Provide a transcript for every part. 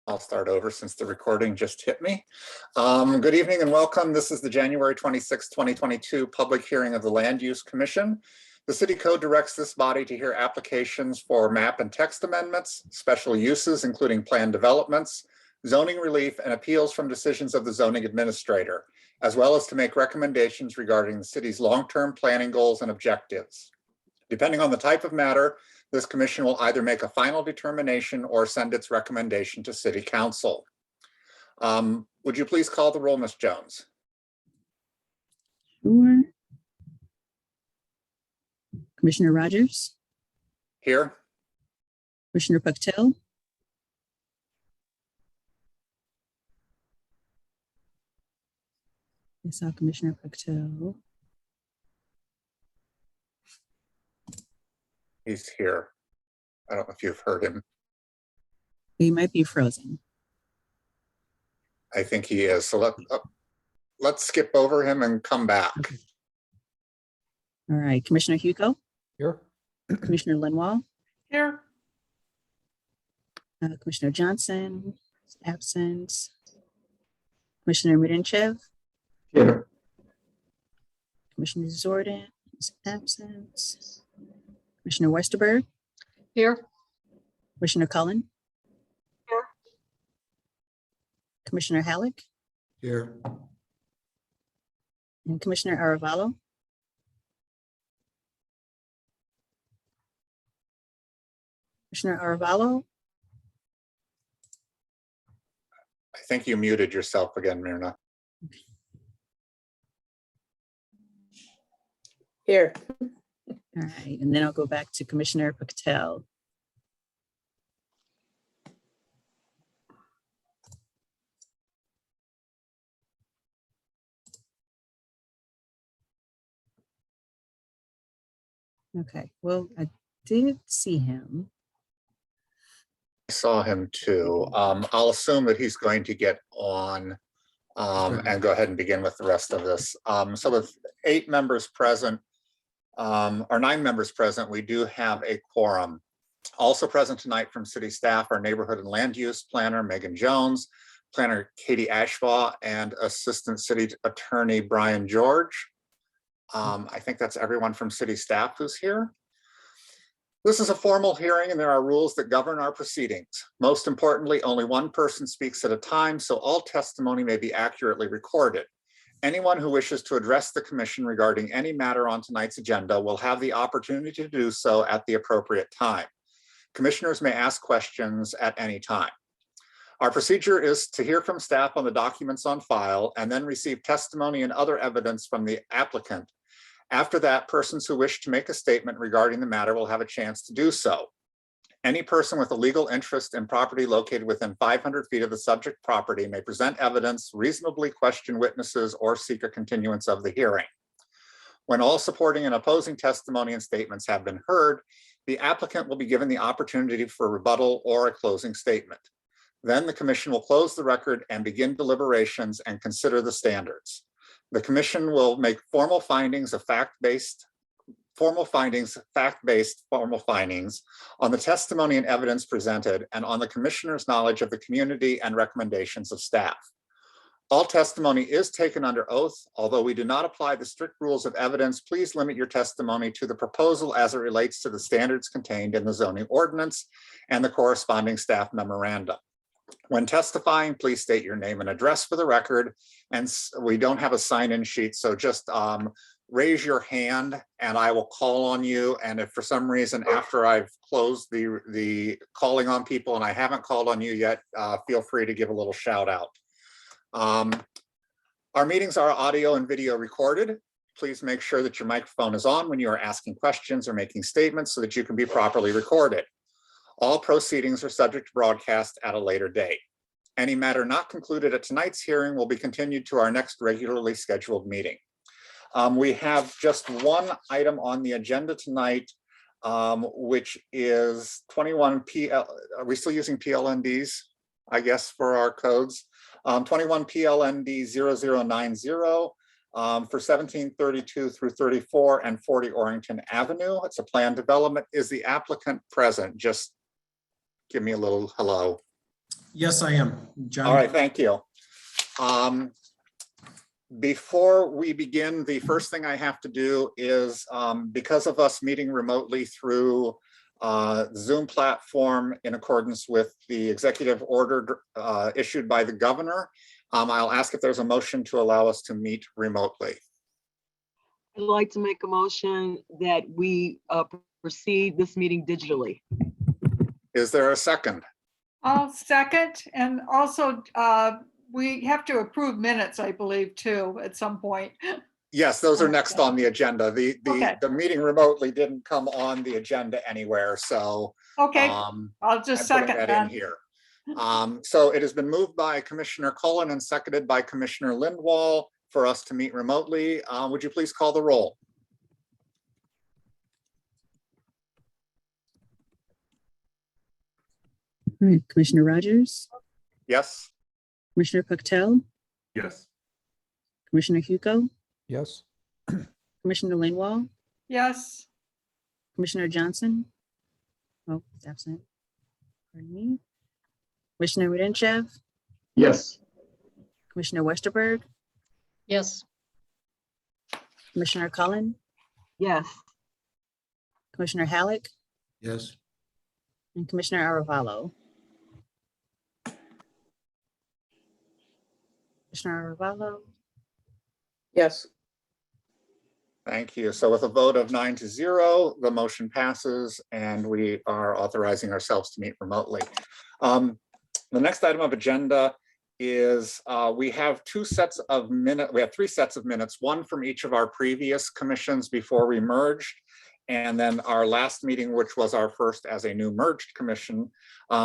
I'll start over since the recording just hit me. Good evening and welcome. This is the January 26, 2022 public hearing of the Land Use Commission. The City Code directs this body to hear applications for map and text amendments, special uses, including planned developments, zoning relief, and appeals from decisions of the zoning administrator, as well as to make recommendations regarding the city's long-term planning goals and objectives. Depending on the type of matter, this commission will either make a final determination or send its recommendation to City Council. Would you please call the roll, Ms. Jones? Sure. Commissioner Rogers? Here. Commissioner Puctel? I saw Commissioner Puctel. He's here. I don't know if you've heard him. He might be frozen. I think he is. So let's skip over him and come back. Okay. All right, Commissioner Hugo? Here. Commissioner Linwall? Here. Commissioner Johnson is absent. Commissioner Mirinchev? Here. Commissioner Zordan is absent. Commissioner Westerberg? Here. Commissioner Cullen? Here. Commissioner Halleck? Here. And Commissioner Aravallo? Commissioner Aravallo? I think you muted yourself again, Myrna. Here. All right, and then I'll go back to Commissioner Puctel. Okay, well, I did see him. I saw him too. I'll assume that he's going to get on and go ahead and begin with the rest of this. So with 8 members present, or 9 members present, we do have a quorum. Also present tonight from city staff, our neighborhood and land use planner, Megan Jones, planner Katie Ashbaugh, and assistant city attorney, Brian George. I think that's everyone from city staff who's here. This is a formal hearing and there are rules that govern our proceedings. Most importantly, only one person speaks at a time, so all testimony may be accurately recorded. Anyone who wishes to address the commission regarding any matter on tonight's agenda will have the opportunity to do so at the appropriate time. Commissioners may ask questions at any time. Our procedure is to hear from staff on the documents on file and then receive testimony and other evidence from the applicant. After that, persons who wish to make a statement regarding the matter will have a chance to do so. Any person with a legal interest in property located within 500 feet of the subject property may present evidence, reasonably question witnesses, or seek a continuance of the hearing. When all supporting and opposing testimony and statements have been heard, the applicant will be given the opportunity for rebuttal or a closing statement. Then the commission will close the record and begin deliberations and consider the standards. The commission will make formal findings on the testimony and evidence presented and on the commissioner's knowledge of the community and recommendations of staff. All testimony is taken under oath. Although we do not apply the strict rules of evidence, please limit your testimony to the proposal as it relates to the standards contained in the zoning ordinance and the corresponding staff memorandum. When testifying, please state your name and address for the record. And we don't have a sign-in sheet, so just raise your hand and I will call on you. And if for some reason after I've closed the calling on people and I haven't called on you yet, feel free to give a little shout out. Our meetings are audio and video recorded. Please make sure that your microphone is on when you are asking questions or making statements so that you can be properly recorded. All proceedings are subject to broadcast at a later date. Any matter not concluded at tonight's hearing will be continued to our next regularly scheduled meeting. We have just one item on the agenda tonight, which is 21 PL. Are we still using PLNDs, I guess, for our codes? 21 PLND 0090. for 1732 through 34 and 40 Orrington Avenue. It's a plan development. Is the applicant present? Just give me a little hello. Yes, I am. John. All right, thank you. Before we begin, the first thing I have to do is, because of us meeting remotely through Zoom platform in accordance with the executive order issued by the governor, I'll ask if there's a motion to allow us to meet remotely. I'd like to make a motion that we proceed this meeting digitally. Is there a second? I'll second. And also, we have to approve minutes, I believe, too, at some point. Yes, those are next on the agenda. Okay. The meeting remotely didn't come on the agenda anywhere, so Okay, I'm I'll just putting second that in that. here. So it has been moved by Commissioner Cullen and seconded by Commissioner Lindwall for us to meet remotely. Would you please call the roll? All right, Commissioner Rogers, Yes? Commissioner Pucktell, Yes. Commissioner Hugo, Yes. Commissioner Lindwall, Yes, Commissioner Johnson. Oh, he's absent. Pardon me. Commissioner Rudenchev, Yes. Commissioner Westerberg, yes, Commissioner Cullen, Yes, Commissioner Halleck, Yes. and Commissioner Aravalo. Commissioner Aravalo, yes. Thank you. So with a vote of 9-0, the motion passes and we are authorizing ourselves to meet remotely. The next item of agenda is we have three sets of minutes, one from each of our previous commissions before we merged, and then our last meeting, which was our first as a new merged commission.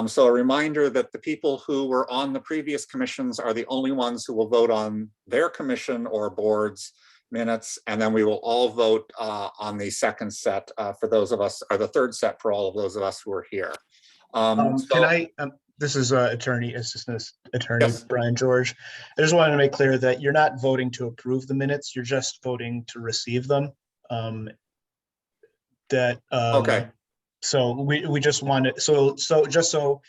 So a reminder that the people who were on the previous commissions are the only ones who will vote on their commission or board's minutes, and then we will all vote on the second set for those of us, or the third set for all of those of us who are here. Can I, this is Assistant Attorney Yes. Brian George. I just wanted to make clear that you're not voting to approve the minutes, you're just voting to receive them. Okay. So we just wanted, so just so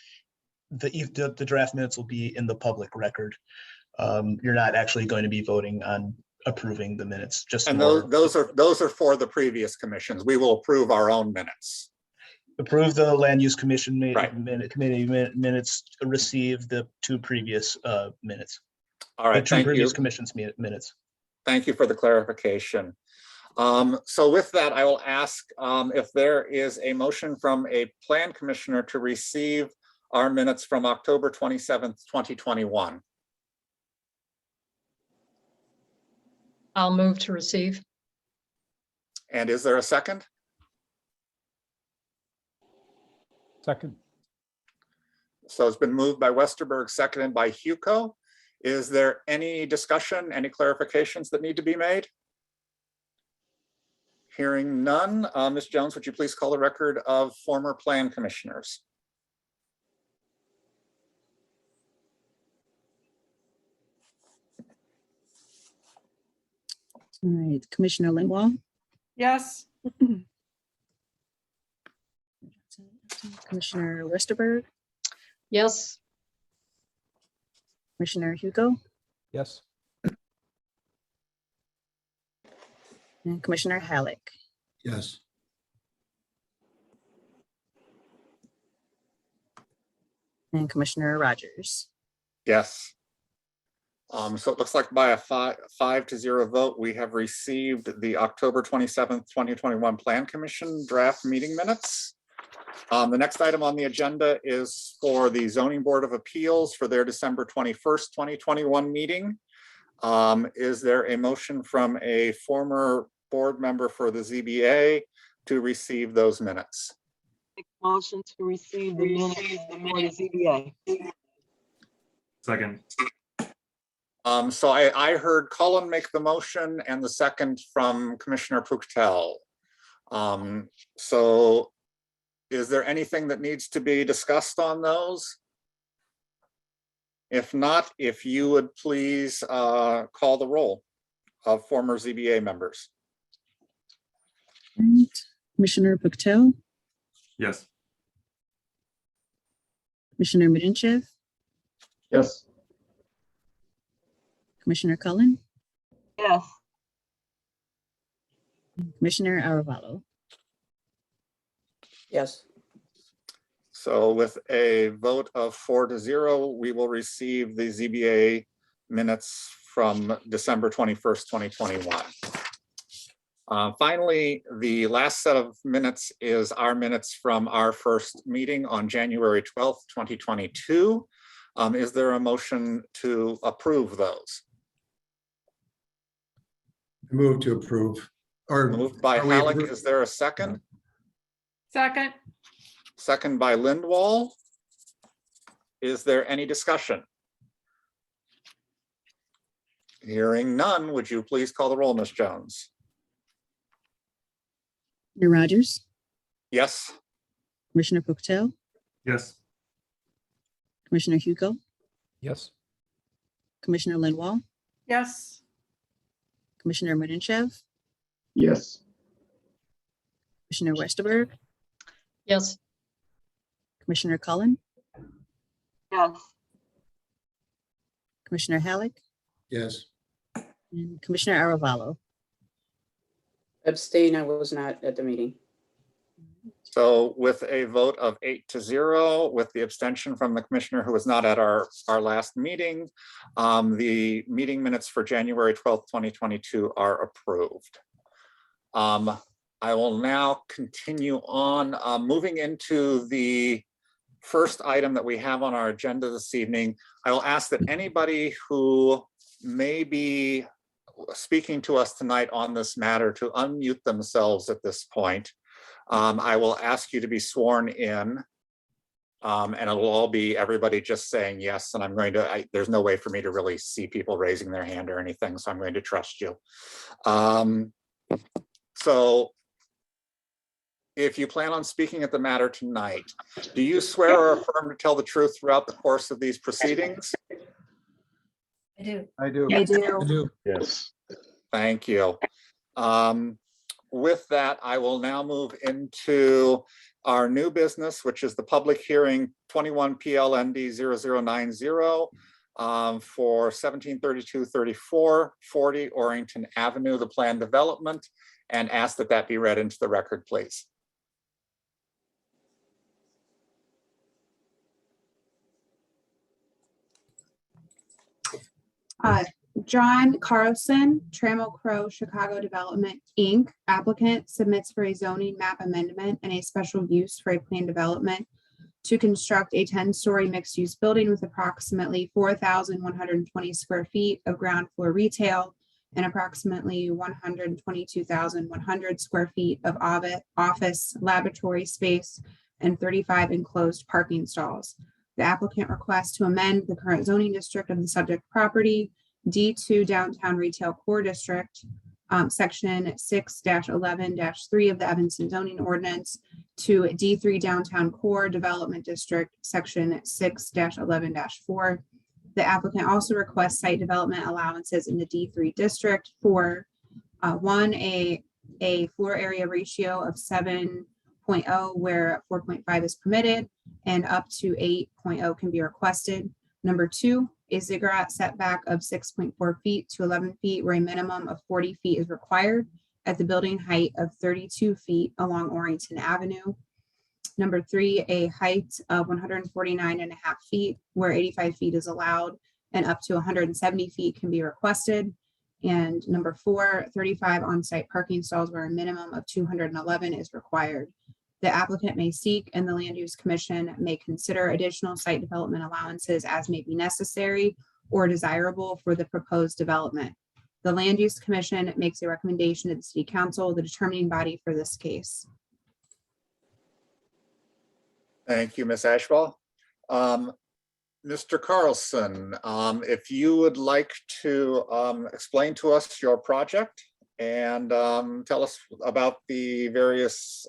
the draft minutes will be in the public record. You're not actually going to be voting on approving the minutes, just And more those are for the previous commissions. We will approve our own minutes. approve the land use commission Right. committee minutes, receive the two previous minutes. All right, The two thank previous you. commissions minutes. Thank you for the clarification. So with that, I will ask if there is a motion from a plan commissioner to receive our minutes from October 27th, 2021. I'll move to receive. And is there a second? Second. So it's been moved by Westerberg, seconded by Hugo. Is there any discussion, any clarifications that need to be made? Hearing none, Ms. Jones, would you please call the record of former plan commissioners? all right, Commissioner Lindwall, Yes, Commissioner Westerberg, Yes, Commissioner Hugo, Yes. and Commissioner Halleck. Yes. And Commissioner Rogers. Yes. So it looks like by a 5-0 vote, we have received the October 27th, 2021 Plan Commission draft meeting minutes. The next item on the agenda is for the Zoning Board of Appeals for their December 21st, 2021 meeting. Is there a motion from a former board member for the ZBA to receive those minutes? make a motion to receive the minutes for the ZBA. Second. So I heard Cullen make the motion and the second from Commissioner Pucktell. So is there anything that needs to be discussed on those? If not, if you would please call the roll of former ZBA members? Right. Commissioner Pictel, Yes. Commissioner Mudinchev, Yes. Commissioner Cullen, Yes. Commissioner Aravalo. Yes. So with a vote of 4-0, we will receive the ZBA minutes from December 21st, 2021. Finally, the last set of minutes is our minutes from our first meeting on January 12th, 2022. Is there a motion to approve those? Move to approve. Or Moved by are we Halleck. appro- Is there a second? Second, Second by Lindwall. Is there any discussion? Hearing none, would you please call the roll, Ms. Jones? Commissioner Rogers, Yes. Commissioner Pictel, Yes. Commissioner Hugo, Yes. Commissioner Lindwall, yes. Commissioner Mudinchev, Yes. Commissioner Westerberg, yes, Commissioner Cullen, Yes. Commissioner Halleck, Yes. and Commissioner Aravalo. Abstain, I was not at the meeting. So with a vote of 8-0, with the abstention from the commissioner who was not at our last meeting, the meeting minutes for January 12th, 2022 are approved. I will now continue on, moving into the first item that we have on our agenda this evening. I will ask that anybody who may be speaking to us tonight on this matter to unmute themselves at this point. I will ask you to be sworn in, and it'll all be everybody just saying yes. And I'm going to, there's no way for me to really see people raising their hand or anything, so I'm going to trust you. So if you plan on speaking at the matter tonight, do you swear or affirm to tell the truth throughout the course of these proceedings? I do. I do. I do. I do. Yes. Thank you. With that, I will now move into our new business, which is the public hearing 21 PLND 0090 for 1732-34 40 Orrington Avenue, the planned development, and ask that that be read into the record, please. John Carlson, Trammell Crow Chicago Development, Inc., applicant submits for a zoning map amendment and a special use for a planned development to construct a 10-story mixed-use building with approximately 4,120 square feet of ground floor retail and approximately 122,100 square feet of office laboratory space and 35 enclosed parking stalls. The applicant requests to amend the current zoning district of the subject property, D2 Downtown Retail Core District, Section 6-11-3 of the Evanston zoning ordinance, to D3 Downtown Core Development District, Section 6-11-4. The applicant also requests site development allowances in the D3 district for one, a floor area ratio of 7.0 where 4.5 is permitted and up to 8.0 can be requested. Number two, a ziggurat setback of 6.4 feet to 11 feet where a minimum of 40 feet is required at the building height of 32 feet along Orrington Avenue. Number three, a height of 149.5 feet where 85 feet is allowed and up to 170 feet can be requested. And number four, 35 on-site parking stalls where a minimum of 211 is required. The applicant may seek and the Land Use Commission may consider additional site development allowances as may be necessary or desirable for the proposed development. The Land Use Commission makes a recommendation to the City Council, the determining body for this case. Thank you, Ms. Ashball. Mr. Carlson, if you would like to explain to us your project and tell us about the various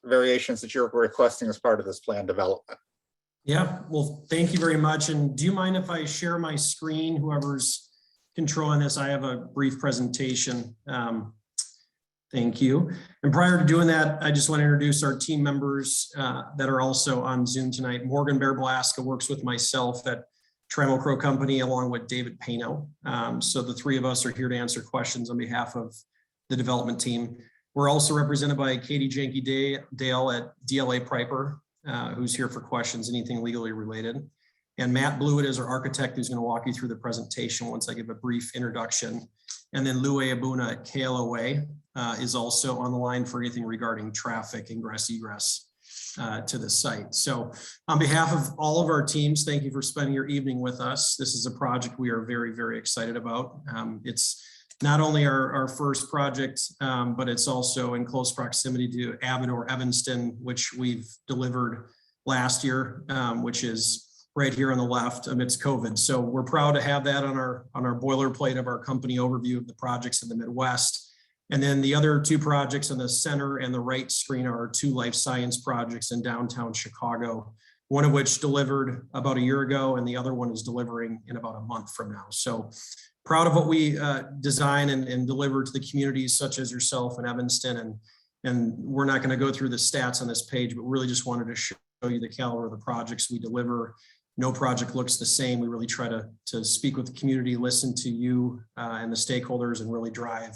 variations that you're requesting as part of this plan development. Yeah, well, thank you very much. And do you mind if I share my screen, whoever's controlling this, I have a brief presentation. Thank you. And prior to doing that, I just want to introduce our team members that are also on Zoom tonight. Morgan Bear Blaska works with myself at Trammell Crow Company along with David Pano. So the three of us are here to answer questions on behalf of the development team. We're also represented by Katie Janke Dale at DLA Piper, who's here for questions, anything legally related. And Matt Blewett is our architect who's going to walk you through the presentation once I give a brief introduction. And then Lue Abuna at KLOA is also on the line for anything regarding traffic, ingress, egress to the site. So on behalf of all of our teams, thank you for spending your evening with us. This is a project we are very, very excited about. It's not only our first project, but it's also in close proximity to Avenor Evanston, which we've delivered last year, which is right here on the left amidst COVID. So we're proud to have that on our boilerplate of our company overview of the projects in the Midwest. And then the other two projects in the center and the right screen are our two life science projects in downtown Chicago, one of which delivered about a year ago, and the other one is delivering in about a month from now. So proud of what we design and deliver to the communities such as yourself in Evanston. And we're not going to go through the stats on this page, but really just wanted to show you the caliber of the projects we deliver. No project looks the same. We really try to speak with the community, listen to you and the stakeholders, and really drive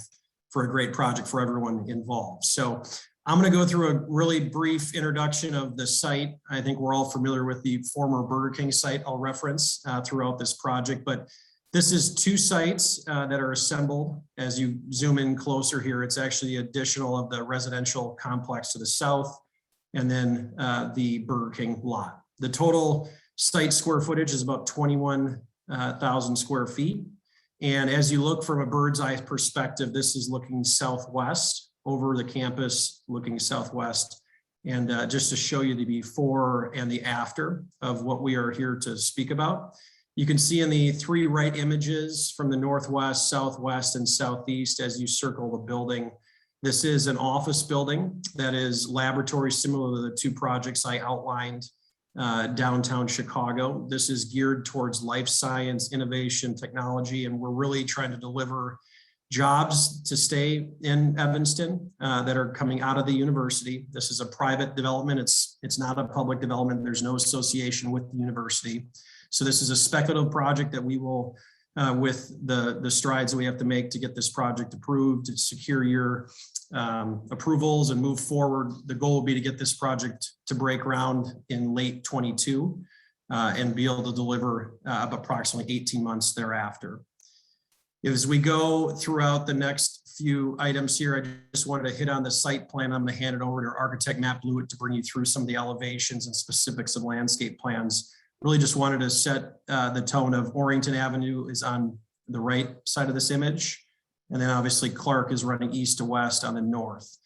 for a great project for everyone involved. So I'm going to go through a really brief introduction of the site. I think we're all familiar with the former Burger King site I'll reference throughout this project, but this is two sites that are assembled. As you zoom in closer here, it's actually additional of the residential complex to the south, and then the Burger King lot. The total site square footage is about 21,000 square feet. And as you look from a bird's eye perspective, this is looking southwest over the campus, looking southwest. And just to show you the before and the after of what we are here to speak about. You can see in the three right images from the northwest, southwest, and southeast as you circle the building. This is an office building that is laboratory similar to the two projects I outlined downtown Chicago. This is geared towards life science, innovation, technology, and we're really trying to deliver jobs to stay in Evanston that are coming out of the university. This is a private development. It's not a public development. There's no association with the university. So this is a speculative project that we will, with the strides that we have to make to get this project approved, to secure your approvals and move forward. The goal will be to get this project to break ground in late 22 and be able to deliver approximately 18 months thereafter. As we go throughout the next few items here, I just wanted to hit on the site plan. I'm going to hand it over to our architect, Matt Blewett, to bring you through some of the elevations and specifics of landscape plans. Really just wanted to set the tone of Orrington Avenue is on the right side of this image. And then obviously Clark is running east to west on the north.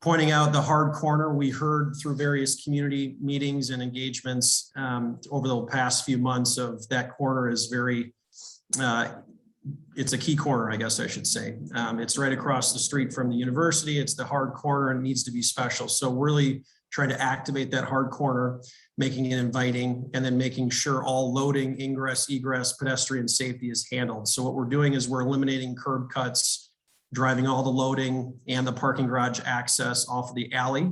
Pointing out the hard corner, we heard through various community meetings and engagements over the past few months of that corner is very, it's a key corner, I guess I should say. It's right across the street from the university. It's the hard corner and needs to be special. So really trying to activate that hard corner, making it inviting, and then making sure all loading, ingress, egress, pedestrian safety is handled. So what we're doing is we're eliminating curb cuts, driving all the loading and the parking garage access off of the alley.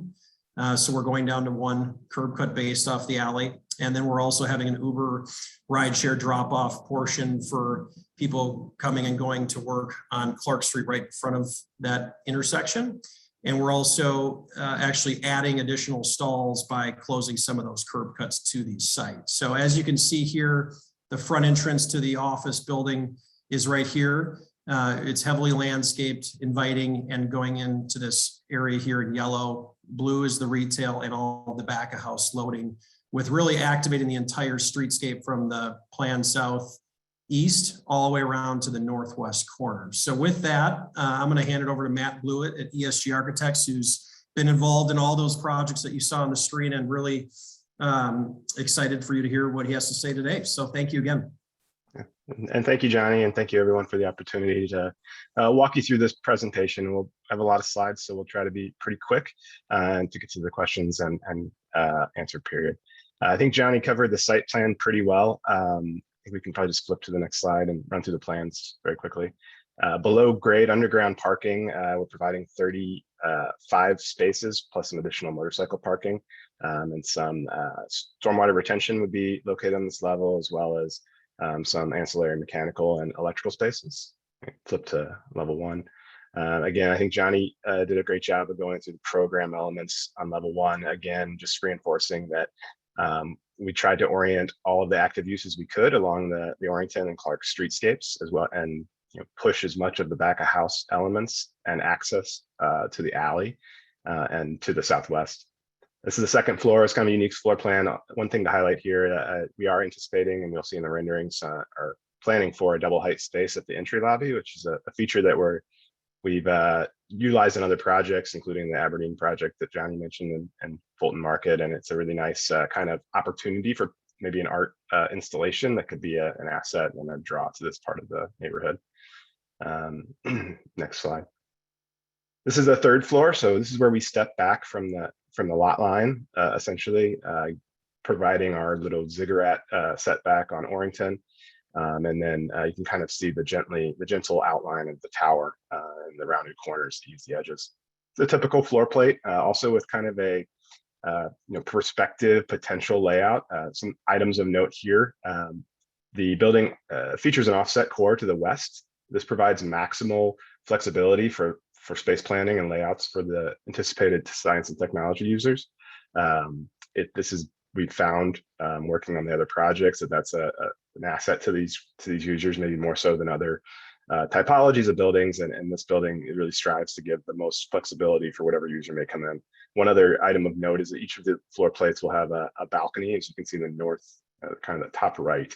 So we're going down to one curb cut based off the alley. And then we're also having an Uber rideshare drop-off portion for people coming and going to work on Clark Street right in front of that intersection. And we're also actually adding additional stalls by closing some of those curb cuts to these sites. So as you can see here, the front entrance to the office building is right here. It's heavily landscaped, inviting, and going into this area here in yellow. Blue is the retail and all of the back of house loading, with really activating the entire streetscape from the plan southeast all the way around to the northwest corner. So with that, I'm going to hand it over to Matt Blewett at ESG Architects, who's been involved in all those projects that you saw on the screen, and really excited for you to hear what he has to say today. So thank you again. And thank you, Johnny, and thank you everyone for the opportunity to walk you through this presentation. We'll have a lot of slides, so we'll try to be pretty quick and to get to the questions and answer period. I think Johnny covered the site plan pretty well. think we can probably just flip to the next slide and run through the plans very quickly. Below grade underground parking, we're providing 35 spaces plus some additional motorcycle parking, and some stormwater retention would be located on this level, as well as some ancillary mechanical and electrical spaces. Flip to level 1. Again, I think Johnny did a great job of going through the program elements on level 1. Again, just reinforcing that we tried to orient all of the active uses we could along the Orrington and Clark streetscapes as well, and push as much of the back of house elements and access to the alley and to the southwest. This is the second floor. It's kind of a unique floor plan. One thing to highlight here, we are anticipating, and you'll see in the renderings, are planning for a double height space at the entry lobby, which is a feature that we've utilized in other projects, including the Aberdeen project that Johnny mentioned and Fulton Market. And it's a really nice kind of opportunity for maybe an art installation that could be an asset and a draw to this part of the neighborhood. Next slide. This is the third floor. So this is where we step back from the lot line, essentially providing our little ziggurat setback on Orrington. And then you can kind of see the gentle outline of the tower and the rounded corners to ease the edges. The typical floor plate, also with kind of a perspective potential layout. Some items of note here. The building features an offset core to the west. This provides maximal flexibility for space planning and layouts for the anticipated science and technology users. We've found working on the other projects that's an asset to these users, maybe more so than other typologies of buildings. And this building, it really strives to give the most flexibility for whatever user may come in. One other item of note is that each of the floor plates will have a balcony, as you can see in the north, kind of the top right,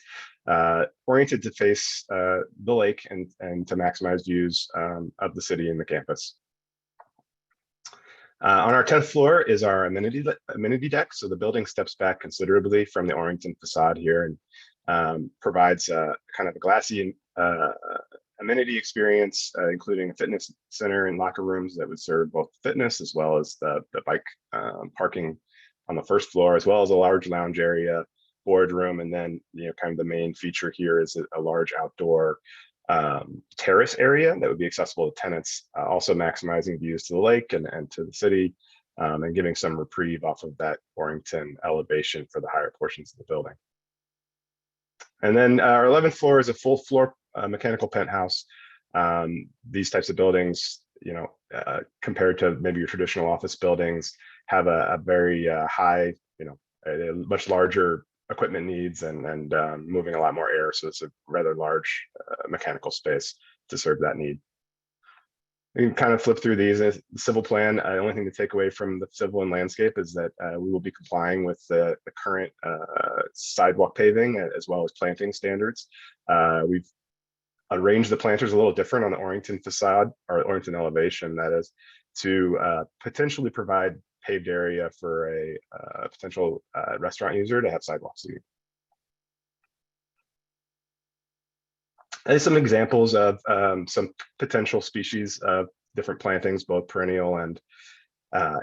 oriented to face the lake and to maximize views of the city and the campus. On our 10th floor is our amenity deck. So the building steps back considerably from the Orrington facade here and provides kind of a glassy amenity experience, including a fitness center and locker rooms that would serve both fitness as well as the bike parking on the first floor, as well as a large lounge area, boardroom, and then kind of the main feature here is a large outdoor terrace area that would be accessible to tenants, also maximizing views to the lake and to the city, and giving some reprieve off of that Orrington elevation for the higher portions of the building. And then our 11th floor is a full floor mechanical penthouse. These types of buildings, compared to maybe your traditional office buildings, have a very high, a much larger equipment needs and moving a lot more air. So it's a rather large mechanical space to serve that need. We can kind of flip through these. The civil plan, the only thing to take away from the civil and landscape is that we will be complying with the current sidewalk paving as well as planting standards. We've arranged the planters a little different on the Orrington facade or Orrington elevation, that is, to potentially provide paved area for a potential restaurant user to have sidewalk seating. And some examples of some potential species of different plantings, both perennial and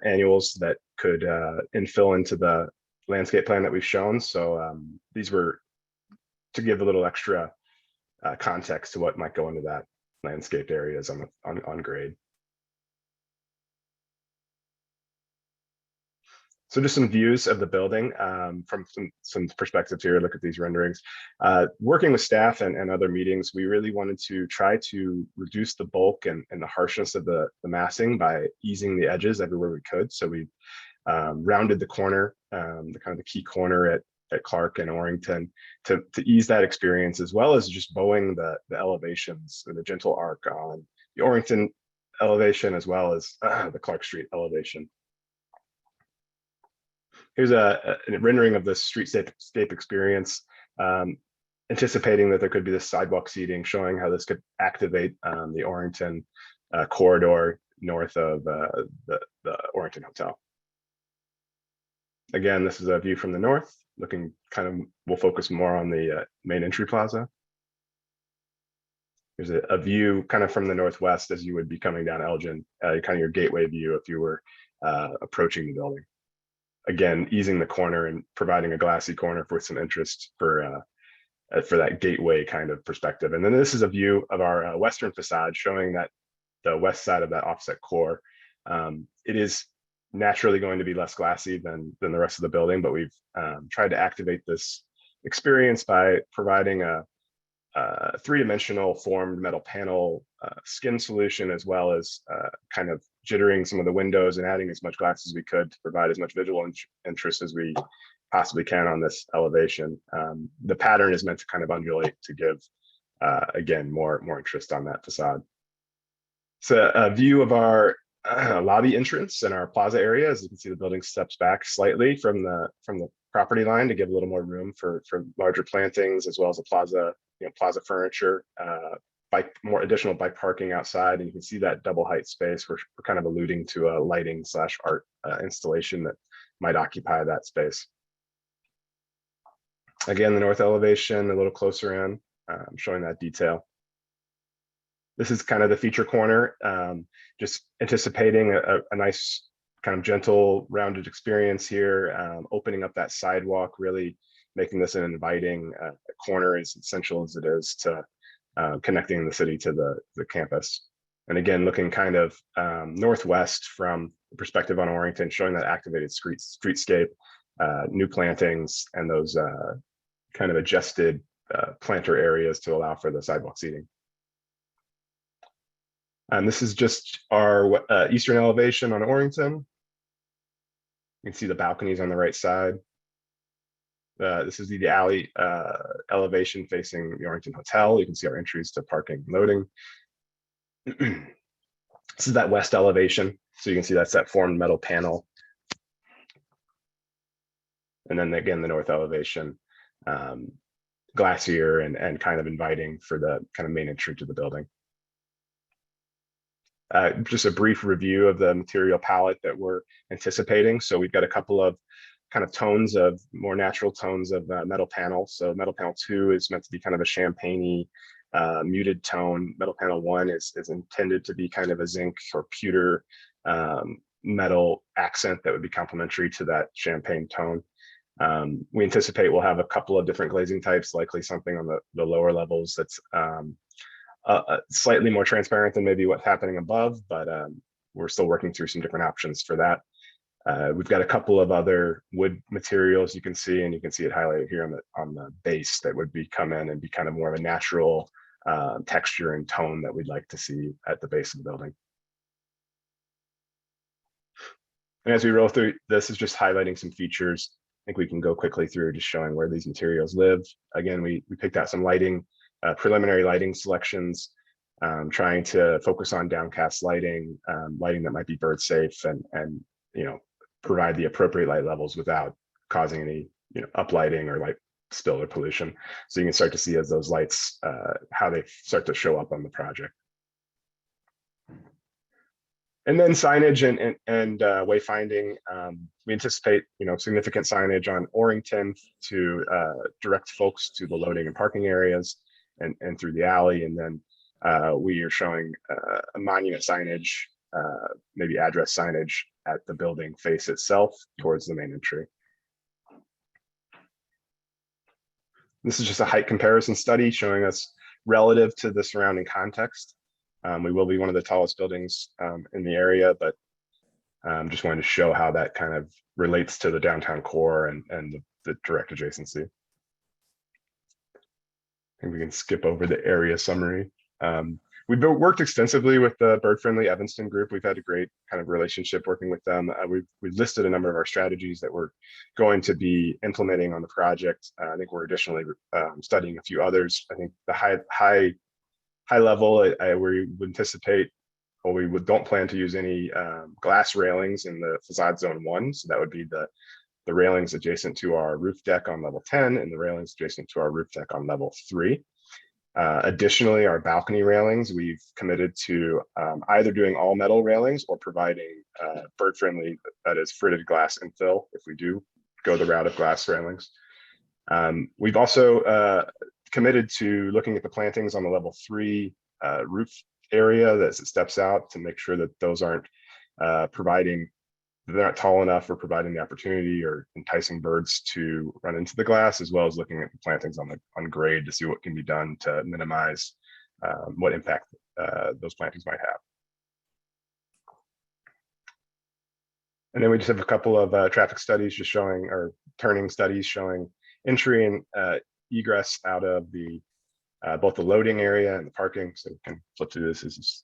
annuals, that could infill into the landscape plan that we've shown. So these were to give a little extra context to what might go into that landscaped areas on grade. So just some views of the building from some perspectives here. Look at these renderings. Working with staff and other meetings, we really wanted to try to reduce the bulk and the harshness of the massing by easing the edges everywhere we could. So we rounded the corner, the kind of the key corner at Clark and Orrington to ease that experience, as well as just bowing the elevations and the gentle arc on the Orrington elevation as well as the Clark Street elevation. Here's a rendering of the streetscape experience, anticipating that there could be this sidewalk seating, showing how this could activate the Orrington corridor north of the Orrington Hotel. Again, this is a view from the north, looking kind of, we'll focus more on the main entry plaza. There's a view kind of from the northwest as you would be coming down Elgin, kind of your gateway view if you were approaching the building. Again, easing the corner and providing a glassy corner with some interest for for that gateway kind of perspective. And then this is a view of our western facade showing that the west side of that offset core. It is naturally going to be less glassy than the rest of the building, but we've tried to activate this experience by providing a three-dimensional formed metal panel skin solution, as well as kind of jittering some of the windows and adding as much glass as we could to provide as much visual interest as we possibly can on this elevation. The pattern is meant to kind of undulate to give, again, more interest on that facade. So a view of our lobby entrance and our plaza area. As you can see, the building steps back slightly from the property line to give a little more room for larger plantings, as well as a plaza, plaza furniture, more additional bike parking outside. And you can see that double height space. We're kind of alluding to a lighting / art installation that might occupy that space. Again, the north elevation, a little closer in, showing that detail. This is kind of the feature corner, just anticipating a nice kind of gentle rounded experience here, opening up that sidewalk, really making this an inviting corner, as essential as it is to connecting the city to the campus. And again, looking kind of northwest from the perspective on Orrington, showing that activated streetscape, new plantings, and those kind of adjusted planter areas to allow for the sidewalk seating. And this is just our eastern elevation on Orrington. You can see the balconies on the right side. This is the alley elevation facing the Orrington Hotel. You can see our entries to parking and loading. This is that west elevation. So you can see that's that formed metal panel. And then again, the north elevation, glacier and kind of inviting for the kind of main entry to the building. Just a brief review of the material palette that we're anticipating. So we've got a couple of kind of tones of more natural tones of metal panel. So metal panel 2 is meant to be kind of a champagne-y muted tone. Metal panel 1 is intended to be kind of a zinc or pewter metal accent that would be complementary to that champagne tone. We anticipate we'll have a couple of different glazing types, likely something on the lower levels that's slightly more transparent than maybe what's happening above, but we're still working through some different options for that. We've got a couple of other wood materials you can see, and you can see it highlighted here on the base that would come in and be kind of more of a natural texture and tone that we'd like to see at the base of the building. And as we roll through, this is just highlighting some features. I think we can go quickly through just showing where these materials live. Again, we picked out some lighting, preliminary lighting selections, trying to focus on downcast lighting, lighting that might be bird safe and provide the appropriate light levels without causing any uplighting or light spill or pollution. So you can start to see as those lights, how they start to show up on the project. And then signage and wayfinding. We anticipate significant signage on Orrington to direct folks to the loading and parking areas and through the alley. And then we are showing a monument signage, maybe address signage at the building face itself towards the main entry. This is just a height comparison study showing us relative to the surrounding context. We will be one of the tallest buildings in the area, but just wanted to show how that kind of relates to the downtown core and the direct adjacency. I think we can skip over the area summary. We've worked extensively with the bird-friendly Evanston group. We've had a great kind of relationship working with them. We've listed a number of our strategies that we're going to be implementing on the project. I think we're additionally studying a few others. I think the high level, we would anticipate, well, we don't plan to use any glass railings in the facade zone 1. So that would be the railings adjacent to our roof deck on level 10 and the railings adjacent to our roof deck on level 3. Additionally, our balcony railings, we've committed to either doing all metal railings or providing bird-friendly, that is fritted glass infill if we do go the route of glass railings. We've also committed to looking at the plantings on the level 3 roof area as it steps out to make sure that those aren't providing they're not tall enough or providing the opportunity or enticing birds to run into the glass, as well as looking at the plantings on grade to see what can be done to minimize what impact those plantings might have. And then we just have a couple of traffic studies just showing, or turning studies showing entry and egress out of the both the loading area and the parking. So we can flip through this. This is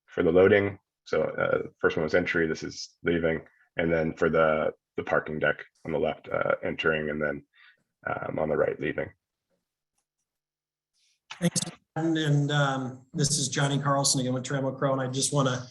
for the loading. So first one was entry, this is leaving. And then for the parking deck on the left, entering, and then on the right, leaving. Thanks. And this is Johnny Carlson again with Trammell Crow. And I just want to,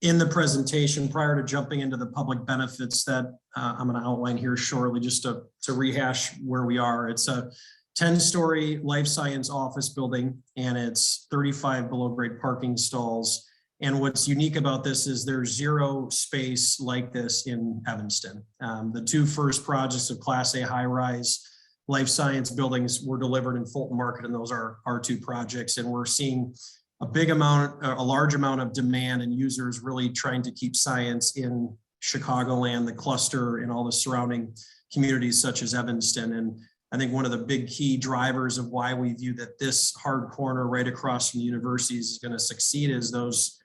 in the presentation, prior to jumping into the public benefits that I'm going to outline here shortly, just to rehash where we are. It's a 10-story life science office building, and it's 35 below grade parking stalls. And what's unique about this is there's zero space like this in Evanston. The two first projects of Class A high-rise life science buildings were delivered in Fulton Market, and those are our two projects. And we're seeing a large amount of demand and users really trying to keep science in Chicagoland, the cluster, and all the surrounding communities such as Evanston. And I think one of the big key drivers of why we view that this hard corner right across from the universities is going to succeed is those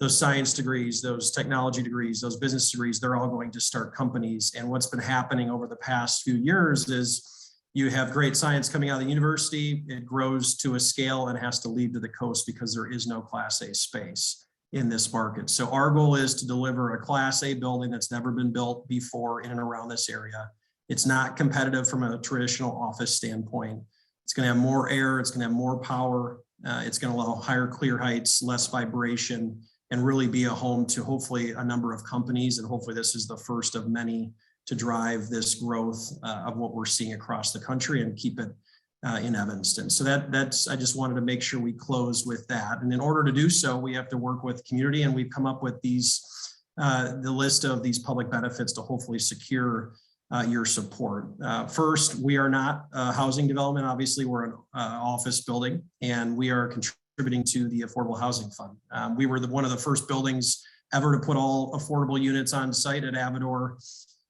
science degrees, those technology degrees, those business degrees, they're all going to start companies. And what's been happening over the past few years is you have great science coming out of the university, it grows to a scale and has to leave to the coast because there is no Class A space in this market. So our goal is to deliver a Class A building that's never been built before in and around this area. It's not competitive from a traditional office standpoint. It's going to have more air, it's going to have more power, it's going to allow higher clear heights, less vibration, and really be a home to hopefully a number of companies. And hopefully this is the first of many to drive this growth of what we're seeing across the country and keep it in Evanston. So that's, I just wanted to make sure we close with that. And in order to do so, we have to work with community, and we've come up with these, the list of these public benefits to hopefully secure your support. First, we are not a housing development. Obviously, we're an office building, and we are contributing to the Affordable Housing Fund. We were one of the first buildings ever to put all affordable units on site at Avidor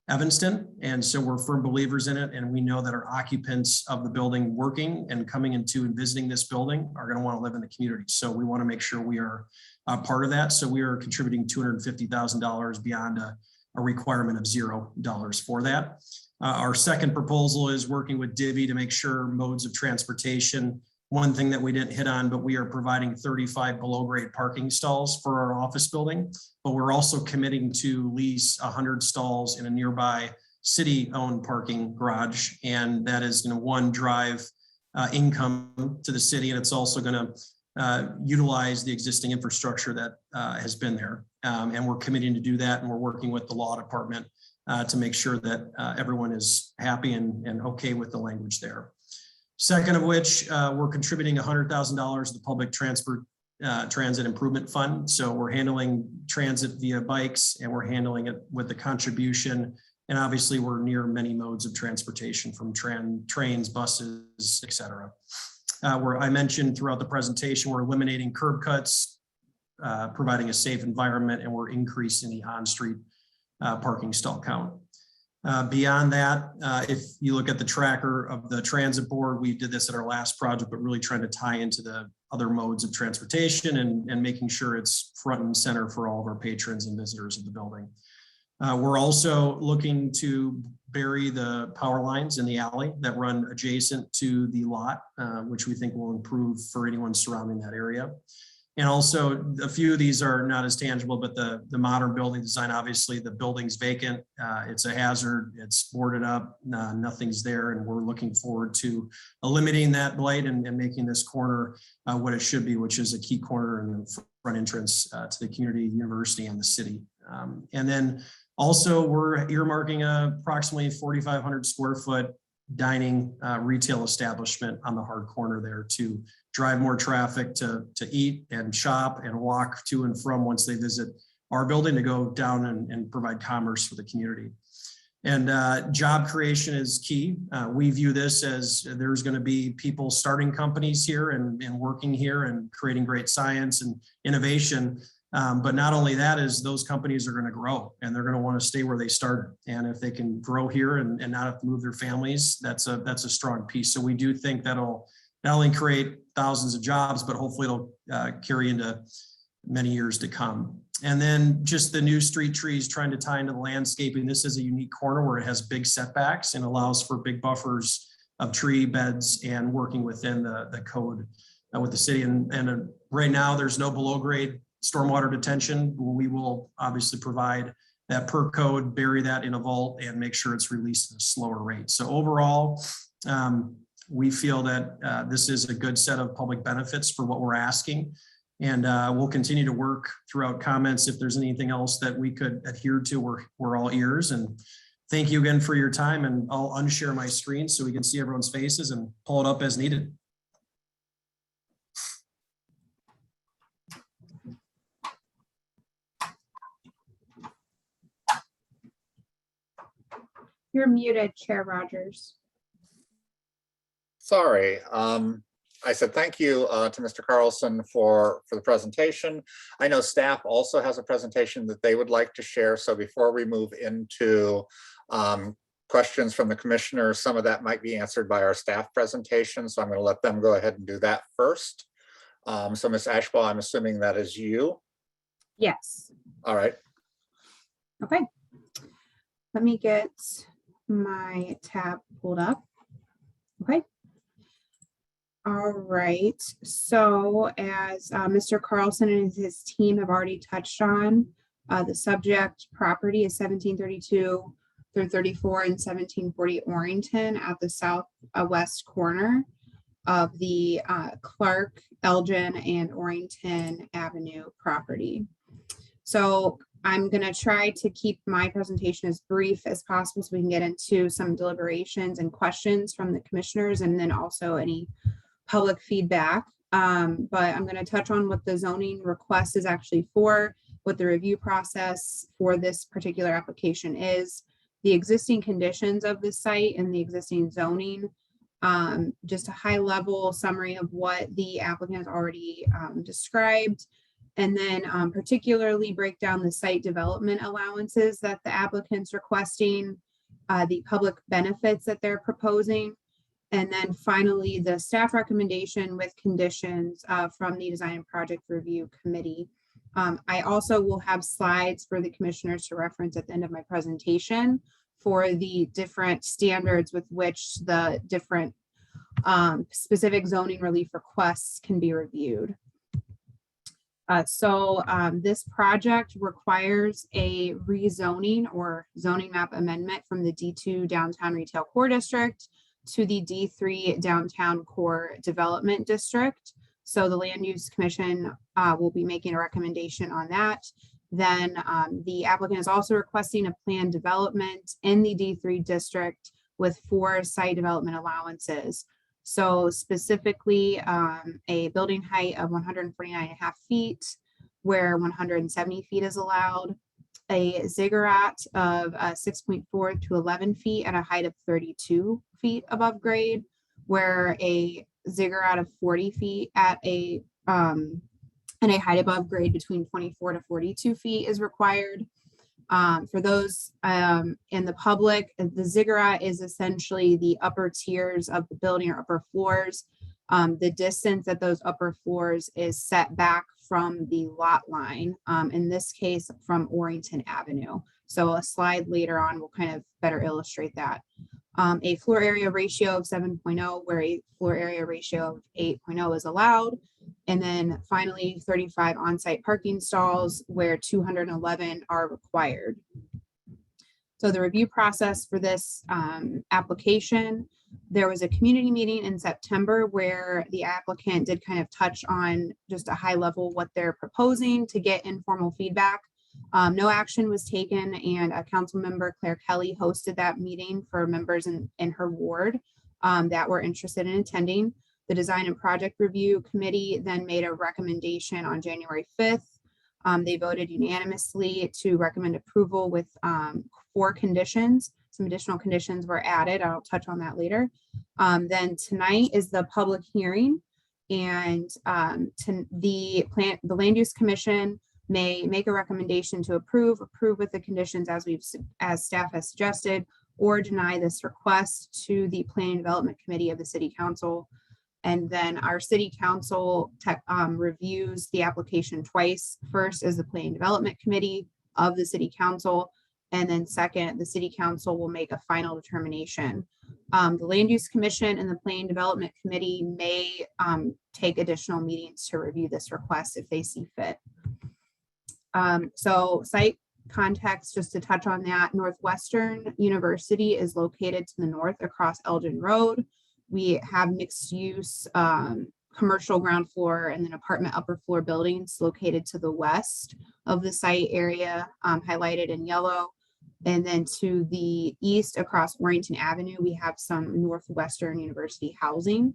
Evanston. And so we're firm believers in it. And we know that our occupants of the building working and coming into and visiting this building are going to want to live in the community. So we want to make sure we are a part of that. So we are contributing $250,000 beyond a requirement of $0 for that. Our second proposal is working with Divvy to make sure modes of transportation. One thing that we didn't hit on, but we are providing 35 below grade parking stalls for our office building, but we're also committing to lease 100 stalls in a nearby city-owned parking garage. And that is going to, one, drive income to the city, and it's also going to utilize the existing infrastructure that has been there. And we're committing to do that, and we're working with the law department to make sure that everyone is happy and okay with the language there. Second of which, we're contributing $100,000 to the Public Transit Improvement Fund. So we're handling transit via bikes, and we're handling it with the contribution. And obviously we're near many modes of transportation, from trains, buses, et cetera. Where I mentioned throughout the presentation, we're eliminating curb cuts, providing a safe environment, and we're increasing the on-street parking stall count. Beyond that, if you look at the tracker of the transit board, we did this at our last project, but really trying to tie into the other modes of transportation and making sure it's front and center for all of our patrons and visitors of the building. We're also looking to bury the power lines in the alley that run adjacent to the lot, which we think will improve for anyone surrounding that area. And also, a few of these are not as tangible, but the modern building design, obviously the building's vacant, it's a hazard, it's boarded up, nothing's there. And we're looking forward to eliminating that blight and making this corner what it should be, which is a key corner in the front entrance to the community, university, and the city. And then also we're earmarking approximately 4,500 square foot dining retail establishment on the hard corner there to drive more traffic to eat and shop and walk to and from once they visit our building, to go down and provide commerce for the community. And job creation is key. We view this as there's going to be people starting companies here and working here and creating great science and innovation. But not only that is those companies are going to grow and they're going to want to stay where they started. And if they can grow here and not have to move their families, that's a strong piece. So we do think that'll not only create thousands of jobs, but hopefully it'll carry into many years to come. And then just the new street trees trying to tie into the landscaping. This is a unique corner where it has big setbacks and allows for big buffers of tree beds and working within the code with the city. And right now there's no below grade stormwater detention. We will obviously provide that per code, bury that in a vault and make sure it's released at a slower rate. So overall, we feel that this is a good set of public benefits for what we're asking. And we'll continue to work throughout comments. If there's anything else that we could adhere to, we're all ears. And thank you again for your time. And I'll unshare my screen so we can see everyone's faces and pull it up as needed. You're muted, Chair Rogers. Sorry. I said thank you to Mr. Carlson for the presentation. I know staff also has a presentation that they would like to share. So before we move into questions from the commissioners, some of that might be answered by our staff presentation. So I'm going to let them go ahead and do that first. So Ms. Ashbaugh, I'm assuming that is you. Yes. All right. Okay. Let me get my tab pulled up. Okay. All right. So as Mr. Carlson and his team have already touched on, the subject property is 1732 through 34 and 1740 Orrington at the southwest corner of the Clark, Elgin, and Orrington Avenue property. So I'm going to try to keep my presentation as brief as possible so we can get into some deliberations and questions from the commissioners and then also any public feedback. But I'm going to touch on what the zoning request is actually for, what the review process for this particular application is, the existing conditions of the site and the existing zoning, just a high level summary of what the applicant has already described, and then particularly break down the site development allowances that the applicant's requesting, the public benefits that they're proposing, and then finally the staff recommendation with conditions from the Design and Project Review Committee. I also will have slides for the commissioners to reference at the end of my presentation for the different standards with which the different specific zoning relief requests can be reviewed. This project requires a rezoning or zoning map amendment from the D2 Downtown Retail Core District to the D3 Downtown Core Development District. So the Land Use Commission will be making a recommendation on that. Then the applicant is also requesting a planned development in the D3 district with 4 site development allowances. So specifically a building height of 149.5 feet where 170 feet is allowed, a ziggurat of 6.4 to 11 feet at a height of 32 feet above grade, where a ziggurat of 40 feet at a and a height above grade between 24 to 42 feet is required. For those in the public, the ziggurat is essentially the upper tiers of the building or upper floors. The distance at those upper floors is set back from the lot line, in this case from Orrington Avenue. So a slide later on will kind of better illustrate that. A floor area ratio of 7.0 where a floor area ratio of 8.0 is allowed. And then finally 35 on-site parking stalls where 211 are required. So the review process for this application, there was a community meeting in September where the applicant did kind of touch on just a high level what they're proposing to get informal feedback. No action was taken, and a council member, Claire Kelly, hosted that meeting for members in her ward that were interested in attending. The Design and Project Review Committee then made a recommendation on January 5th. They voted unanimously to recommend approval with 4 conditions. Some additional conditions were added. I'll touch on that later. Then tonight is the public hearing, and the Land Use Commission may make a recommendation to approve with the conditions as staff has suggested, or deny this request to the Planning and Development Committee of the City Council. And then our City Council reviews the application twice. First is the Planning and Development Committee of the City Council, and then second, the City Council will make a final determination. The Land Use Commission and the Planning Development Committee may take additional meetings to review this request if they see fit. So site context, just to touch on that, Northwestern University is located to the north across Elgin Road. We have mixed use commercial ground floor and then apartment upper floor buildings located to the west of the site area, highlighted in yellow. And then to the east across Warrington Avenue, we have some Northwestern University housing.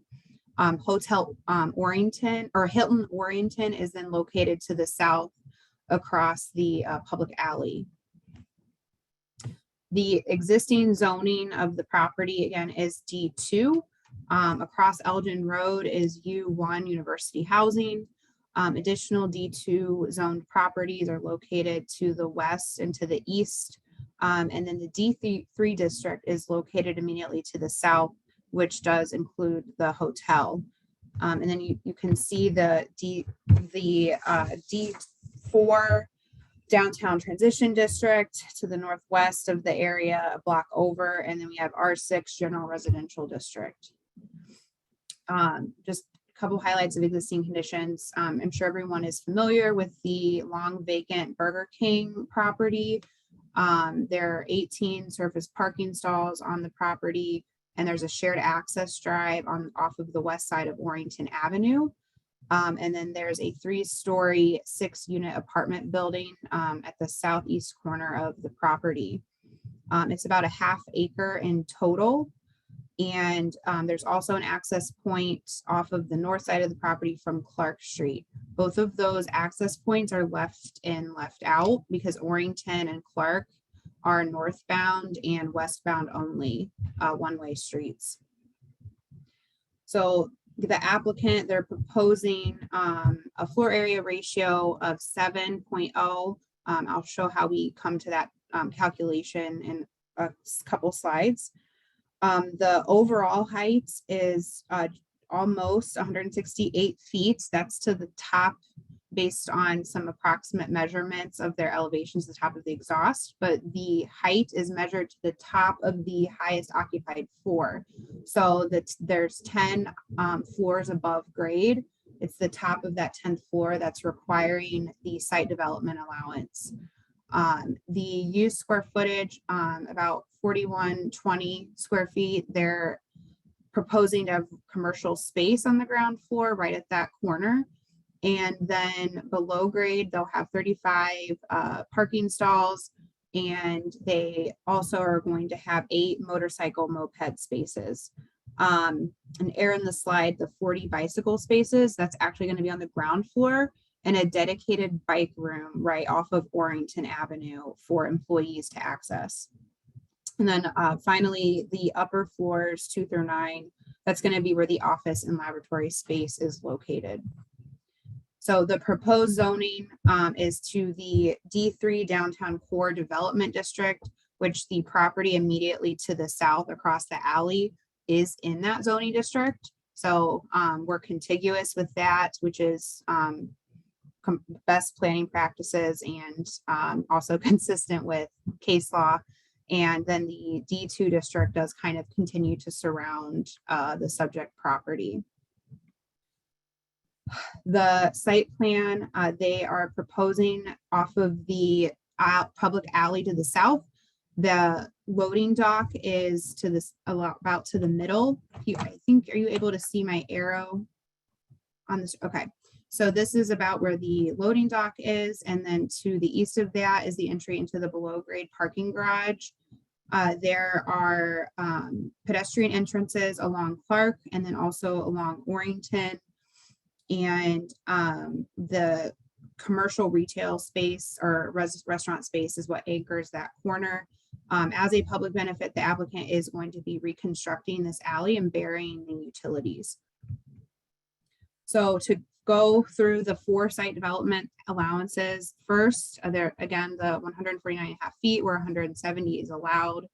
Hotel Warrington or Hilton Warrington is then located to the south across the public alley. The existing zoning of the property again is D2. Across Elgin Road is U1 University housing. Additional D2 zoned properties are located to the west and to the east. And then the D3 district is located immediately to the south, which does include the hotel. And then you can see the D4 downtown transition district to the northwest of the area, a block over, and then we have R6 general residential district. Just a couple highlights of existing conditions. I'm sure everyone is familiar with the long vacant Burger King property. There are 18 surface parking stalls on the property, and there's a shared access drive off of the west side of Warrington Avenue. And then there's a 3-story, 6-unit apartment building at the southeast corner of the property. It's about a ½ acre in total. And there's also an access point off of the north side of the property from Clark Street. Both of those access points are left in, left out because Warrington and Clark are northbound and westbound only one-way streets. So the applicant, they're proposing a floor area ratio of 7.0. I'll show how we come to that calculation in a couple slides. The overall height is almost 168 feet. That's to the top based on some approximate measurements of their elevations, the top of the exhaust, but the height is measured to the top of the highest occupied floor. So there's 10 floors above grade. It's the top of that 10th floor that's requiring the site development allowance. The used square footage, about 4120 square feet. They're proposing to have commercial space on the ground floor right at that corner. And then below grade, they'll have 35 parking stalls, and they also are going to have 8 motorcycle moped spaces. An error in the slide, the 40 bicycle spaces, that's actually going to be on the ground floor, and a dedicated bike room right off of Warrington Avenue for employees to access. And then finally, the upper floors 2 through 9, that's going to be where the office and laboratory space is located. So the proposed zoning is to the D3 downtown core development district, which the property immediately to the south across the alley is in that zoning district. So we're contiguous with that, which is best planning practices and also consistent with case law. And then the D2 district does kind of continue to surround the subject property. The site plan, they are proposing off of the public alley to the south. The loading dock is to this about to the middle. I think, are you able to see my arrow on this? Okay. So this is about where the loading dock is. And then to the east of that is the entry into the below grade parking garage. There are pedestrian entrances along Clark and then also along Warrington. And the commercial retail space or restaurant space is what anchors that corner. As a public benefit, the applicant is going to be reconstructing this alley and burying the utilities. So to go through the 4 site development allowances. First, there again, the 149.5 feet where 170 is allowed.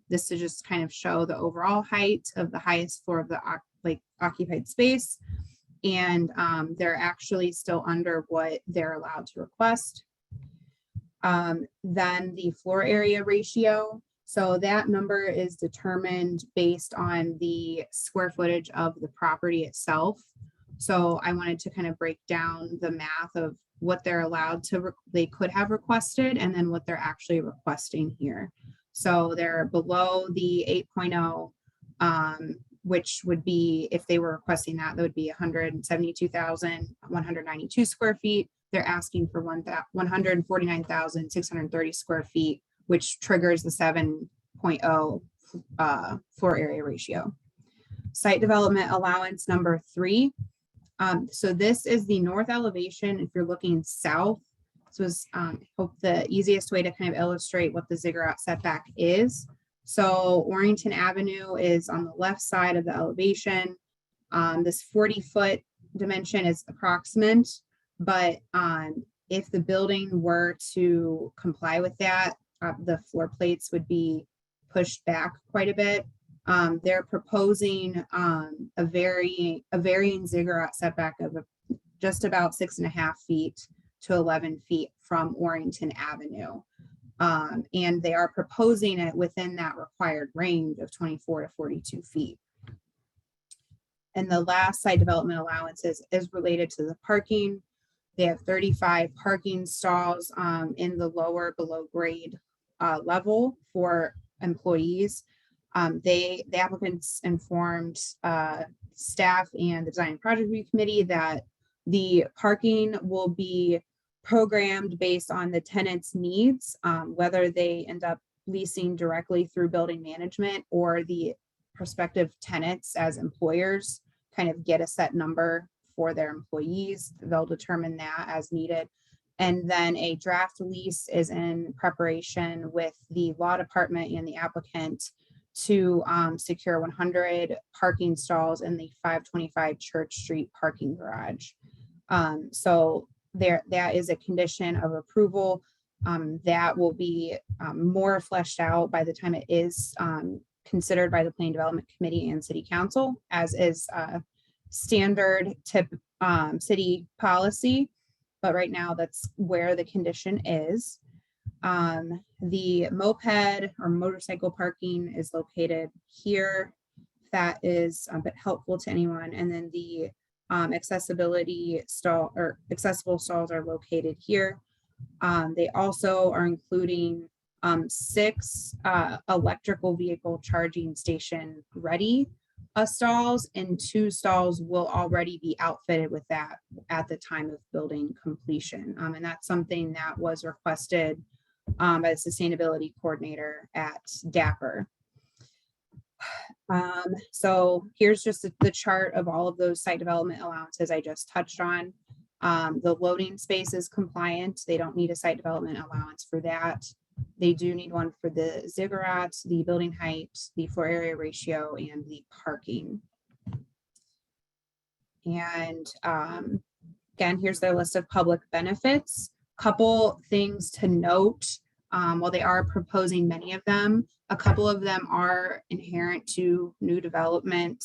This to just kind of show the overall height of the highest floor of the occupied space. And they're actually still under what they're allowed to request. Then the floor area ratio. So that number is determined based on the square footage of the property itself. So I wanted to kind of break down the math of what they're allowed to, they could have requested, and then what they're actually requesting here. So they're below the 8.0, which would be, if they were requesting that, that would be 172,192 square feet. They're asking for 149,630 square feet, which triggers the 7.0 floor area ratio. Site development allowance number 3. So this is the north elevation if you're looking south. This was hope the easiest way to kind of illustrate what the ziggurat setback is. So Orrington Avenue is on the left side of the elevation. This 40-foot dimension is approximate, but if the building were to comply with that, the floor plates would be pushed back quite a bit. They're proposing a varying ziggurat setback of just about 6.5 feet to 11 feet from Orrington Avenue. And they are proposing it within that required range of 24 to 42 feet. And the last site development allowances is related to the parking. They have 35 parking stalls in the lower below grade level for employees. The applicants informed staff and the design project review committee that the parking will be programmed based on the tenant's needs, whether they end up leasing directly through building management or the prospective tenants as employers kind of get a set number for their employees. They'll determine that as needed. And then a draft lease is in preparation with the law department and the applicant to secure 100 parking stalls in the 525 Church Street parking garage. So that is a condition of approval that will be more fleshed out by the time it is considered by the Planning Development Committee and City Council, as is standard tip city policy. But right now, that's where the condition is. The moped or motorcycle parking is located here. That is a bit helpful to anyone. And then the accessibility stall or accessible stalls are located here. They also are including 6 electrical vehicle charging station ready stalls, and 2 stalls will already be outfitted with that at the time of building completion. And that's something that was requested by the sustainability coordinator at Dapper. So here's just the chart of all of those site development allowances I just touched on. The loading space is compliant. They don't need a site development allowance for that. They do need one for the ziggurat, the building height, the floor area ratio, and the parking. And again, here's their list of public benefits. Couple things to note. While they are proposing many of them, a couple of them are inherent to new development,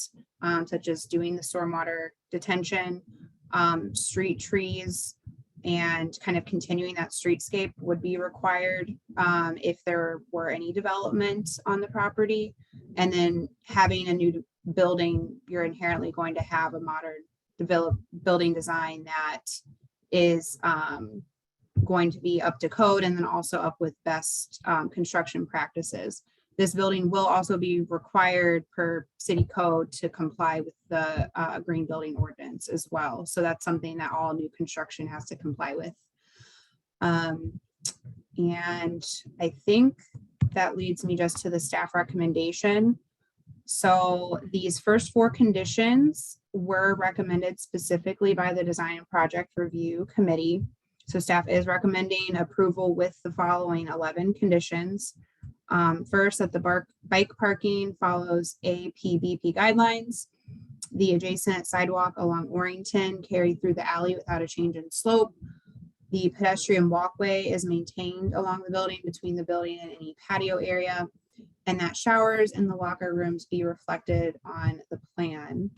such as doing the stormwater detention, street trees, and kind of continuing that streetscape would be required if there were any development on the property. And then having a new building, you're inherently going to have a modern building design that is going to be up to code, and then also up with best construction practices. This building will also be required per city code to comply with the green building ordinance as well. So that's something that all new construction has to comply with. And I think that leads me just to the staff recommendation. So these first 4 conditions were recommended specifically by the Design and Project Review Committee. So staff is recommending approval with the following 11 conditions. First, that the bike parking follows APBP guidelines. The adjacent sidewalk along Orrington carried through the alley without a change in slope. The pedestrian walkway is maintained along the building between the building and any patio area, and that showers and the locker rooms be reflected on the plan.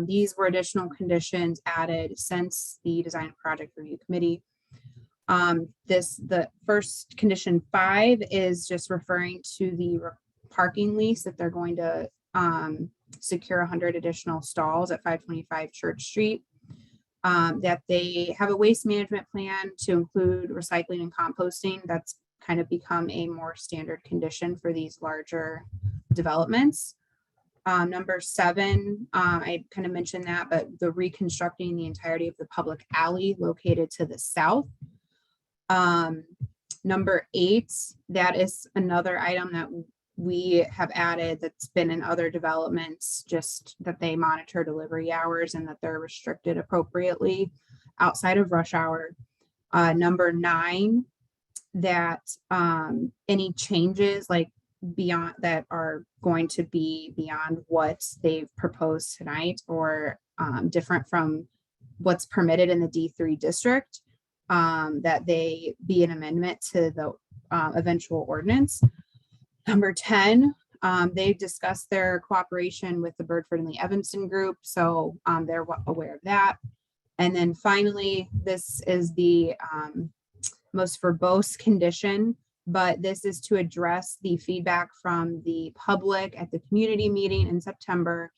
These were additional conditions added since the design project review committee. The first condition 5 is just referring to the parking lease that they're going to secure 100 additional stalls at 525 Church Street. That they have a waste management plan to include recycling and composting. That's kind of become a more standard condition for these larger developments. Number 7, I kind of mentioned that, but the reconstructing the entirety of the public alley located to the south. Number 8, that is another item that we have added that's been in other developments, just that they monitor delivery hours and that they're restricted appropriately outside of rush hour. Number 9, that any changes like beyond that are going to be beyond what they've proposed tonight or different from what's permitted in the D3 district, that they be an amendment to the eventual ordinance. Number 10, they discussed their cooperation with the Birdford and the Evanston group, so they're aware of that. And then finally, this is the most verbose condition, but this is to address the feedback from the public at the community meeting in September,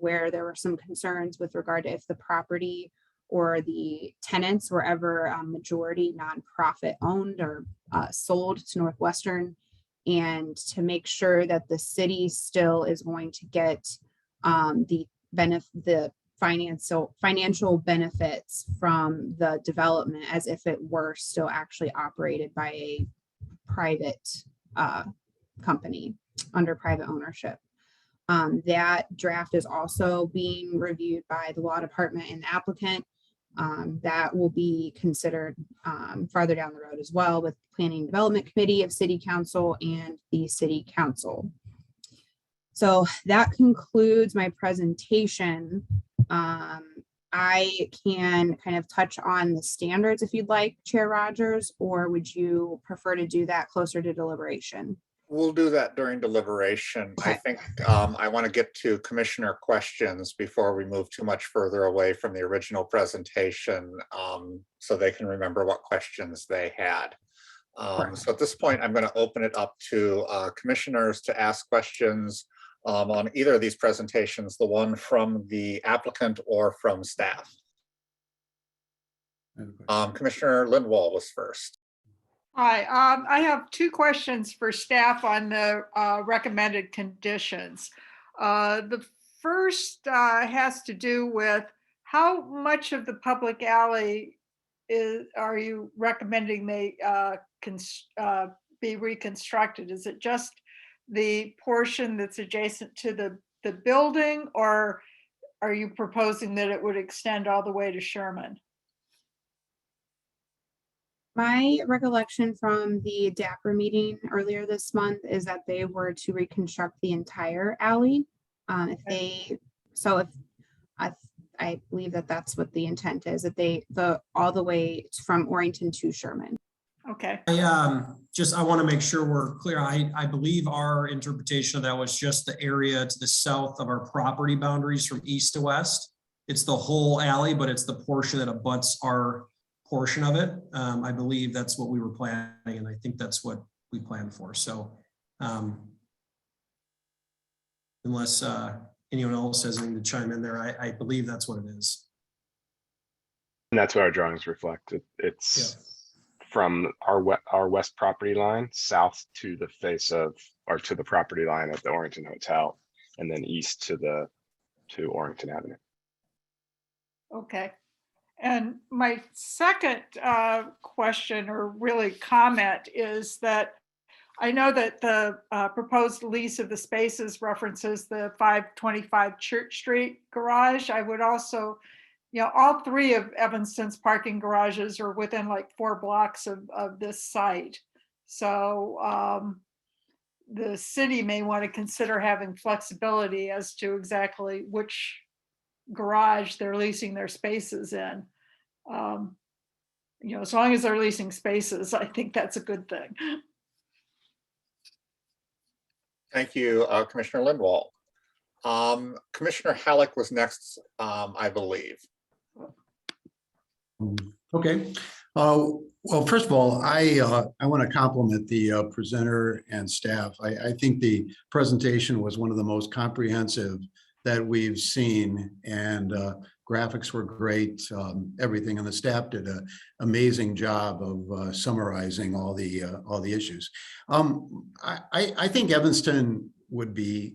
where there were some concerns with regard to if the property or the tenants were ever majority nonprofit owned or sold to Northwestern, and to make sure that the city still is going to get the financial benefits from the development as if it were still actually operated by a private company under private ownership. That draft is also being reviewed by the law department and the applicant. That will be considered farther down the road as well with Planning Development Committee of City Council and the City Council. So that concludes my presentation. I can kind of touch on the standards if you'd like, Chair Rogers, or would you prefer to do that closer to deliberation? We'll do that during deliberation. I think I want to get to commissioner questions before we move too much further away from the original presentation, so they can remember what questions they had. So at this point, I'm going to open it up to commissioners to ask questions on either of these presentations, the one from the applicant or from staff. Commissioner Lindwall was first. Hi, I have 2 questions for staff on the recommended conditions. The first has to do with how much of the public alley are you recommending they be reconstructed? Is it just the portion that's adjacent to the building, or are you proposing that it would extend all the way to Sherman? My recollection from the DAPR meeting earlier this month is that they were to reconstruct the entire alley. I believe that that's what the intent is, that all the way from Orrington to Sherman. Okay. I want to make sure we're clear. I believe our interpretation of that was just the area to the south of our property boundaries from east to west. It's the whole alley, but it's the portion that abuts our portion of it. I believe that's what we were planning, and I think that's what we planned for. So unless anyone else has anything to chime in there, I believe that's what it is. And that's what our drawings reflect. It's from our west property line south to the face of, or to the property line of the Orrington Hotel, and then east to Orrington Avenue. Okay. And my second question, or really comment, is that I know that the proposed lease of the spaces references the 525 Church Street garage. I would also, all 3 of Evanston's parking garages are within like 4 blocks of this site. So the city may want to consider having flexibility as to exactly which garage they're leasing their spaces in. You know, as long as they're leasing spaces, I think that's a good thing. Thank you, Commissioner Lindwall. Commissioner Halleck was next, I believe. Okay. Well, first of all, I want to compliment the presenter and staff. I think the presentation was one of the most comprehensive that we've seen, and graphics were great. Everything, and the staff did an amazing job of summarizing all the issues. I think Evanston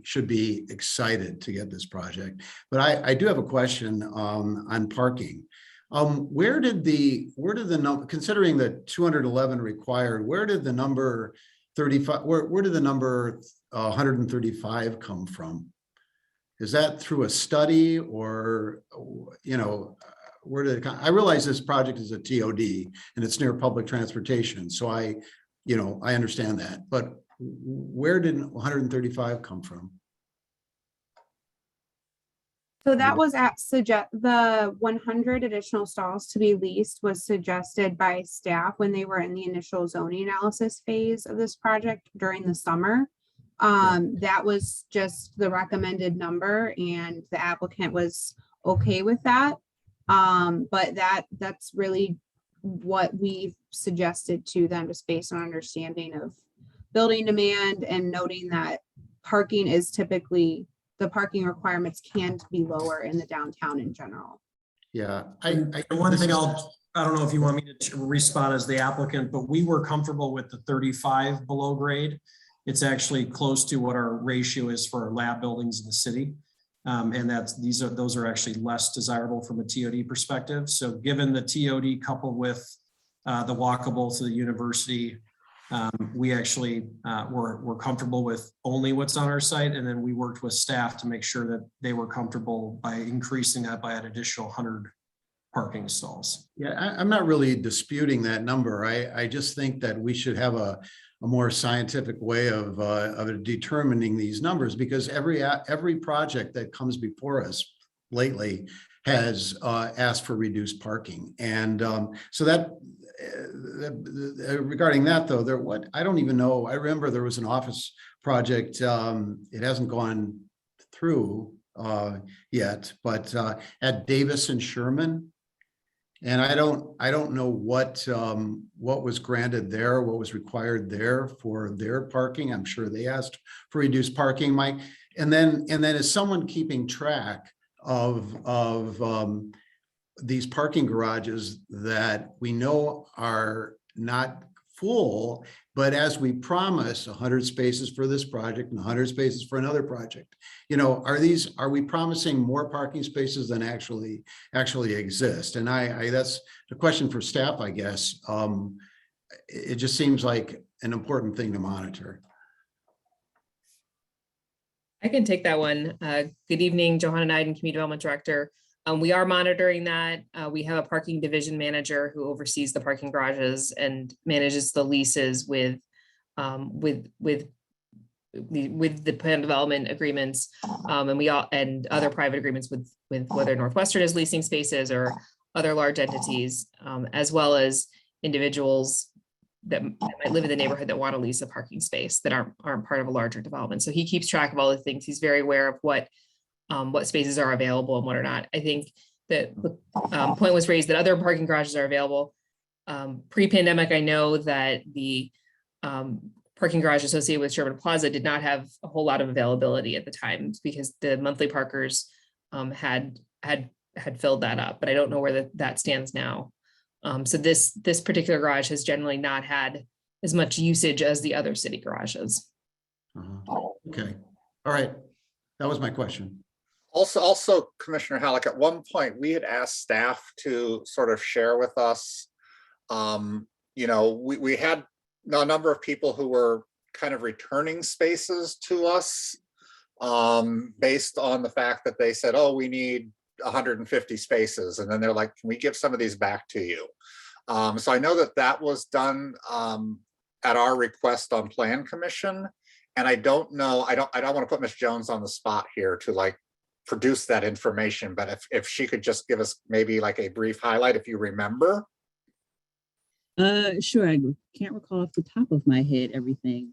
should be excited to get this project, but I do have a question on parking. Where did the number, considering the 211 required, where did the number 35, where did the number 135 come from? Is that through a study, or, you know, where did it come? I realize this project is a TOD and it's near public transportation, so I understand that, but where did 135 come from? So that was the 100 additional stalls to be leased was suggested by staff when they were in the initial zoning analysis phase of this project during the summer. That was just the recommended number, and the applicant was okay with that. But that's really what we suggested to them, just based on understanding of building demand and noting that parking is typically, the parking requirements can be lower in the downtown in general. Yeah. One thing I don't know if you want me to respond as the applicant, but we were comfortable with the 35 below grade. It's actually close to what our ratio is for our lab buildings in the city. And those are actually less desirable from a TOD perspective. So given the TOD coupled with the walkable to the university, we actually were comfortable with only what's on our site. And then we worked with staff to make sure that they were comfortable by increasing that by an additional 100 parking stalls. Yeah, I'm not really disputing that number. I just think that we should have a more scientific way of determining these numbers, because every project that comes before us lately has asked for reduced parking. And so that regarding that, though, I don't even know. I remember there was an office project. It hasn't gone through yet, but at Davis and Sherman. And I don't know what was granted there, what was required there for their parking. I'm sure they asked for reduced parking, Mike. And then is someone keeping track of these parking garages that we know are not full, but as we promise 100 spaces for this project and 100 spaces for another project, you know, are we promising more parking spaces than actually exist? And that's the question for staff, I guess. It just seems like an important thing to monitor. I can take that one. Good evening, Johanna Nyden, Community Development Director. We are monitoring that. We have a parking division manager who oversees the parking garages and manages the leases with the plan development agreements, and other private agreements with whether Northwestern is leasing spaces or other large entities, as well as individuals that might live in the neighborhood that want to lease a parking space that aren't part of a larger development. So he keeps track of all the things. He's very aware of what spaces are available and what are not. I think that the point was raised that other parking garages are available. Pre-pandemic, I know that the parking garage associated with Sherman Plaza did not have a whole lot of availability at the time because the monthly parkers had filled that up, but I don't know where that stands now. So this particular garage has generally not had as much usage as the other city garages. Okay, all right, that was my question. Also, Commissioner Halleck, at one point we had asked staff to sort of share with us, you know, we had a number of people who were kind of returning spaces to us based on the fact that they said, oh, we need 150 spaces. And then they're like, can we give some of these back to you? So I know that was done at our request on Plan Commission. And I don't know, I don't want to put Ms. Jones on the spot here to like produce that information, but if she could just give us maybe like a brief highlight, if you remember. Sure. I can't recall off the top of my head everything.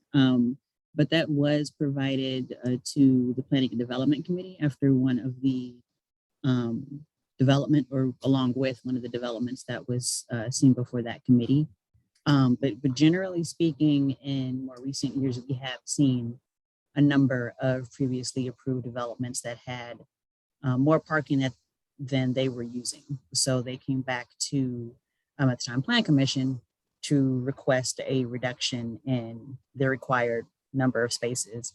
But that was provided to the Planning and Development Committee after one of the development, or along with one of the developments that was seen before that committee. But generally speaking, in more recent years, we have seen a number of previously approved developments that had more parking than they were using. So they came back to, at the time, Plan Commission to request a reduction in the required number of spaces.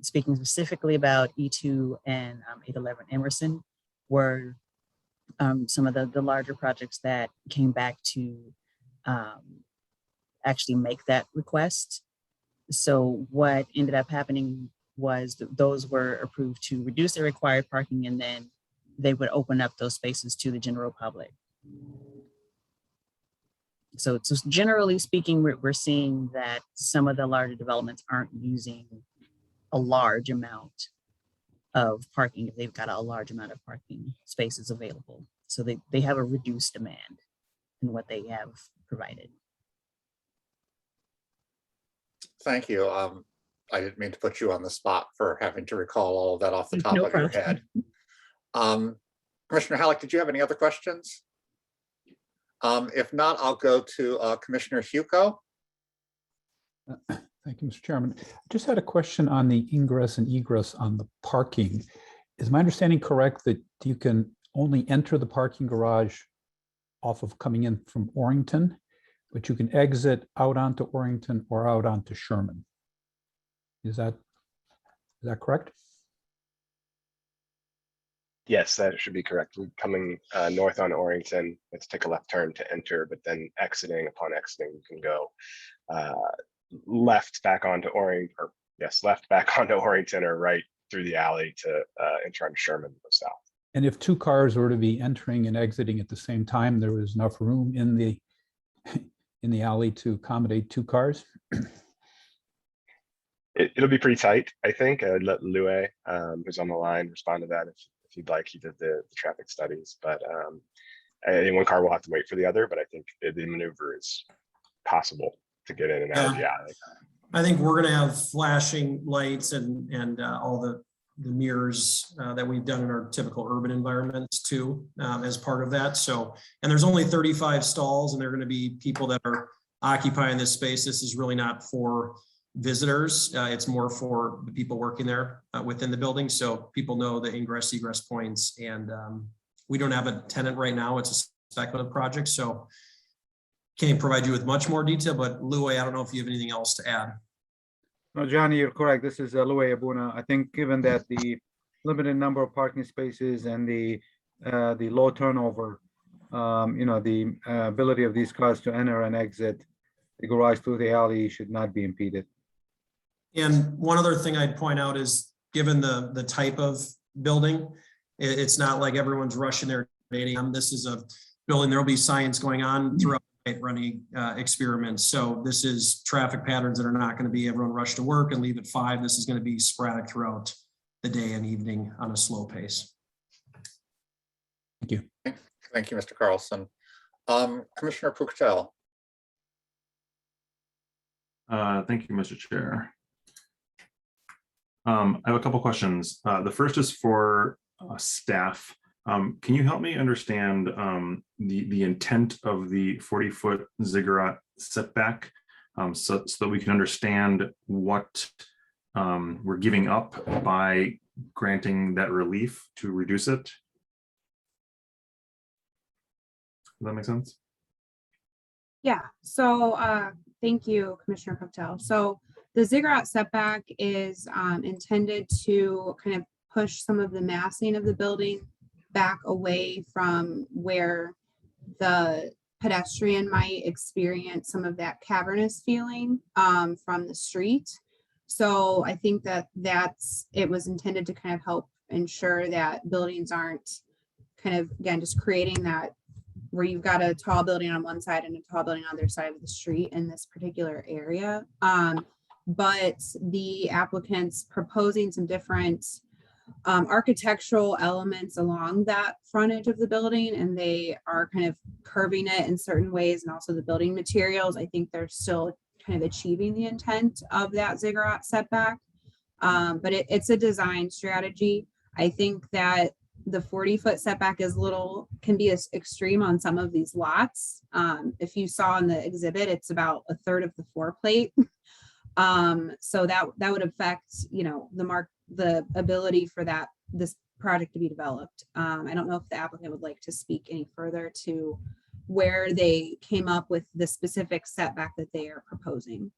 Speaking specifically about E2 and 811 Emerson were some of the larger projects that came back to actually make that request. So what ended up happening was those were approved to reduce the required parking, and then they would open up those spaces to the general public. So just generally speaking, we're seeing that some of the larger developments aren't using a large amount of parking if they've got a large amount of parking spaces available. So they have a reduced demand in what they have provided. Thank you. I didn't mean to put you on the spot for having to recall all of that off the top No of your problem. head. Commissioner Halleck, did you have any other questions? If not, I'll go to Commissioner Hugo. Thank you, Mr. Chairman. I just had a question on the ingress and egress on the parking. Is my understanding correct that you can only enter the parking garage off of coming in from Orrington, but you can exit out onto Orrington or out onto Sherman? Is that correct? Yes, that should be correct. We're coming north on Orrington. Let's take a left turn to enter, but then upon exiting, you can go left back onto Orrington, or yes, left back onto Orrington, or right through the alley to enter onto Sherman and go south. And if two cars were to be entering and exiting at the same time, there was enough room in the alley to accommodate two cars? It'll be pretty tight, I think. I'd let Louis, who's on the line, respond to that if you'd like. He did the traffic studies, but one car will have to wait for the other, but I think the maneuver is possible to get in and out of the alley. I think we're gonna have flashing lights and all the mirrors that we've done in our typical urban environments too, as part of that. So, and there's only 35 stalls, and there are gonna be people that are occupying this space. This is really not for visitors. It's more for the people working there within the building. So people know the ingress egress points, and we don't have a tenant right now. It's a speculative project. So can't provide you with much more detail, but Louis, I don't know if you have anything else to add. No, Johnny, you're correct. This is Louis Abuna. I think given that the limited number of parking spaces and the low turnover, the ability of these cars to enter and exit the garage through the alley should not be impeded. And one other thing I'd point out is, given the type of building, it's not like everyone's rushing there at 8 a.m. This is a building, there'll be science going on throughout the night, running experiments. So this is traffic patterns that are not going to be everyone rush to work and leave at 5. This is going to be sporadic throughout the day and evening on a slow pace. Thank you. Thank you, Mr. Carlson. Commissioner Puctel. Thank you, Mr. Chair. I have a couple questions. The first is for staff. Can you help me understand the intent of the 40-foot ziggurat setback, so that we can understand what we're giving up by granting that relief to reduce it? Does that make sense? Yeah, so thank you, Commissioner Puctel. So the ziggurat setback is intended to kind of push some of the massing of the building back away from where the pedestrian might experience some of that cavernous feeling from the street. So I think it was intended to kind of help ensure that buildings aren't kind of, again, just creating that where you've got a tall building on one side and a tall building on the other side of the street in this particular area. but the applicant's proposing some different architectural elements along that frontage of the building, and they are kind of curving it in certain ways, and also the building materials. I think they're still kind of achieving the intent of that ziggurat setback. But it's a design strategy. I think that the 40-foot setback is can be as extreme on some of these lots. If you saw in the exhibit, it's about a third of the floor plate. So that would affect, the ability for this project to be developed. I don't know if the applicant would like to speak any further to where they came up with the specific setback that they are proposing.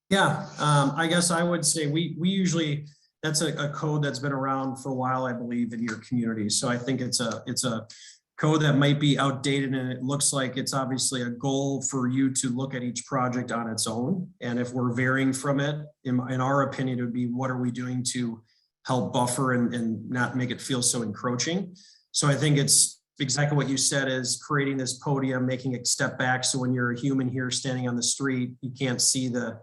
Yeah, I guess I would say we usually, that's a code that's been around for a while, I believe, in your community. So I think it's a code that might be outdated, and it looks like it's obviously a goal for you to look at each project on its own. And if we're varying from it, in our opinion, it would be, what are we doing to help buffer and not make it feel so encroaching? So I think it's exactly what you said, is creating this podium, making it step back. So when you're a human here standing on the street, you can't see the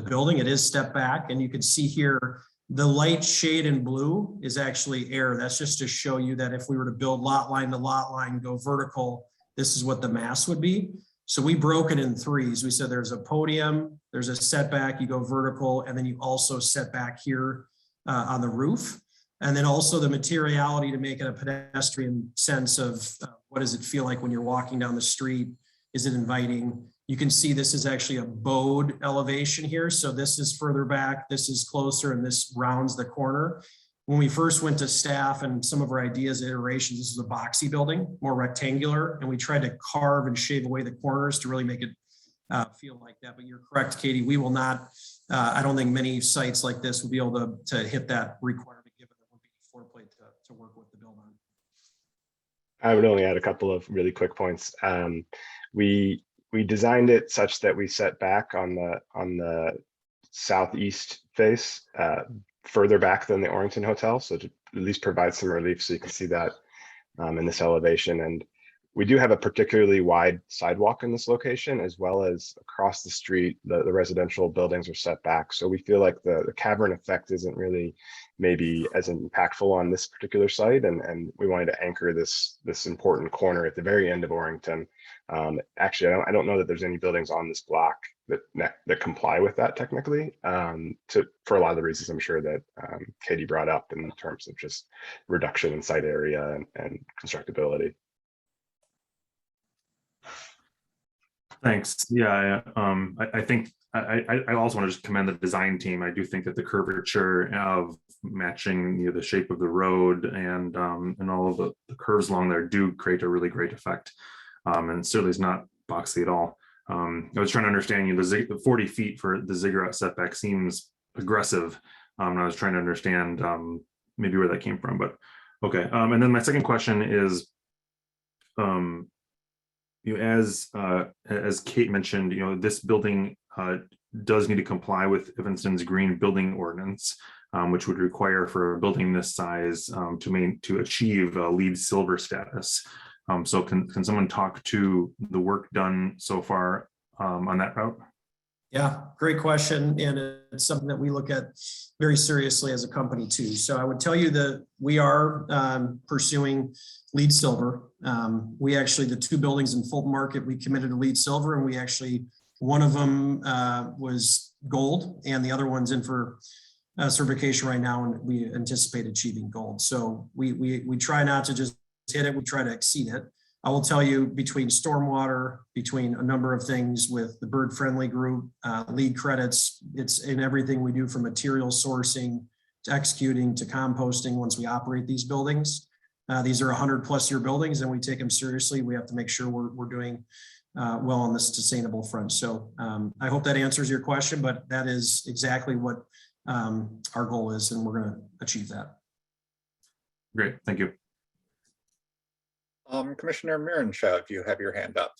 building. It is step back, and you can see here, the light shade in blue is actually air. That's just to show you that if we were to build lot line to lot line, go vertical, this is what the mass would be. So we broke it in threes. We said there's a podium, there's a setback, you go vertical, and then you also set back here on the roof. And then also the materiality to make it a pedestrian sense of what does it feel like when you're walking down the street? Is it inviting? You can see this is actually a bowed elevation here. So this is further back, this is closer, and this rounds the corner. When we first went to staff and some of our ideas, iterations, this is a boxy building, more rectangular, and we tried to carve and shave away the corners to really make it feel like that. But you're correct, Katie, we will not, I don't think many sites like this will be able to hit that requirement, given that we'll be floor plate to work with the build on. I would only add a couple of really quick points. We designed it such that we set back on the southeast face, further back than the Orrington Hotel, so to at least provide some relief, so you can see that in this elevation. And we do have a particularly wide sidewalk in this location, as well as across the street, the residential buildings are set back. So we feel like the cavern effect isn't really maybe as impactful on this particular site. And we wanted to anchor this important corner at the very end of Orrington. Actually, I don't know that there's any buildings on this block that comply with that technically, for a lot of the reasons I'm sure that Katie brought up in terms of just reduction in site area and constructability. Thanks. Yeah, I think I also want to just commend the design team. I do think that the curvature of matching the shape of the road and all of the curves along there do create a really great effect. And certainly is not boxy at all. I was trying to understand, the 40 feet for the ziggurat setback seems aggressive. And I was trying to understand maybe where that came from, but okay. And then my second question is, as Kate mentioned, this building does need to comply with Evanston's green building ordinance, which would require for a building this size to achieve a LEED silver status. So can someone talk to the work done so far on that route? Yeah, great question. And it's something that we look at very seriously as a company too. So I would tell you that we are pursuing LEED silver. We actually, the two buildings in Fulton Market, we committed to LEED silver, and we actually, one of them was gold and the other one's in for certification right now, and we anticipate achieving gold. So we try not to just hit it, we try to exceed it. I will tell you, between stormwater, between a number of things with the bird friendly group, LEED credits, it's in everything we do, from material sourcing to executing to composting once we operate these buildings. These are 100+ year buildings, and we take them seriously. We have to make sure we're doing well on the sustainable front. So I hope that answers your question, but that is exactly what our goal is, and we're going to achieve that. Great, thank you. Commissioner Miranchov, you have your hand up.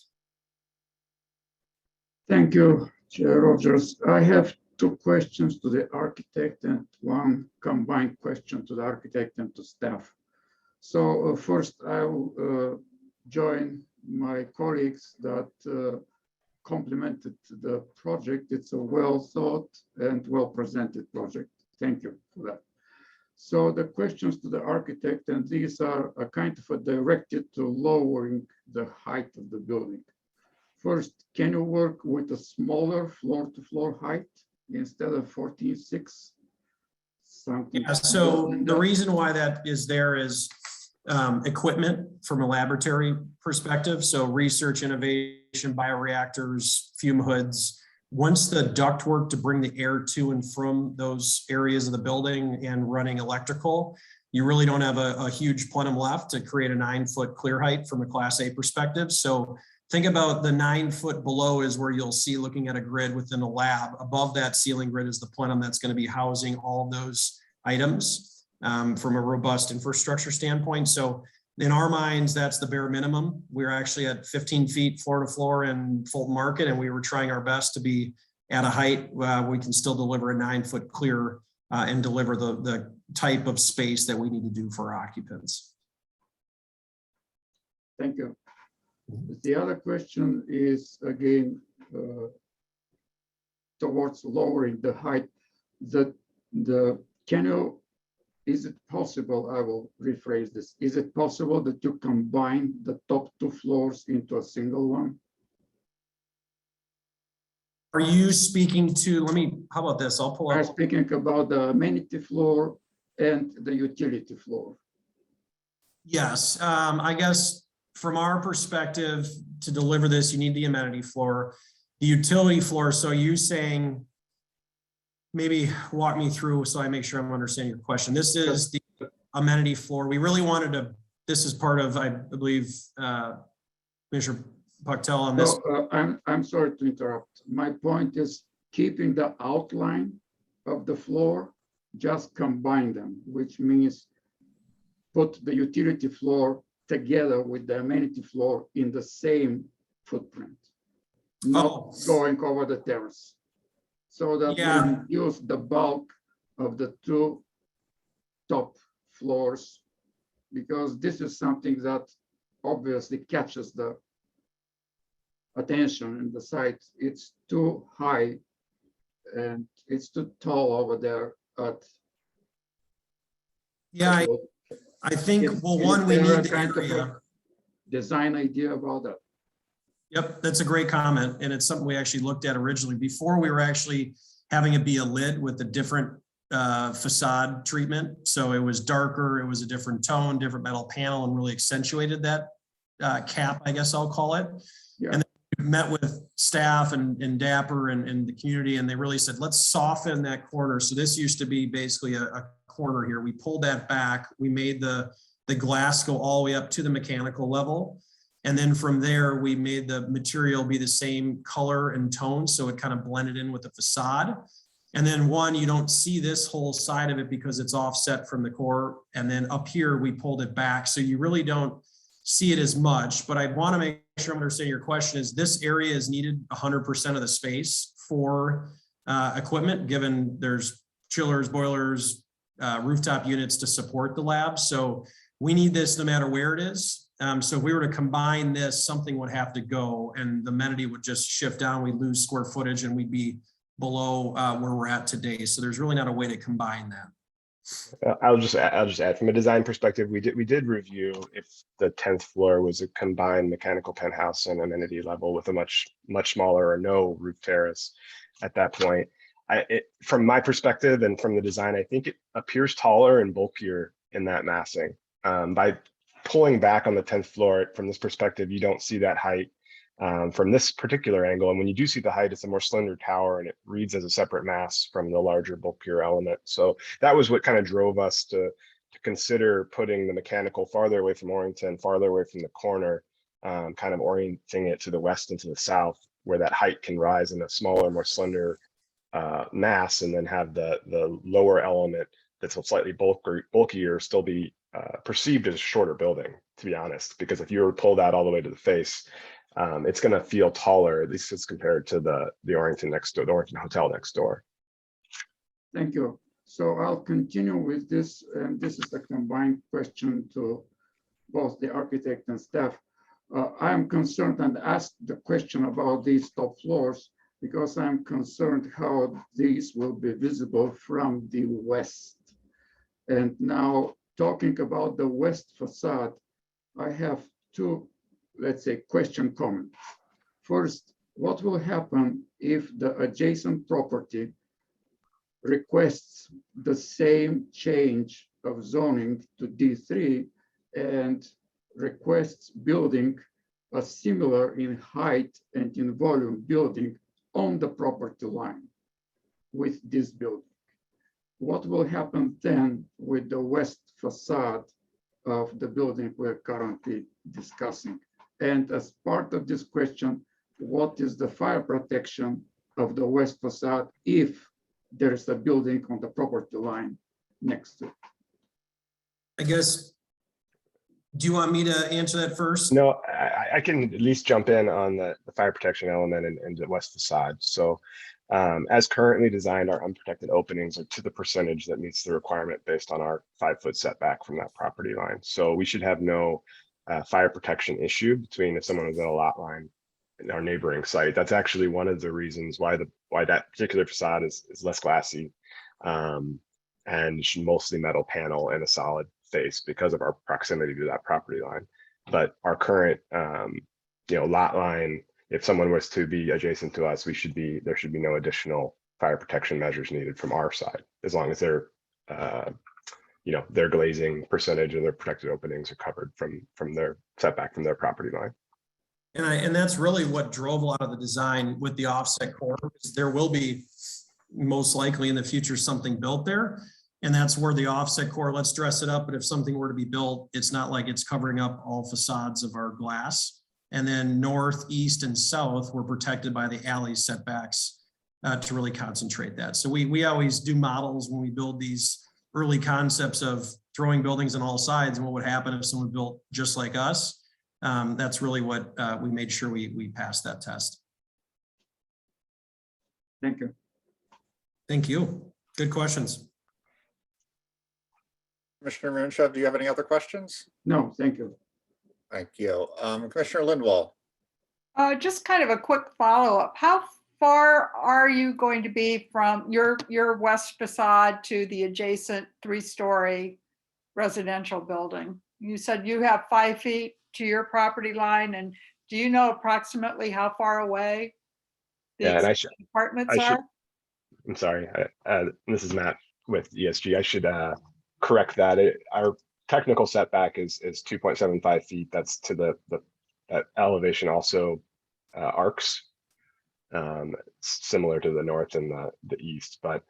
Thank you, Chair Rogers. I have two questions to the architect and one combined question to the architect and to staff. So first, I will join my colleagues that complimented the project. It's a well thought and well presented project. Thank you for that. So the questions to the architect, and these are a kind of directed to lowering the height of the building. First, can you work with a smaller floor-to-floor height instead of 14.6? Yeah, so the reason why that is there is equipment from a laboratory perspective. So research, innovation, bioreactors, fume hoods. Once the ductwork to bring the air to and from those areas of the building and running electrical, you really don't have a huge plenum left to create a 9-foot clear height from a Class A perspective. So think about the 9 foot below is where you'll see, looking at a grid within a lab. Above that ceiling grid is the plenum that's going to be housing all of those items from a robust infrastructure standpoint. So in our minds, that's the bare minimum. We're actually at 15 feet floor to floor in Fulton Market, and we were trying our best to be at a height we can still deliver a 9-foot clear and deliver the type of space that we need to do for our occupants. Thank you. The other question is again towards lowering the height. Is it possible, I will rephrase this, is it possible that you combine the top 2 floors into a single one? Are you speaking to, how about this? I'll pull up. I'm speaking about the amenity floor and the utility floor. Yes, I guess from our perspective, to deliver this, you need the amenity floor, the utility floor. So you saying, maybe walk me through so I make sure I'm understanding your question. This is the amenity floor. We really wanted to, this is part of, I believe, Commissioner Puctel on this. So, I'm sorry to interrupt. My point is keeping the outline of the floor, just combine them, which means put the utility floor together with the amenity floor in the same footprint, not going over the terrace. So that we use the bulk of the 2 top floors, because this is something that obviously catches the attention in the site. It's too high and it's too tall over there. Yeah, I think, well, one, we need the area. Design idea about that. Yep, that's a great comment. And it's something we actually looked at originally. Before, we were actually having it be a lid with a different facade treatment. So it was darker, it was a different tone, different metal panel, and really accentuated that cap, I guess I'll call it. Yeah. And then we met with staff and Dapper and the community, and they really said, let's soften that corner. So this used to be basically a corner here. We pulled that back. We made the glass go all the way up to the mechanical level. And then from there, we made the material be the same color and tone, so it kind of blended in with the facade. And then you don't see this whole side of it because it's offset from the core. And then up here, we pulled it back. So you really don't see it as much. But I want to make sure I'm understanding your question is this area is needed 100% of the space for equipment, given there's chillers, boilers, rooftop units to support the lab. So we need this no matter where it is. So if we were to combine this, something would have to go and the amenity would just shift down. We'd lose square footage and we'd be below where we're at today. So there's really not a way to combine that. I'll just add from a design perspective, we did review if the 10th floor was a combined mechanical penthouse and amenity level with a much smaller or no roof terrace at that point. From my perspective and from the design, I think it appears taller and bulkier in that massing. By pulling back on the 10th floor from this perspective, you don't see that height from this particular angle. And when you do see the height, it's a more slender tower and it reads as a separate mass from the larger, bulkier element. So that was what kind of drove us to consider putting the mechanical farther away from Orrington, farther away from the corner, kind of orienting it to the west and to the south, where that height can rise in a smaller, more slender mass, and then have the lower element that's slightly bulkier still be perceived as a shorter building, to be honest, because if you were to pull that all the way to the face, it's going to feel taller, at least as compared to the Orrington next door, the Orrington Hotel next door. Thank you. So I'll continue with this, and this is a combined question to both the architect and staff. I'm concerned and asked the question about these top floors because I'm concerned how these will be visible from the west. And now talking about the west facade, I have two, let's say, question comments. First, what will happen if the adjacent property requests the same change of zoning to D3 and requests building a similar in height and in volume building on the property line with this building? What will happen then with the west facade of the building we're currently discussing? And as part of this question, what is the fire protection of the west facade if there is a building on the property line next to it? I guess, do you want me to answer that first? No, I can at least jump in on the fire protection element and the west facade. So as currently designed, our unprotected openings are to the percentage that meets the requirement based on our 5-foot setback from that property line. So we should have no fire protection issue between if someone was at a lot line in our neighboring site. That's actually one of the reasons why that particular facade is less glassy and mostly metal panel and a solid face because of our proximity to that property line. But our current lot line, if someone was to be adjacent to us, there should be no additional fire protection measures needed from our side, as long as their glazing percentage and their protected openings are covered from their setback from their property line. And that's really what drove a lot of the design with the offset core, because there will be most likely in the future something built there. And that's where the offset core, let's dress it up. But if something were to be built, it's not like it's covering up all facades of our glass. And then north, east, and south were protected by the alley setbacks to really concentrate that. So we always do models when we build these early concepts of throwing buildings on all sides and what would happen if someone built just like us. That's really what we made sure we passed that test. Thank you. Thank you. Good questions. Commissioner Moonshev, do you have any other questions? No, thank you. Thank you. Commissioner Lindwall. Just kind of a quick follow-up. How far are you going to be from your west facade to the adjacent 3-story residential building? You said you have 5 feet to your property line, and do you know approximately how far away the apartments are? I'm sorry, this is Matt with ESG. I should correct that. Our technical setback is 2.75 feet. That's to that elevation also arcs, similar to the north and the east, but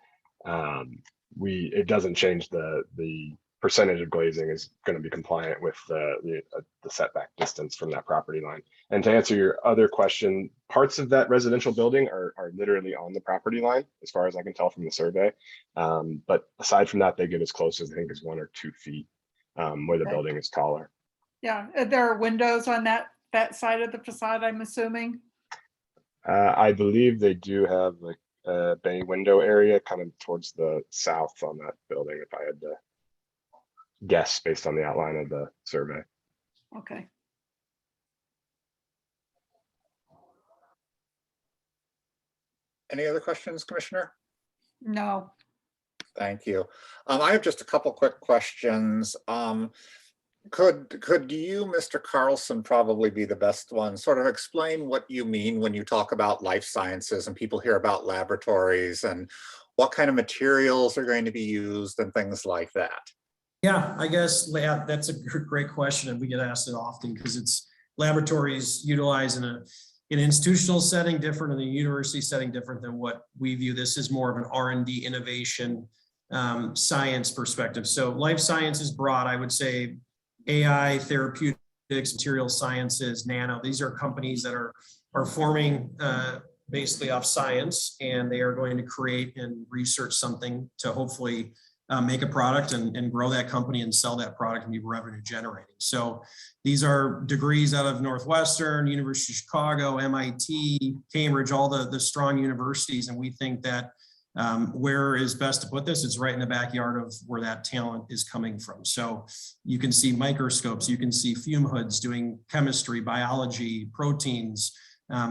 it doesn't change the percentage of glazing is going to be compliant with the setback distance from that property line. And to answer your other question, parts of that residential building are literally on the property line, as far as I can tell from the survey. But aside from that, they get as close as I think as 1 or 2 feet where the building is taller. Yeah, there are windows on that side of the facade, I'm assuming. I believe they do have like a bay window area kind of towards the south on that building, if I had to guess based on the outline of the survey. Okay. Any other questions, Commissioner? No. Thank you. I have just a couple quick questions. Could you, Mr. Carlson, probably be the best one, sort of explain what you mean when you talk about life sciences and people hear about laboratories and what kind of materials are going to be used and things like that? Yeah, I guess that's a great question, and we get asked it often because it's laboratories utilized in an institutional setting different, in a university setting different than what we view. This is more of an R&D innovation science perspective. So life science is broad. I would say AI, therapeutics, material sciences, nano. These are companies that are forming basically off science, and they are going to create and research something to hopefully make a product and grow that company and sell that product and be revenue generating. So these are degrees out of Northwestern, University of Chicago, MIT, Cambridge, all the strong universities. And we think that where is best to put this? It's right in the backyard of where that talent is coming from. So you can see microscopes, you can see fume hoods doing chemistry, biology, proteins.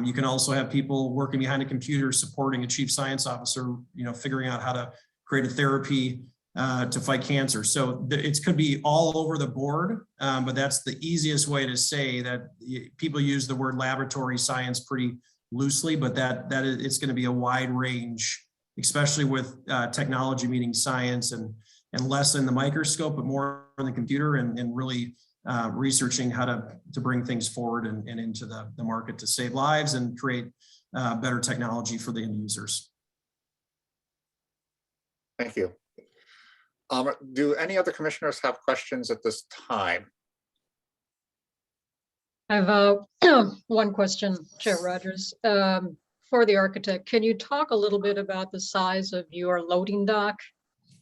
You can also have people working behind a computer supporting a chief science officer, figuring out how to create a therapy to fight cancer. So it could be all over the board, but that's the easiest way to say that. People use the word laboratory science pretty loosely, but that it's going to be a wide range, especially with technology meeting science and less in the microscope, but more on the computer and really researching how to bring things forward and into the market to save lives and create better technology for the end users. Thank you. Do any other commissioners have questions at this time? I have one question, Chair Rogers. For the architect, can you talk a little bit about the size of your loading dock?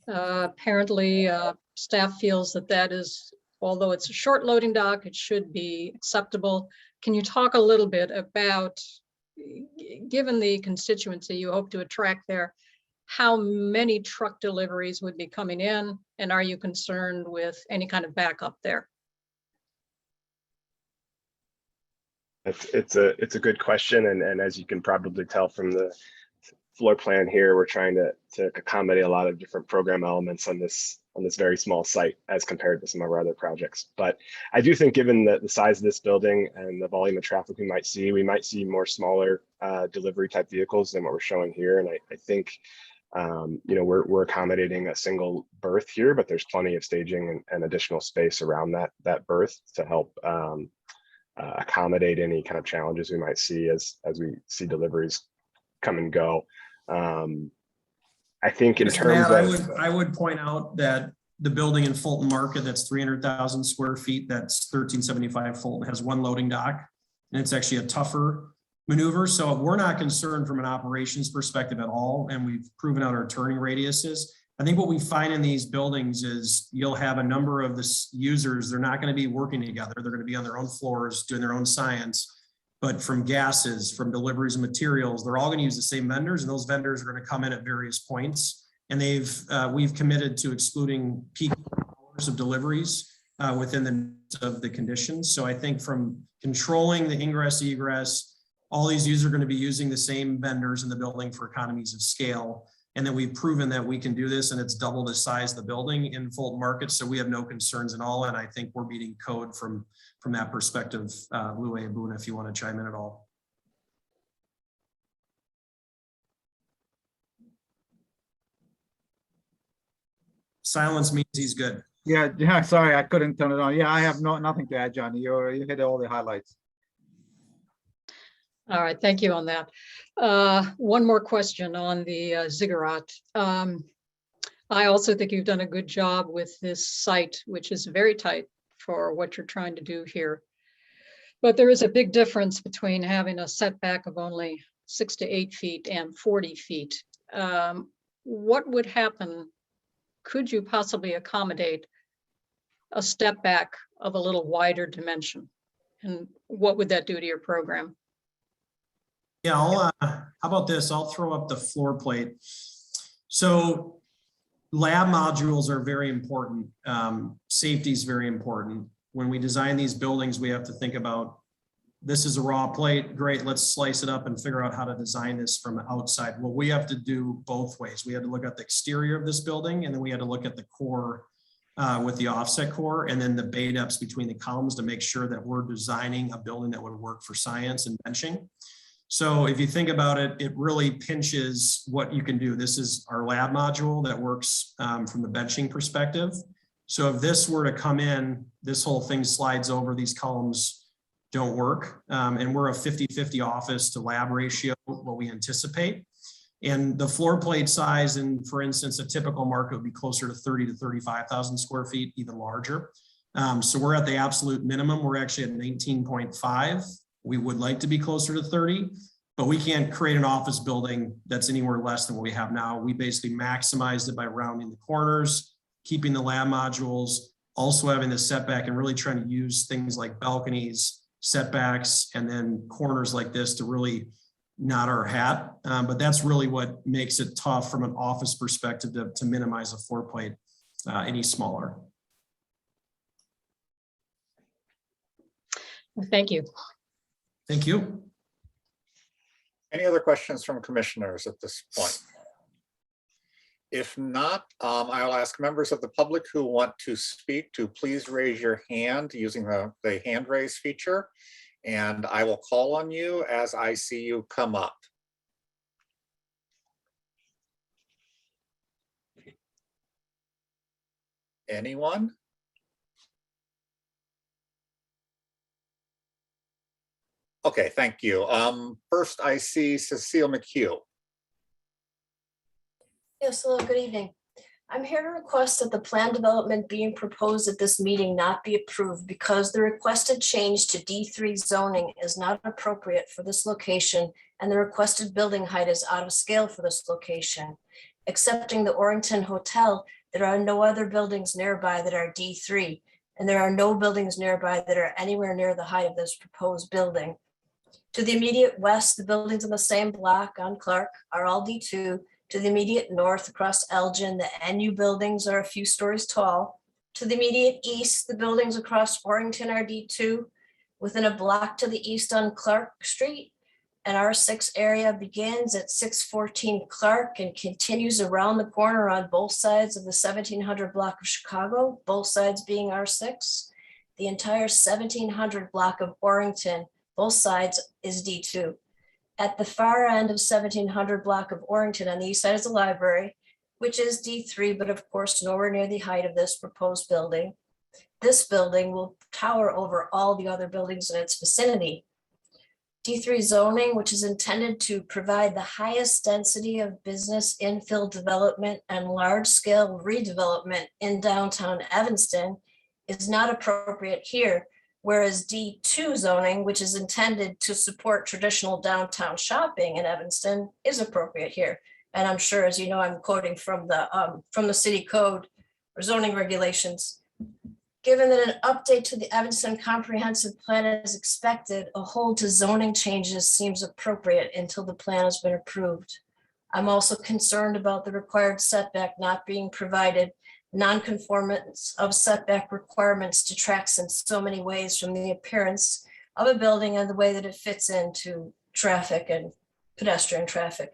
Apparently, staff feels that is, although it's a short loading dock, it should be acceptable. Can you talk a little bit about, given the constituency you hope to attract there, how many truck deliveries would be coming in, and are you concerned with any kind of backup there? It's a good question, and as you can probably tell from the floor plan here, we're trying to accommodate a lot of different program elements on this very small site as compared to some of our other projects. But I do think, given the size of this building and the volume of traffic we might see more smaller delivery type vehicles than what we're showing here. And I think we're accommodating a single berth here, but there's plenty of staging and additional space around that berth to help accommodate any kind of challenges we might see as we see deliveries come and go. I think in terms of, I would point out that the building in Fulton Market, that's 300,000 square feet, that's 1375 Fulton, has one loading dock, and it's actually a tougher maneuver. So we're not concerned from an operations perspective at all, and we've proven out our turning radiuses. I think what we find in these buildings is you'll have a number of the users, they're not going to be working together. They're going to be on their own floors doing their own science, but from gases, from deliveries of materials, they're all going to use the same vendors, and those vendors are going to come in at various points. And we've committed to excluding peak hours of deliveries within the conditions. So I think from controlling the ingress, egress, all these users are going to be using the same vendors in the building for economies of scale. And then we've proven that we can do this, and it's double the size of the building in Fulton Market. So we have no concerns at all. And I think we're meeting code from that perspective. Lue Abuna, if you want to chime in at all. Silence means he's good. Yeah, sorry, I couldn't turn it on. Yeah, I have nothing to add, Johnny. You hit all the highlights. All right, thank you on that. One more question on the ziggurat. I also think you've done a good job with this site, which is very tight for what you're trying to do here. But there is a big difference between having a setback of only 6 to 8 feet and 40 feet. What would happen? Could you possibly accommodate a step back of a little wider dimension? And what would that do to your program? Yeah, how about this? I'll throw up the floor plate. So lab modules are very important. Safety is very important. When we design these buildings, we have to think about, this is a raw plate, great, let's slice it up and figure out how to design this from the outside. Well, we have to do both ways. We had to look at the exterior of this building, and then we had to look at the core with the offset core, and then the bait ups between the columns to make sure that we're designing a building that would work for science and benching. So if you think about it, it really pinches what you can do. This is our lab module that works from the benching perspective. So if this were to come in, this whole thing slides over, these columns don't work. And we're a 50-50 office to lab ratio, what we anticipate. And the floor plate size, and for instance, a typical market would be closer to 30 to 35,000 square feet, even larger. So we're at the absolute minimum. We're actually at 19.5. We would like to be closer to 30, but we can't create an office building that's anywhere less than what we have now. We basically maximized it by rounding the corners, keeping the lab modules, also having the setback, and really trying to use things like balconies, setbacks, and then corners like this to really not our hat. But that's really what makes it tough from an office perspective to minimize a floor plate any smaller. Thank you. Thank you. Any other questions from commissioners at this point? If not, I'll ask members of the public who want to speak to please raise your hand using the hand raise feature, and I will call on you as I see you come up. Anyone? Okay, thank you. First I see Cecile McHugh. Yes, hello, good evening. I'm here to request that the plan development being proposed at this meeting not be approved because the requested change to D3 zoning is not appropriate for this location and the requested building height is out of scale for this location. Excepting the Orrington Hotel, there are no other buildings nearby that are D3, and there are no buildings nearby that are anywhere near the height of this proposed building. To the immediate west, the buildings on the same block on Clark are all D2. To the immediate north across Elgin, the NU buildings are a few stories tall. To the immediate east, the buildings across Orrington are D2. Within a block to the east on Clark Street, an R6 area begins at 614 Clark and continues around the corner on both sides of the 1700 block of Chicago, both sides being R6. The entire 1700 block of Orrington, both sides is D2. At the far end of 1700 block of Orrington on the east side is the library, which is D3, but of course nowhere near the height of this proposed building. This building will tower over all the other buildings in its vicinity. D3 zoning, which is intended to provide the highest density of business infill development and large-scale redevelopment in downtown Evanston, is not appropriate here. Whereas D2 zoning, which is intended to support traditional downtown shopping in Evanston, is appropriate here. And I'm sure, as you know, I'm quoting from the city code or zoning regulations. Given that an update to the Evanston comprehensive plan is expected, a hold to zoning changes seems appropriate until the plan has been approved. I'm also concerned about the required setback not being provided. Non-conformance of setback requirements detracts in so many ways from the appearance of a building and the way that it fits into traffic and pedestrian traffic.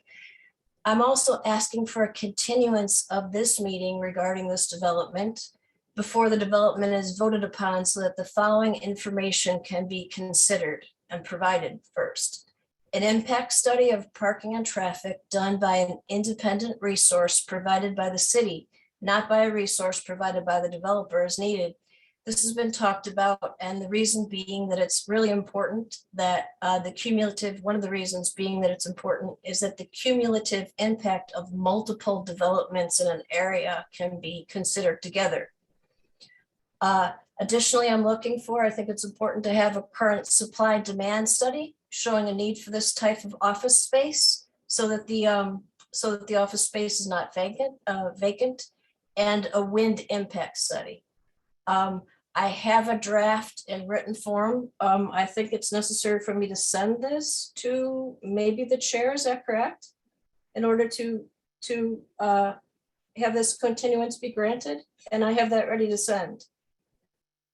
I'm also asking for a continuance of this meeting regarding this development before the development is voted upon so that the following information can be considered and provided first. An impact study of parking and traffic done by an independent resource provided by the city, not by a resource provided by the developer as needed. This has been talked about, and the reason being that it's really important that one of the reasons being that it's important is that the cumulative impact of multiple developments in an area can be considered together. Additionally, I think it's important to have a current supply demand study showing a need for this type of office space so that the office space is not vacant. And a wind impact study. I have a draft in written form. I think it's necessary for me to send this to maybe the chair, is that correct? In order to have this continuance be granted, and I have that ready to send.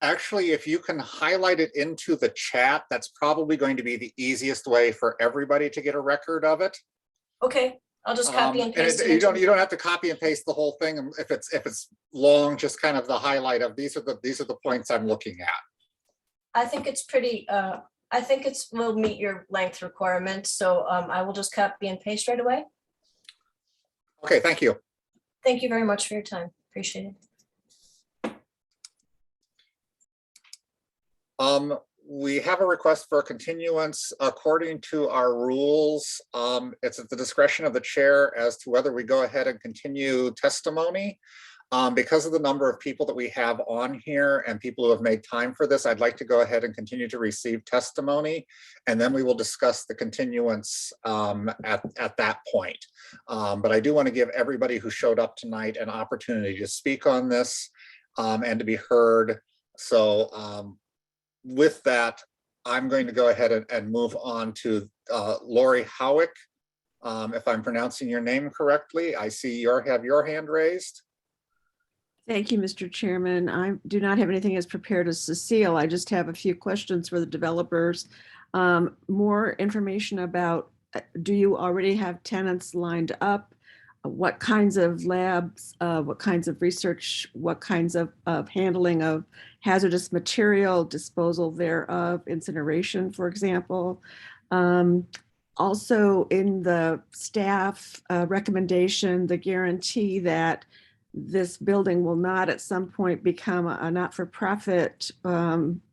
Actually, if you can highlight it into the chat, that's probably going to be the easiest way for everybody to get a record of it. Okay. I'll just copy and paste it. You don't have to copy and paste the whole thing. If it's long, just kind of the highlight of these are the points I'm looking at. I think it's pretty. I think will meet your length requirements. So I will just copy and paste right away. Okay, thank you. Thank you very much for your time. Appreciate it. We have a request for a continuance. According to our rules, it's at the discretion of the chair as to whether we go ahead and continue testimony. Because of the number of people that we have on here and people who have made time for this, I'd like to go ahead and continue to receive testimony, and then we will discuss the continuance at that point. But I do want to give everybody who showed up tonight an opportunity to speak on this and to be heard. So with that, I'm going to go ahead and move on to Lori Howick. If I'm pronouncing your name correctly, I see have your hand raised. Thank you, Mr. Chairman. I do not have anything as prepared as Cecile. I just have a few questions for the developers. More information about, do you already have tenants lined up? What kinds of labs, what kinds of research, what kinds of handling of hazardous material, disposal thereof, incineration, for example. Also in the staff recommendation, the guarantee that this building will not at some point become a not-for-profit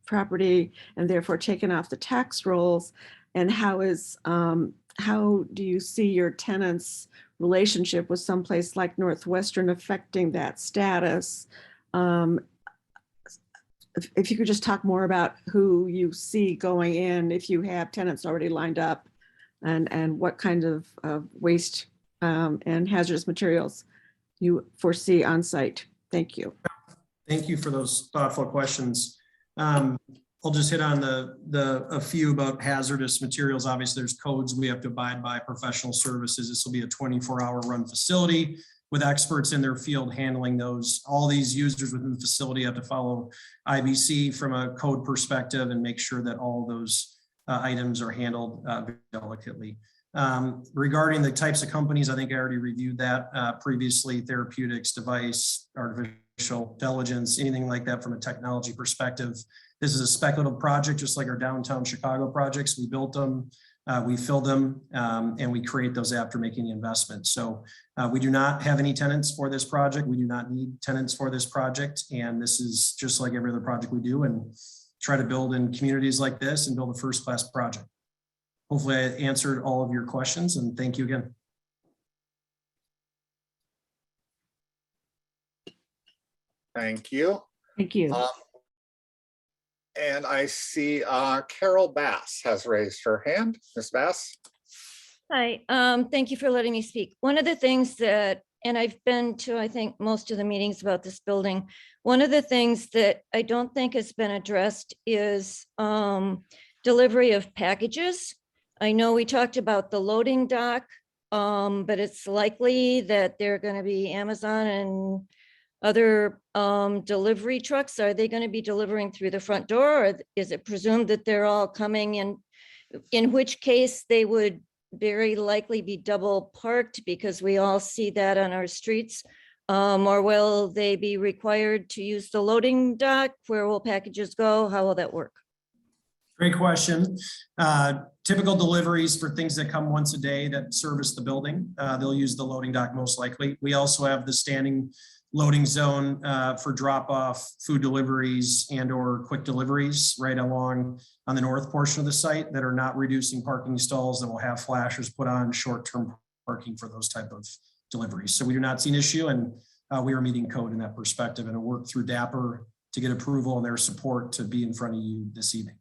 property and therefore taken off the tax rolls. And how do you see your tenants' relationship with someplace like Northwestern affecting that status? If you could just talk more about who you see going in, if you have tenants already lined up, and what kind of waste and hazardous materials you foresee on site. Thank you. Thank you for those thoughtful questions. I'll just hit on a few about hazardous materials. Obviously, there's codes we have to abide by, professional services. This will be a 24-hour run facility with experts in their field handling those. All these users within the facility have to follow IBC from a code perspective and make sure that all those items are handled delicately. Regarding the types of companies, I think I already reviewed that previously: therapeutics, device, artificial intelligence, anything like that from a technology perspective. This is a speculative project, just like our downtown Chicago projects. We built them, we fill them, and we create those after making the investment. So we do not have any tenants for this project. We do not need tenants for this project. And this is just like every other project we do, and try to build in communities like this and build a first-class project. Hopefully I answered all of your questions, and thank you again. Thank you. Thank you. And I see Carol Bass has raised her hand. Ms. Bass? Hi, thank you for letting me speak. One of the things that, and I've been to, I think, most of the meetings about this building. One of the things that I don't think has been addressed is delivery of packages. I know we talked about the loading dock, but it's likely that they're going to be Amazon and other delivery trucks. Are they going to be delivering through the front door, or is it presumed that they're all coming in which case they would very likely be double parked, because we all see that on our streets? Or will they be required to use the loading dock? Where will packages go? How will that work? Great question. Typical deliveries for things that come once a day that service the building, they'll use the loading dock most likely. We also have the standing loading zone for drop off food deliveries and or quick deliveries right along on the north portion of the site that are not reducing parking stalls, that will have flashers put on short-term parking for those type of deliveries. So we do not see an issue, and we are meeting code in that perspective, and work through DAPR to get approval and their support to be in front of you this evening.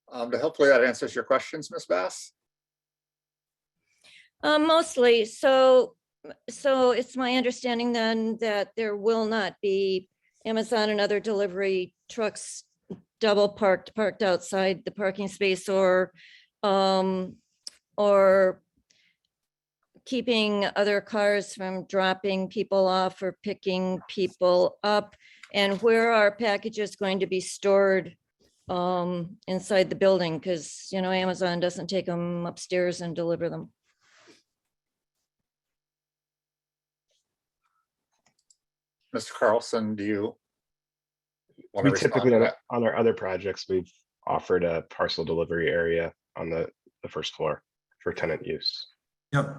Hopefully that answers your questions, Ms. Bass. Mostly. So it's my understanding then that there will not be Amazon and other delivery trucks double parked outside the parking space, or keeping other cars from dropping people off or picking people up. And where are packages going to be stored inside the building? Because, you know, Amazon doesn't take them upstairs and deliver them. Mr. Carlson, do you want to We respond typically to that? on our other projects, we've offered a parcel delivery area on the first floor for tenant use. Yep.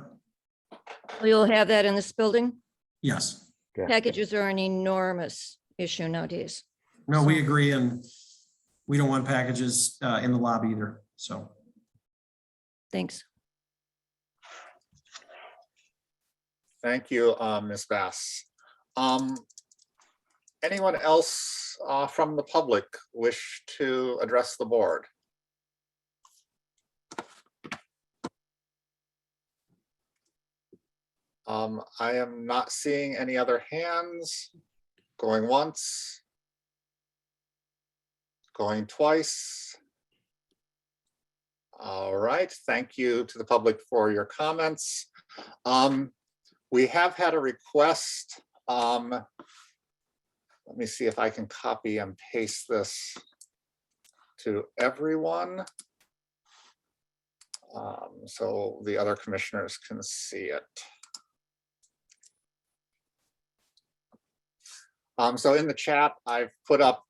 You'll have that in this building? Yes. Yeah. Packages are an enormous issue nowadays. No, we agree, and we don't want packages in the lobby either. So. Thanks. Thank you, Ms. Bass. Anyone else from the public wish to address the board? I am not seeing any other hands. Going once. Going twice. All right, thank you to the public for your comments. We have had a request. Let me see if I can copy and paste this to everyone. So the other commissioners can see it. So in the chat, I've put up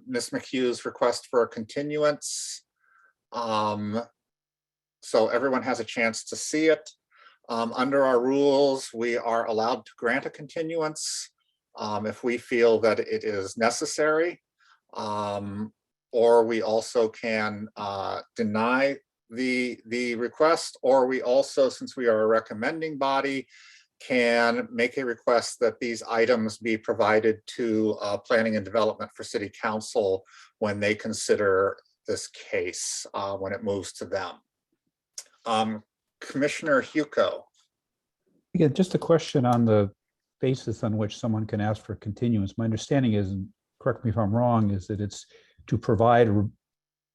Ms. McHugh's request for a continuance. So everyone has a chance to see it. Under our rules, we are allowed to grant a continuance if we feel that it is necessary, or we also can deny the request, or we also, since we are a recommending body, can make a request that these items be provided to Planning and Development for City Council when they consider this case, when it moves to them. Commissioner Huco. Again, just a question on the basis on which someone can ask for continuance. My understanding is, and correct me if I'm wrong, is that it's to provide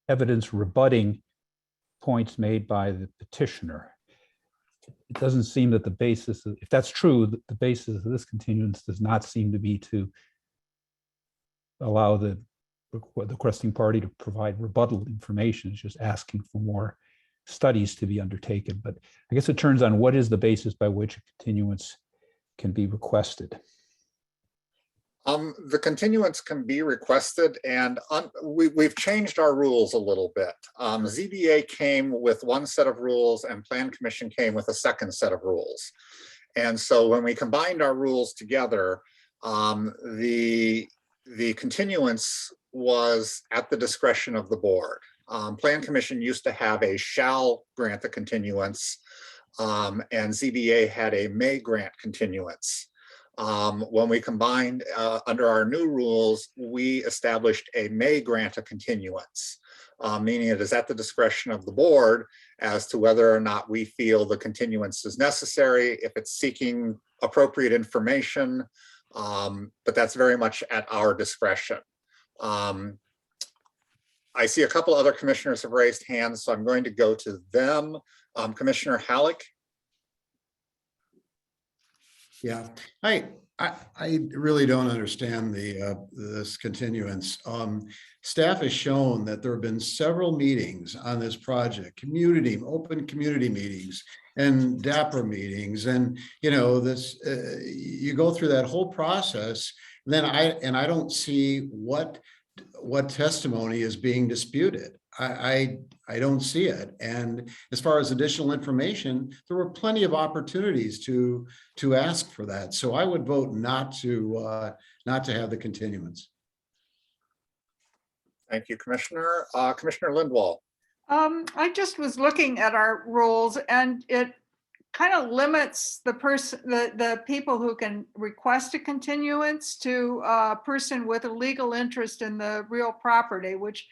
evidence rebutting points made by the petitioner. It doesn't seem that the basis, if that's true, the basis of this continuance does not seem to be to allow the requesting party to provide rebuttal information. It's just asking for more studies to be undertaken. But I guess it turns on what is the basis by which a continuance can be requested. The continuance can be requested, and we've changed our rules a little bit. ZBA came with one set of rules and Plan Commission came with a second set of rules. And so when we combined our rules together, the continuance was at the discretion of the board. Plan Commission used to have a shall grant the continuance, and ZBA had a may grant continuance. When we combined under our new rules, we established a may grant a continuance, meaning it is at the discretion of the board as to whether or not we feel the continuance is necessary, if it's seeking appropriate information, but that's very much at our discretion. I see a couple other commissioners have raised hands, so I'm going to go to them. Commissioner Halleck. Yeah, I really don't understand this continuance. Staff has shown that there have been several meetings on this project, open community meetings and DAPR meetings. And, you know, you go through that whole process, then I don't see what testimony is being disputed. I don't see it. And as far as additional information, there were plenty of opportunities to ask for that. So I would vote not to have the continuance. Thank you, Commissioner. Commissioner Lindwall. I just was looking at our rules, and it kind of limits the people who can request a continuance to a person with a legal interest in the real property, which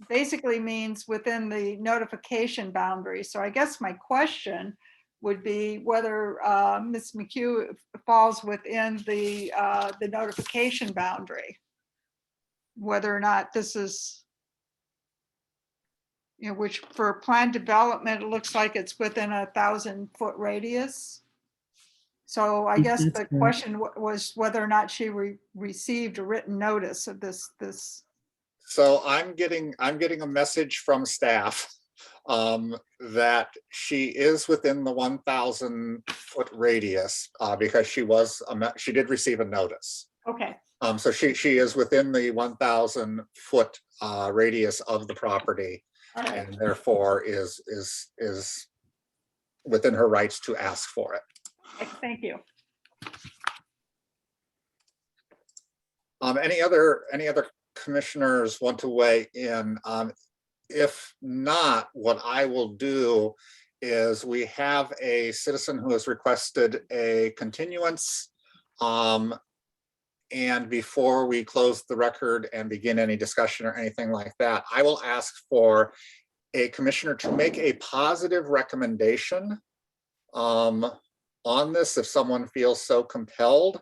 basically means within the notification boundary. So I guess my question would be whether Ms. McHugh falls within the notification boundary, whether or not this is, you know, which for planned development, it looks like it's within a 1,000-foot radius. So I guess the question was whether or not she received a written notice of this. So I'm getting a message from staff that she is within the 1,000-foot radius because she did receive a notice. Okay. So she is within the 1,000-foot radius of the property, and therefore is within her rights to ask for it. Thank you. Any other commissioners want to weigh in? If not, what I will do is we have a citizen who has requested a continuance. And before we close the record and begin any discussion or anything like that, I will ask for a commissioner to make a positive recommendation on this if someone feels so compelled.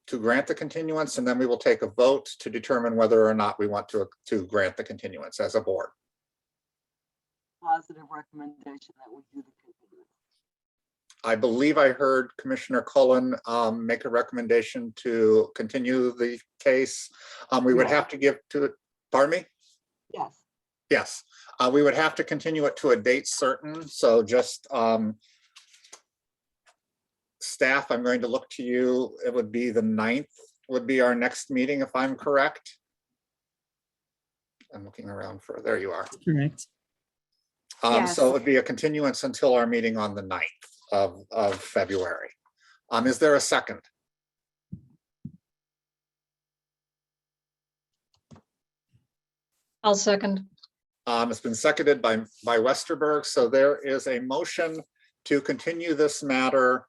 to grant the continuance, and then we will take a vote to determine whether or not we want to grant the continuance as a board. Positive recommendation that we do the continuance. I believe I heard Commissioner Cullen make a recommendation to continue the case. We would have to give to it, pardon me? Yes. Yes, we would have to continue it to a date certain. So just staff, I'm going to look to you. It would be the 9th would be our next meeting, if I'm correct. I'm looking around for, there you are. Correct. Yes. So it would be a continuance until our meeting on the 9th of February. Is there a second? I'll second. It's been seconded by Westerberg. So there is a motion to continue this matter.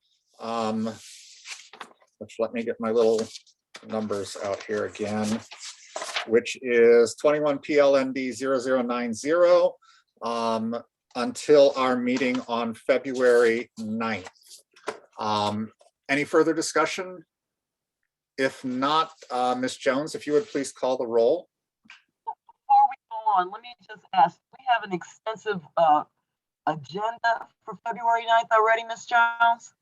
Which, let me get my little numbers out here again, which is 21 PLND 0090 until our meeting on February 9th. Any further discussion? If not, Ms. Jones, if you would please call the roll. Before we go on, let me just ask, we have an extensive agenda for February 9th already, Ms. Jones?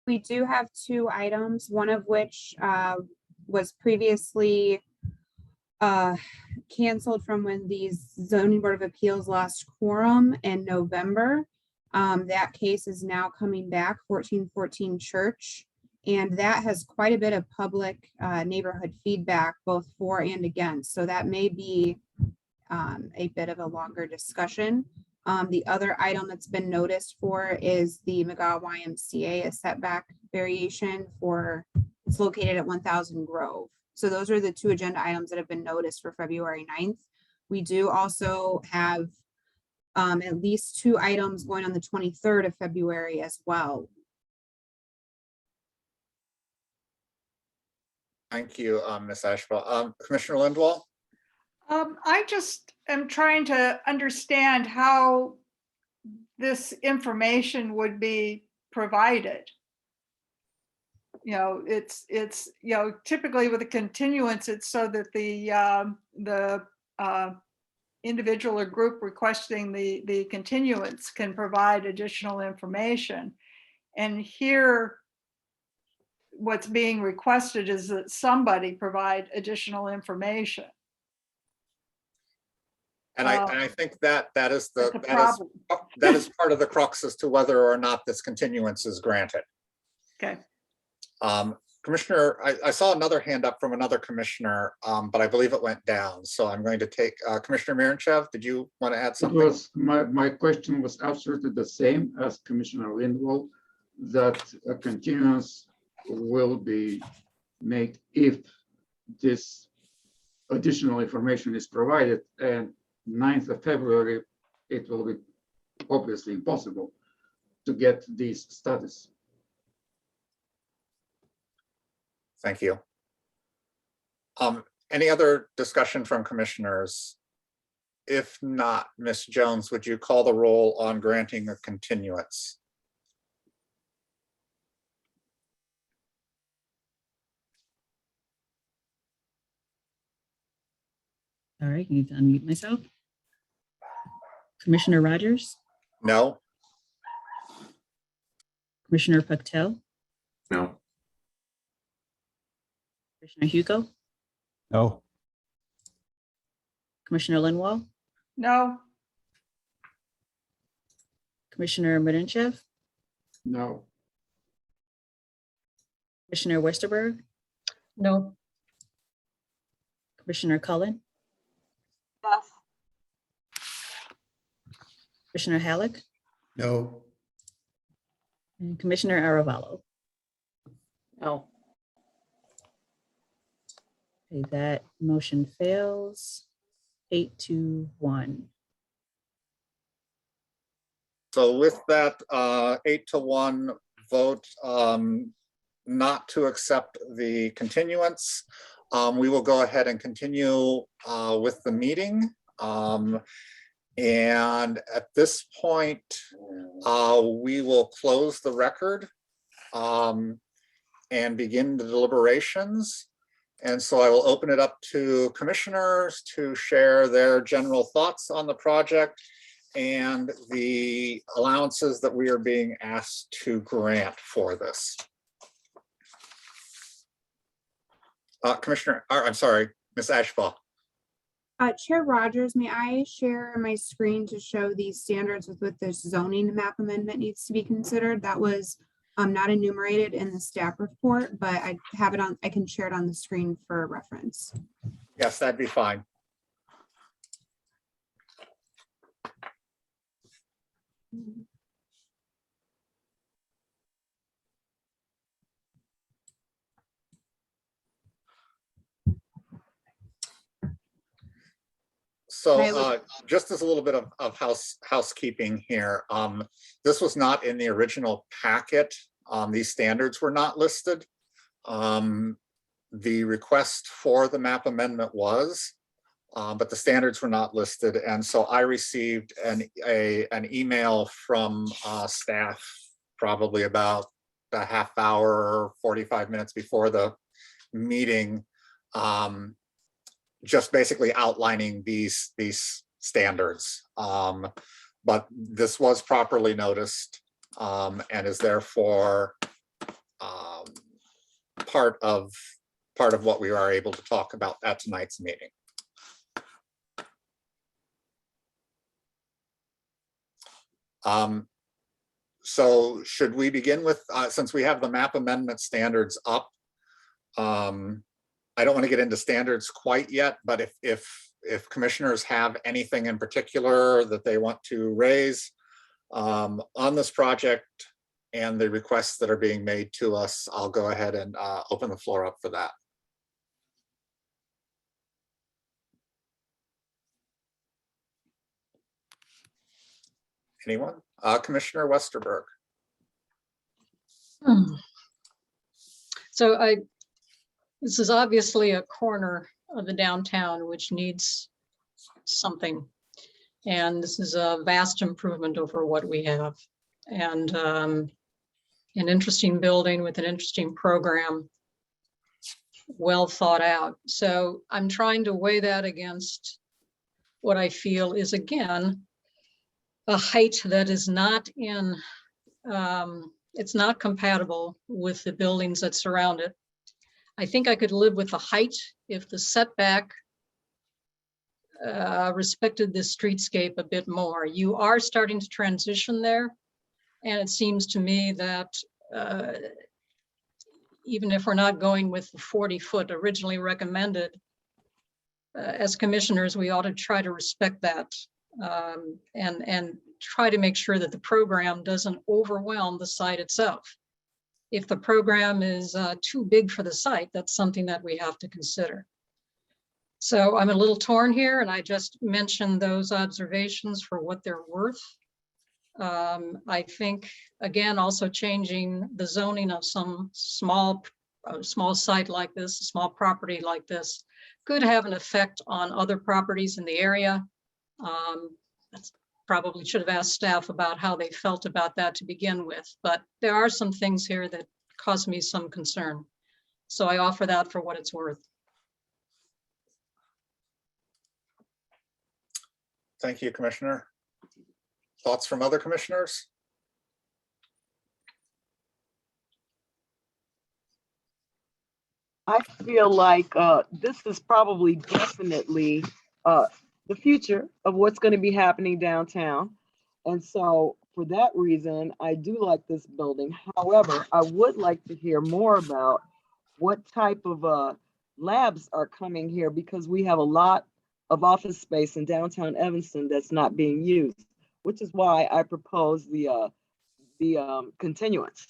We do have 2 items, one of which was previously canceled from when the zoning board of appeals lost quorum in November. That case is now coming back, 1414 Church, and that has quite a bit of public neighborhood feedback, both for and against. So that may be a bit of a longer discussion. The other item that's been noticed for is the McGaw YMCA, a setback variation for, it's located at 1000 Grove. So those are the 2 agenda items that have been noticed for February 9th. We do also have at least 2 items going on the 23rd of February as well. Thank you, Ms. Asheville. Commissioner Lindwall? I just am trying to understand how this information would be provided. It's typically with a continuance, it's so that the individual or group requesting the continuance can provide additional information. And here, what's being requested is that somebody provide additional information. And I think that is problem. that is part of the crux as to whether or not this continuance is granted. Okay. Commissioner, I saw another hand up from another commissioner, but I believe it went down. So I'm going to take Commissioner Miranchev. Did you want to add something? My question was absolutely the same as Commissioner Lindwall, that a continuance will be made if this additional information is provided, and 9th of February, it will be obviously impossible to get this status. Thank you. Any other discussion from commissioners? If not, Ms. Jones, would you call the roll on granting a continuance? All right, I need to unmute myself. Commissioner Rogers, No. Commissioner Pactel, No. Commissioner Hugo, No. Commissioner Linwall, No. Commissioner Miranchev, No. Commissioner Westerberg, No. Commissioner Cullen, Yes. Commissioner Halleck, No. and Commissioner Aravallo. No. Okay, that motion fails 8-1. So with that 8-1 vote not to accept the continuance, we will go ahead and continue with the meeting. And at this point, we will close the record and begin the deliberations. And so I will open it up to commissioners to share their general thoughts on the project and the allowances that we are being asked to grant for this. Commissioner, I'm sorry, Ms. Ashbaugh. Chair Rogers, may I share my screen to show these standards with this zoning map amendment needs to be considered? That was not enumerated in the staff report, but I have it on, I can share it on the screen for reference. Yes, that'd be fine. So just as a little bit of housekeeping here, this was not in the original packet. These standards were not listed. The request for the map amendment was, but the standards were not listed. And so I received an email from staff probably about a half hour, 45 minutes before the meeting, just basically outlining these standards. But this was properly noticed and is therefore part of what we are able to talk about at tonight's meeting. So should we begin with, since we have the map amendment standards up, I don't want to get into standards quite yet, but if commissioners have anything in particular that they want to raise on this project and the requests that are being made to us, I'll go ahead and open the floor up for that. Anyone? Commissioner Westerberg. So this is obviously a corner of the downtown which needs something. And this is a vast improvement over what we have. And an interesting building with an interesting program, well thought out. So I'm trying to weigh that against what I feel is, again, a height that is not in, it's not compatible with the buildings that surround it. I think I could live with the height if the setback respected the streetscape a bit more. You are starting to transition there. And it seems to me that even if we're not going with the 40-foot originally recommended, as commissioners, we ought to try to respect that and try to make sure that the program doesn't overwhelm the site itself. If the program is too big for the site, that's something that we have to consider. So I'm a little torn here, and I just mentioned those observations for what they're worth. I think, again, also changing the zoning of some small site like this, a small property like this, could have an effect on other properties in the area. Probably should have asked staff about how they felt about that to begin with, but there are some things here that cause me some concern. So I offer that for what it's worth. Thank you, Commissioner. Thoughts from other commissioners? I feel like this is probably definitely the future of what's going to be happening downtown. And so for that reason, I do like this building. However, I would like to hear more about what type of labs are coming here, because we have a lot of office space in downtown Evanston that's not being used, which is why I propose the continuance.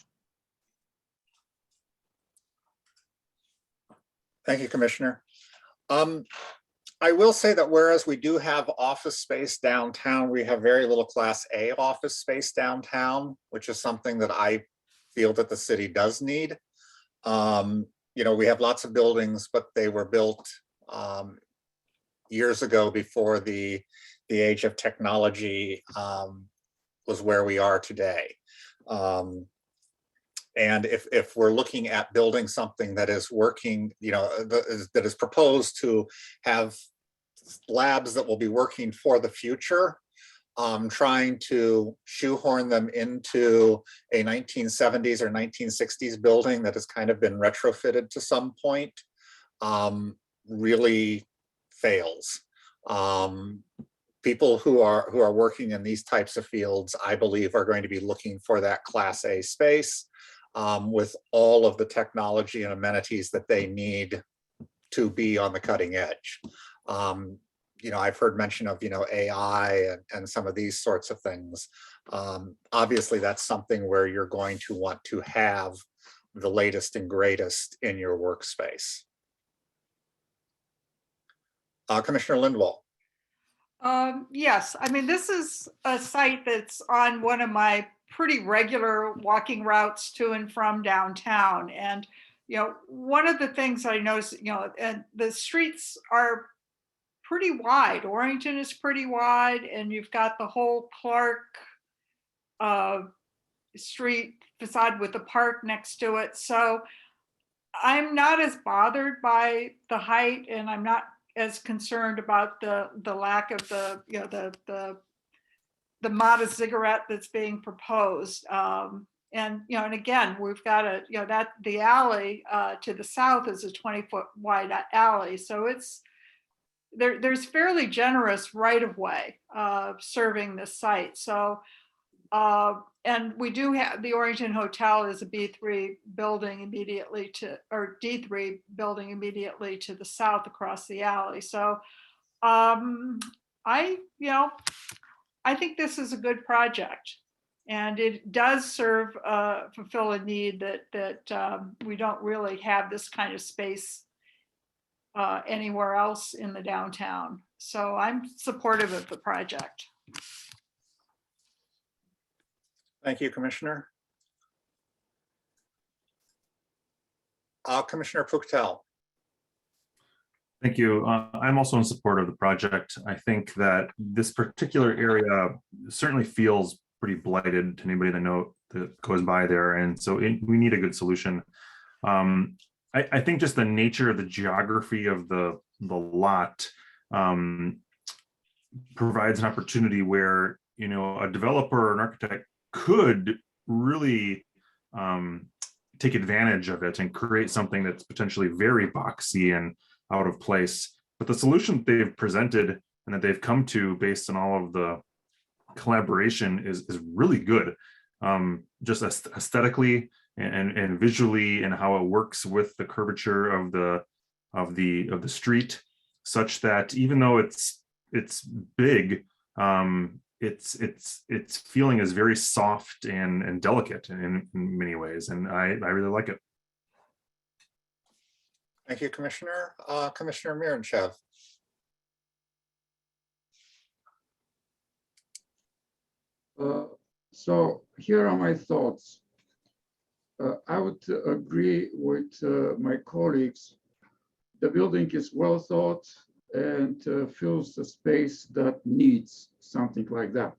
Thank you, Commissioner. I will say that whereas we do have office space downtown, we have very little Class A office space downtown, which is something that I feel that the city does need. You know, we have lots of buildings, but they were built years ago before the age of technology was where we are today. And if we're looking at building something that is working, that is proposed to have labs that will be working for the future, trying to shoehorn them into a 1970s or 1960s building that has kind of been retrofitted to some point, really fails. People who are working in these types of fields, I believe, are going to be looking for that Class A space with all of the technology and amenities that they need to be on the cutting edge. I've heard mention of, AI and some of these sorts of things. Obviously, that's something where you're going to want to have the latest and greatest in your workspace. Commissioner Lindwall. Yes, I mean, this is a site that's on one of my pretty regular walking routes to and from downtown. And, one of the things I noticed, and the streets are pretty wide. Orrington is pretty wide, and you've got the whole Clark Street facade with the park next to it. So I'm not as bothered by the height, and I'm not as concerned about the lack of the modest ziggurat that's being proposed. And again, we've got that the alley to the south is a 20-foot wide alley, so it's there's fairly generous right of way serving this site. So and we do have the Orrington Hotel is a B3 building immediately to, or D3 building immediately to the south across the alley. So I think this is a good project, and it does serve fulfill a need that we don't really have this kind of space anywhere else in the downtown. So I'm supportive of the project. Thank you, Commissioner. Commissioner Puchtel. Thank you. I'm also in support of the project. I think that this particular area certainly feels pretty blighted to anybody that goes by there. And so we need a good solution. I think just the nature of the geography of the lot provides an opportunity where, a developer or an architect could really take advantage of it and create something that's potentially very boxy and out of place. But the solution they've presented and that they've come to based on all of the collaboration is really good, just aesthetically and visually, and how it works with the curvature of the street, such that even though it's big, its feeling is very soft and delicate in many ways, and I really like it. Thank you, Commissioner. Commissioner Miranchev. So here are my thoughts. I would agree with my colleagues. The building is well thought and fills the space that needs something like that.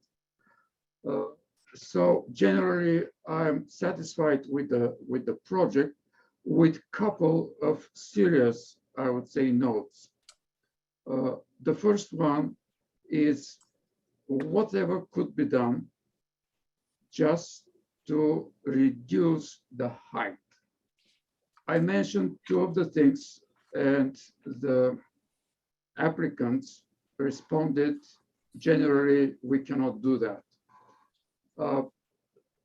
So generally, I'm satisfied with the project, with couple of serious, I would say, notes. The first one is whatever could be done just to reduce the height. I mentioned two of the things, and the applicants responded, generally, we cannot do that.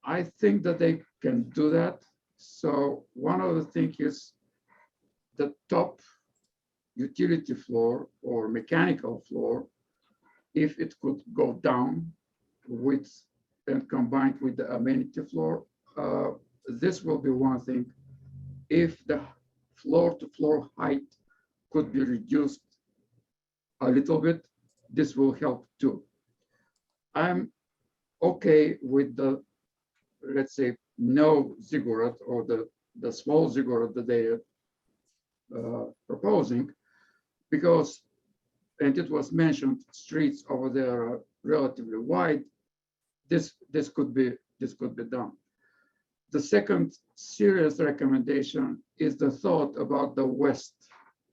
I think that they can do that. So one of the things is the top utility floor or mechanical floor, if it could go down with and combined with the amenity floor, this will be one thing. If the floor to floor height could be reduced a little bit, this will help too. I'm okay with the, let's say, no ziggurat or the small ziggurat that they are proposing, because, and it was mentioned, streets over there are relatively wide. this could be done. The second serious recommendation is the thought about the west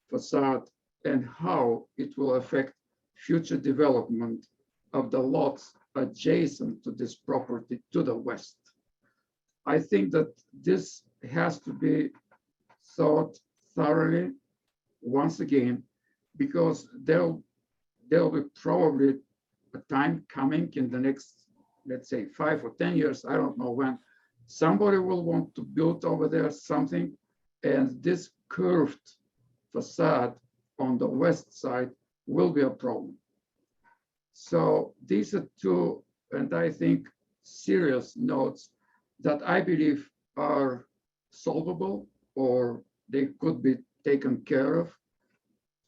facade and how it will affect future development of the lots adjacent to this property to the west. I think that this has to be thought thoroughly once again, because there'll be probably a time coming in the next, let's say 5 or 10 years, I don't know when, somebody will want to build over there something, and this curved facade on the west side will be a problem. So these are two, and I think serious notes that I believe are solvable, or they could be taken care of.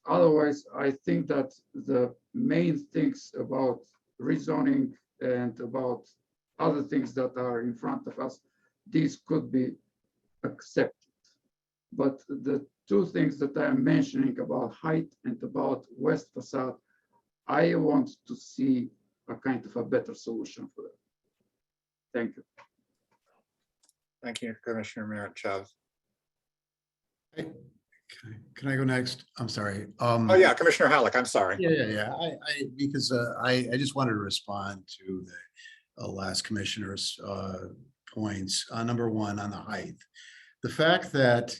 Otherwise, I think that the main things about rezoning and about other things that are in front of us, these could be accepted. But the two things that I'm mentioning about height and about west facade, I want to see a kind of a better solution for that. Thank you. Thank you, Commissioner Merritt-Chev. Can I go next? I'm sorry. Oh yeah, Commissioner Halleck, I'm sorry. Yeah. Because I just wanted to respond to the last commissioner's points. Number one, on the height, the fact that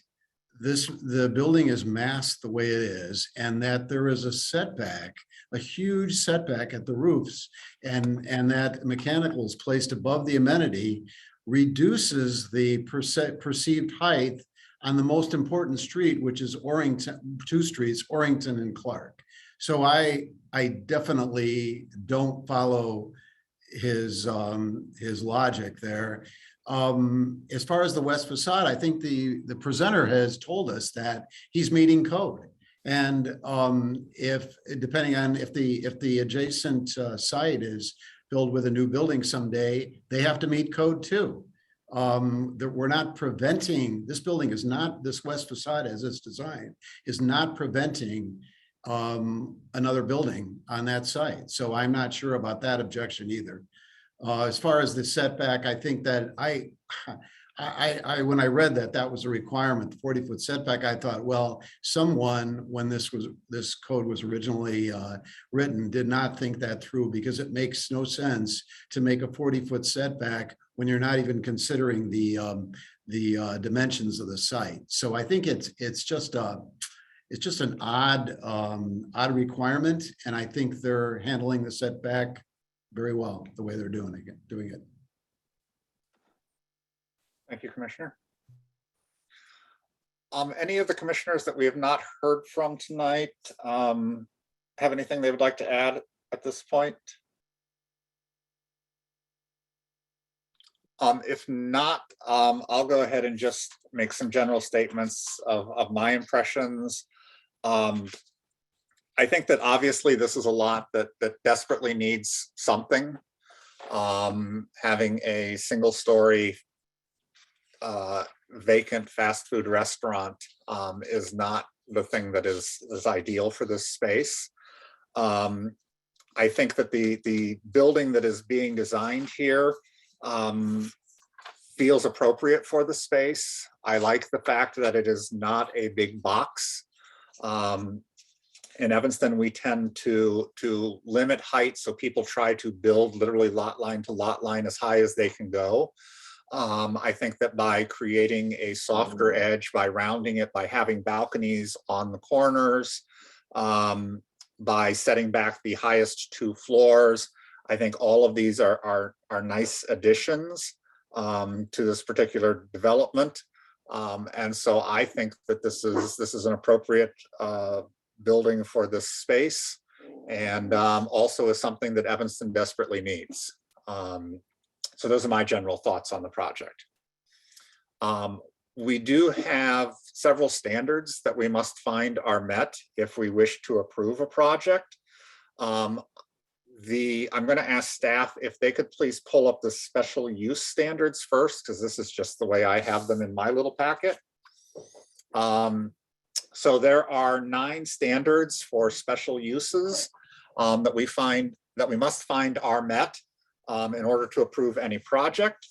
the building is masked the way it is, and that there is a setback, a huge setback at the roofs, and that mechanical is placed above the amenity, reduces the perceived height on the most important street, which is Orrington, two streets, Orrington and Clark. So I definitely don't follow his logic there. As far as the west facade, I think the presenter has told us that he's meeting code. And if, depending on if the adjacent site is filled with a new building someday, they have to meet code too. That we're not preventing, this building is not, this west facade as it's designed, is not preventing another building on that site. So I'm not sure about that objection either. As far as the setback, I think that when I read that was a requirement, the 40-foot setback, I thought, well, someone, when this code was originally written, did not think that through, because it makes no sense to make a 40-foot setback when you're not even considering the dimensions of the site. So I think it's just an odd requirement, and I think they're handling the setback very well the way they're doing it. Thank you, Commissioner. Any of the commissioners that we have not heard from tonight have anything they would like to add at this point? If not, I'll go ahead and just make some general statements of my impressions. I think that obviously this is a lot that desperately needs something. Having a single-story vacant fast food restaurant is not the thing that is ideal for this space. I think that the building that is being designed here feels appropriate for the space. I like the fact that it is not a big box. In Evanston, we tend to limit height, so people try to build literally lot line to lot line as high as they can go. I think that by creating a softer edge, by rounding it, by having balconies on the corners, by setting back the highest 2 floors, I think all of these are nice additions to this particular development. And so I think that this is an appropriate building for this space, and also is something that Evanston desperately needs. So those are my general thoughts on the project. We do have several standards that we must find are met if we wish to approve a project. I'm going to ask staff if they could please pull up the special use standards first, because this is just the way I have them in my little packet. So there are 9 standards for special uses that we must find are met. in order to approve any project.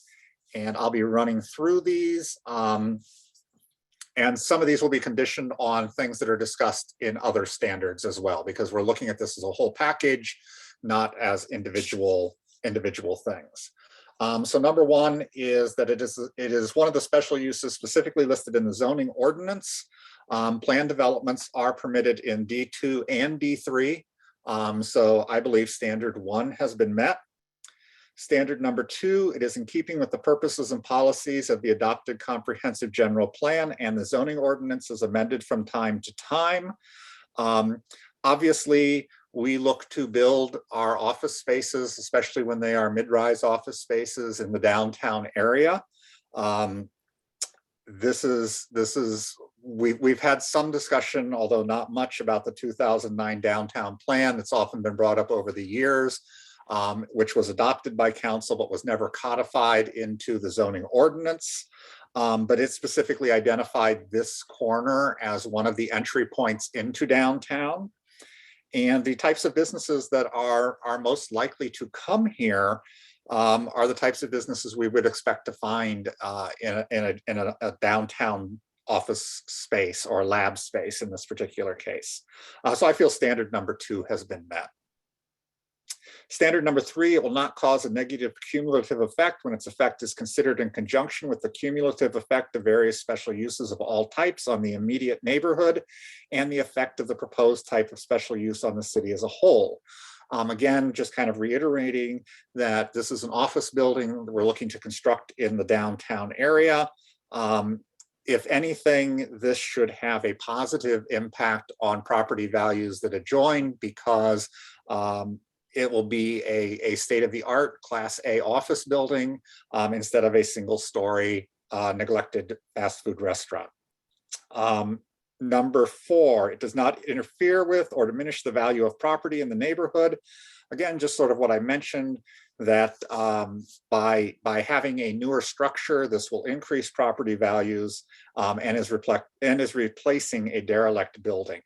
And I'll be running through these. And some of these will be conditioned on things that are discussed in other standards as well, because we're looking at this as a whole package, not as individual things. So number one is that it is one of the special uses specifically listed in the zoning ordinance. Plan developments are permitted in D2 and D3. So I believe standard 1 has been met. Standard number 2, it is in keeping with the purposes and policies of the adopted comprehensive general plan and the zoning ordinance is amended from time to time. Obviously, we look to build our office spaces, especially when they are mid-rise office spaces in the downtown area. We've had some discussion, although not much, about the 2009 downtown plan that's often been brought up over the years. Which was adopted by council but was never codified into the zoning ordinance. But it specifically identified this corner as one of the entry points into downtown. And the types of businesses that are most likely to come here are the types of businesses we would expect to find in a downtown office space or lab space in this particular case. So I feel standard number 2 has been met. Standard number 3, it will not cause a negative cumulative effect when its effect is considered in conjunction with the cumulative effect of various special uses of all types on the immediate neighborhood and the effect of the proposed type of special use on the city as a whole. Again, just kind of reiterating that this is an office building that we're looking to construct in the downtown area. If anything, this should have a positive impact on property values that adjoin because it will be a state-of-the-art Class A office building instead of a single-story neglected fast food restaurant. Number 4, it does not interfere with or diminish the value of property in the neighborhood. Again, just sort of what I mentioned, that by having a newer structure, this will increase property values and is replacing a derelict building.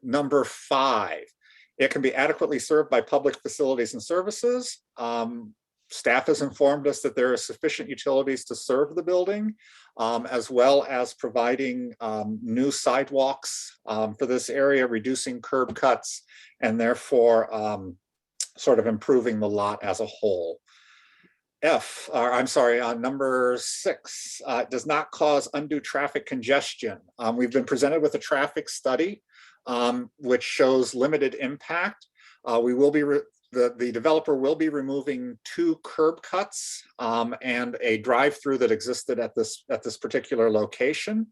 Number 5, it can be adequately served by public facilities and services. Staff has informed us that there are sufficient utilities to serve the building, as well as providing new sidewalks for this area, reducing curb cuts, and therefore sort of improving the lot as a whole. Number 6, does not cause undue traffic congestion. We've been presented with a traffic study which shows limited impact. The developer will be removing 2 curb cuts and a drive-through that existed at this particular location,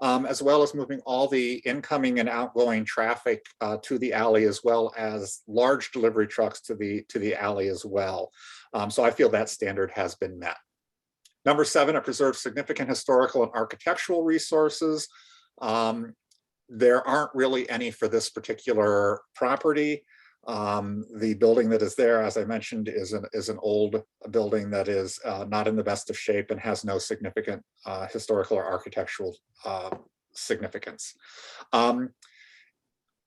as well as moving all the incoming and outgoing traffic to the alley, as well as large delivery trucks to the alley as well. So I feel that standard has been met. Number 7, it preserves significant historical and architectural resources. There aren't really any for this particular property. The building that is there, as I mentioned, is an old building that is not in the best of shape and has no significant historical or architectural significance.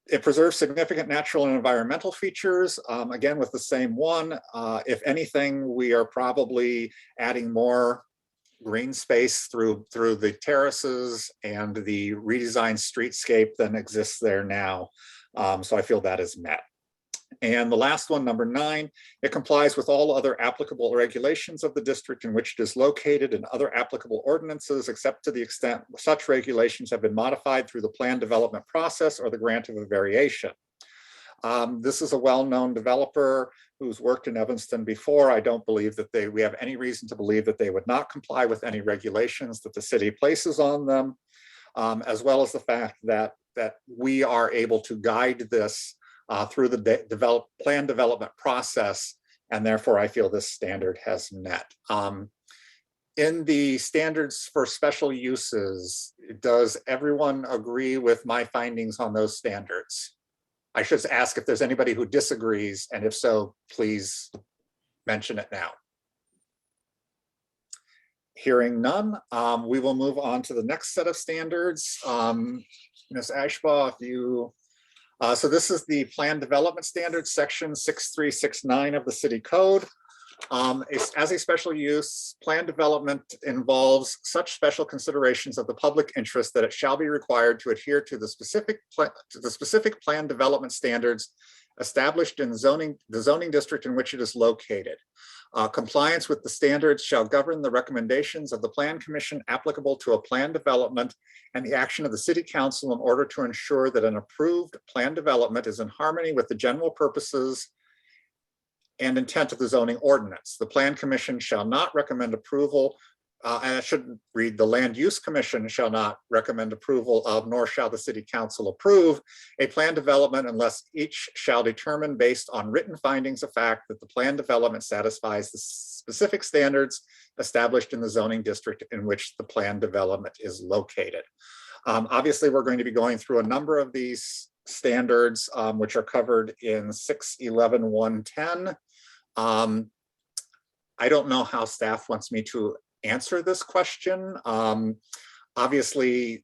It preserves significant natural and environmental features. Again, with the same one, if anything, we are probably adding more green space through the terraces and the redesigned streetscape than exists there now. So I feel that is met. And the last one, number 9, it complies with all other applicable regulations of the district in which it is located and other applicable ordinances, except to the extent such regulations have been modified through the plan development process or the grant of a variation. This is a well-known developer who's worked in Evanston before. I don't believe that we have any reason to believe that they would not comply with any regulations that the city places on them, as well as the fact that we are able to guide this through the plan development process, and therefore I feel this standard has met. In the standards for special uses, does everyone agree with my findings on those standards? I should ask if there's anybody who disagrees, and if so, please mention it now. Hearing none, we will move on to the next set of standards. Ms. Ashbaugh, if you So this is the Plan Development Standards, section 6369 of the City Code. As a special use, plan development involves such special considerations of the public interest that it shall be required to adhere to the specific plan development standards established in the zoning district in which it is located. Compliance with the standards shall govern the recommendations of the Plan Commission applicable to a plan development and the action of the City Council in order to ensure that an approved plan development is in harmony with the general purposes and intent of the zoning ordinance. The Plan Commission shall not recommend approval, and it shouldn't read, the Land Use Commission shall not recommend approval of, nor shall the City Council approve a plan development unless each shall determine based on written findings of fact that the plan development satisfies the specific standards established in the zoning district in which the plan development is located. Obviously, we're going to be going through a number of these standards, which are covered in 611.110. I don't know how staff wants me to answer this question. Obviously,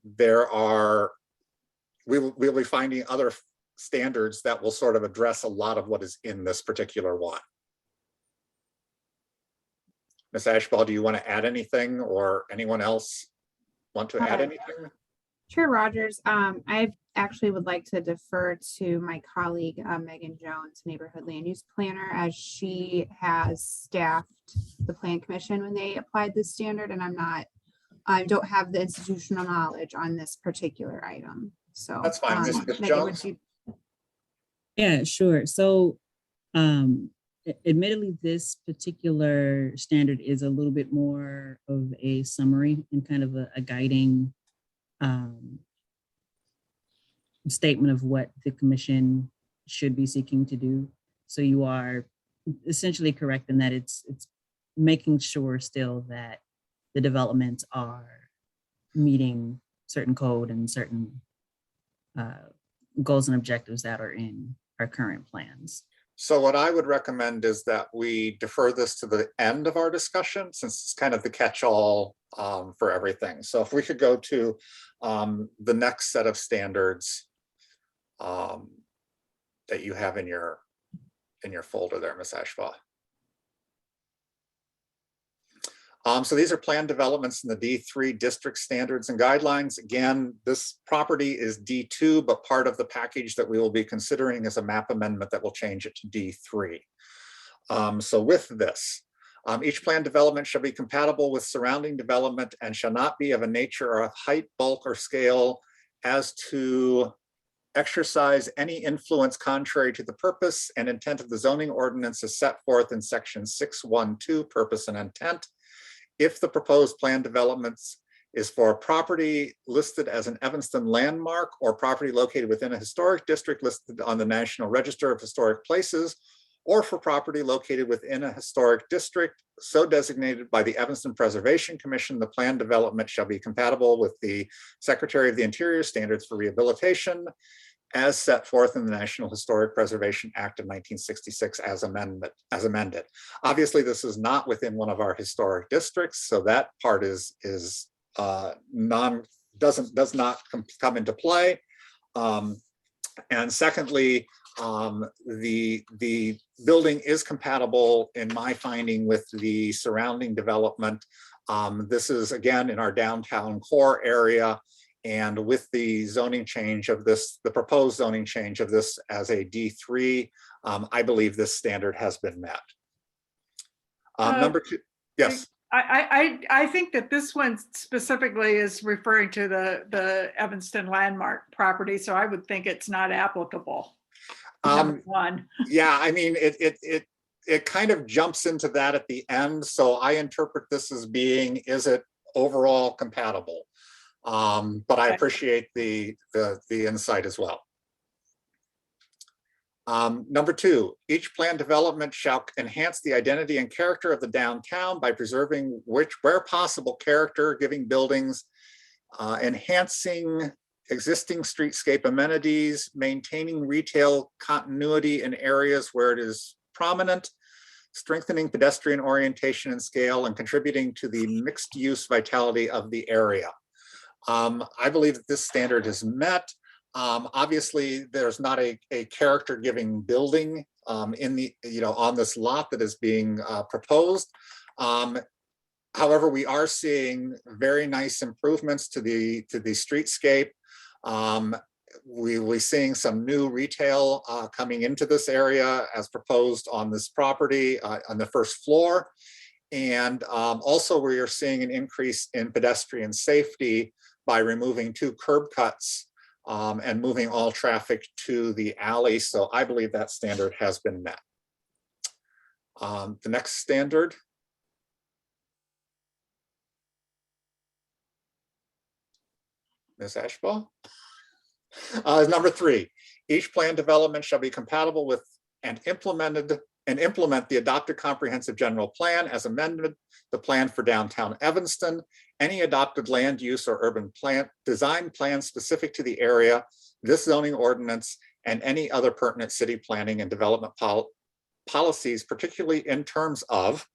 we'll be finding other standards that will sort of address a lot of what is in this particular one. Ms. Ashball, do you want to add anything, or anyone else want to add anything? Chair Rogers, I actually would like to defer to my colleague, Megan Jones, Neighborhood Land Use Planner, as she has staffed the Plan Commission when they applied this standard, and I don't have the institutional knowledge on this particular item. So that's fine. Ms. Megan, Jones? Yeah, sure. So admittedly, this particular standard is a little bit more of a summary and kind of a guiding statement of what the commission should be seeking to do. So you are essentially correct in that it's making sure still that the developments are meeting certain code and certain goals and objectives that are in our current plans. So what I would recommend is that we defer this to the end of our discussion, since it's kind of the catch-all for everything. So if we could go to the next set of standards that you have in your folder there, Ms. Ashbaugh. So these are plan developments in the D3 district standards and guidelines. Again, this property is D2, but part of the package that we will be considering is a map amendment that will change it to D3. So with this, each plan development shall be compatible with surrounding development and shall not be of a nature or of height, bulk, or scale as to exercise any influence contrary to the purpose and intent of the zoning ordinance as set forth in section 612, purpose and intent. If the proposed plan developments is for a property listed as an Evanston landmark or property located within a historic district listed on the National Register of Historic Places, or for property located within a historic district so designated by the Evanston Preservation Commission, the plan development shall be compatible with the Secretary of the Interior standards for rehabilitation as set forth in the National Historic Preservation Act of 1966 as amended. Obviously, this is not within one of our historic districts, so that part does not come into play. And secondly, the building is compatible in my finding with the surrounding development. This is again in our downtown core area. And with the zoning change of this, the proposed zoning change of this as a D3, I believe this standard has been met. Number two, yes. I think that this one specifically is referring to the Evanston landmark property, so I would think it's not applicable. Number one. Yeah, I mean, it kind of jumps into that at the end, so I interpret this as being, is it overall compatible? But I appreciate the insight as well. Number two, each plan development shall enhance the identity and character of the downtown by preserving where possible, character giving buildings, enhancing existing streetscape amenities, maintaining retail continuity in areas where it is prominent, strengthening pedestrian orientation and scale, and contributing to the mixed use vitality of the area. I believe that this standard is met. Obviously, there's not a character giving building in the, on this lot that is being proposed. However, we are seeing very nice improvements to the streetscape. We're seeing some new retail coming into this area as proposed on this property on the first floor. And also we are seeing an increase in pedestrian safety by removing 2 curb cuts and moving all traffic to the alley. So I believe that standard has been met. The next standard. Ms. Ashbaugh. Number 3, each plan development shall be compatible with and implement the adopted comprehensive general plan as amended, the plan for downtown Evanston, any adopted land use or urban design plan specific to the area, this zoning ordinance, and any other pertinent city planning and development policies, particularly in terms of,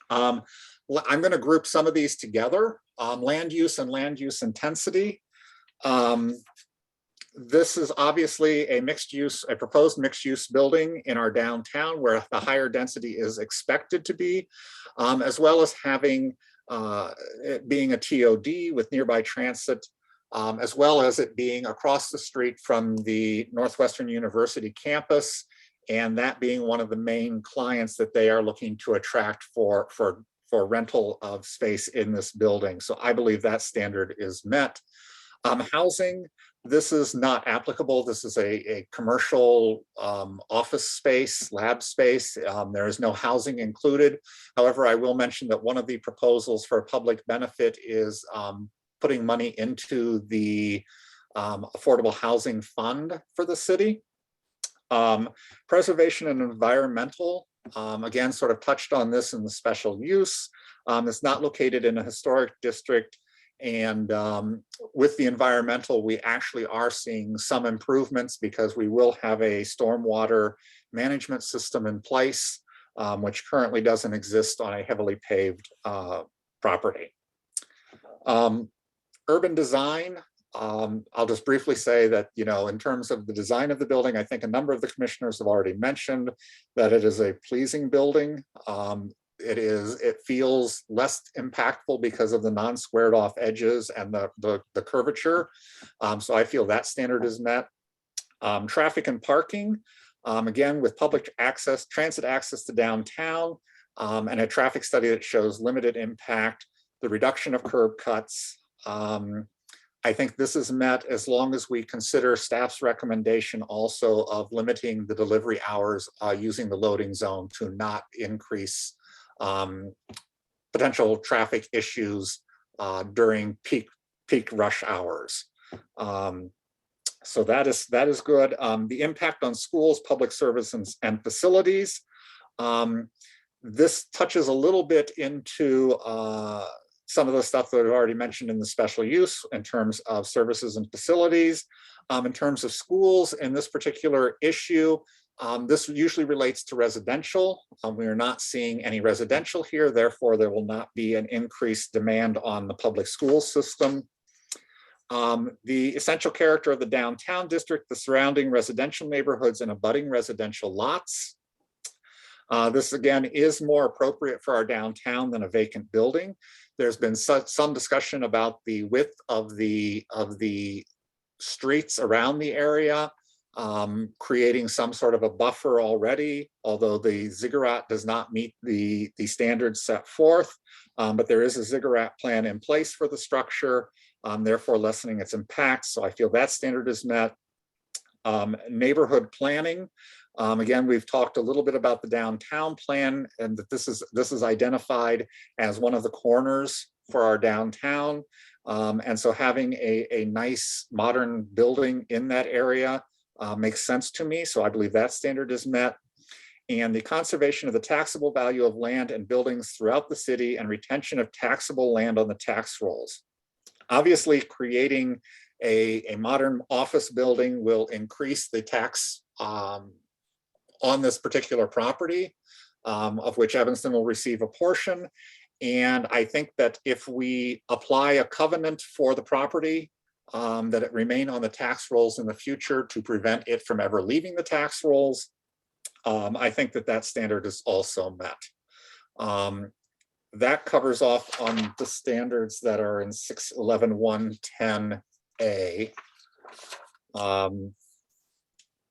I'm going to group some of these together, land use and land use intensity. This is obviously a proposed mixed use building in our downtown where the higher density is expected to be, as well as having it being a TOD with nearby transit, as well as it being across the street from the Northwestern University campus, and that being one of the main clients that they are looking to attract for rental of space in this building. So I believe that standard is met. Housing, this is not applicable. This is a commercial office space, lab space. There is no housing included. However, I will mention that one of the proposals for public benefit is putting money into the affordable housing fund for the city. Preservation and environmental, again, sort of touched on this in the special use. It's not located in a historic district. And with the environmental, we actually are seeing some improvements because we will have a stormwater management system in place, which currently doesn't exist on a heavily paved property. Urban design, I'll just briefly say that, in terms of the design of the building, I think a number of the commissioners have already mentioned that it is a pleasing building. It feels less impactful because of the non-squared off edges and the curvature. So I feel that standard is met. Traffic and parking, again, with public access, transit access to downtown, and a traffic study that shows limited impact, the reduction of curb cuts. I think this is met as long as we consider staff's recommendation also of limiting the delivery hours using the loading zone to not increase potential traffic issues during peak rush hours. So that is good. The impact on schools, public services, and facilities. This touches a little bit into some of the stuff that I've already mentioned in the special use in terms of services and facilities. In terms of schools, in this particular issue, this usually relates to residential. We are not seeing any residential here, therefore there will not be an increased demand on the public school system. The essential character of the downtown district, the surrounding residential neighborhoods and abutting residential lots. This again is more appropriate for our downtown than a vacant building. There's been some discussion about the width of the streets around the area, creating some sort of a buffer already, although the ziggurat does not meet the standards set forth, but there is a ziggurat plan in place for the structure, therefore lessening its impact. So I feel that standard is met. Neighborhood planning. Again, we've talked a little bit about the downtown plan and that this is identified as one of the corners for our downtown. And so having a nice modern building in that area makes sense to me. So I believe that standard is met. And the conservation of the taxable value of land and buildings throughout the city and retention of taxable land on the tax rolls. Obviously, creating a modern office building will increase the tax on this particular property, of which Evanston will receive a portion. And I think that if we apply a covenant for the property, that it remain on the tax rolls in the future to prevent it from ever leaving the tax rolls. I think that that standard is also met. That covers off on the standards that are in 611.110A.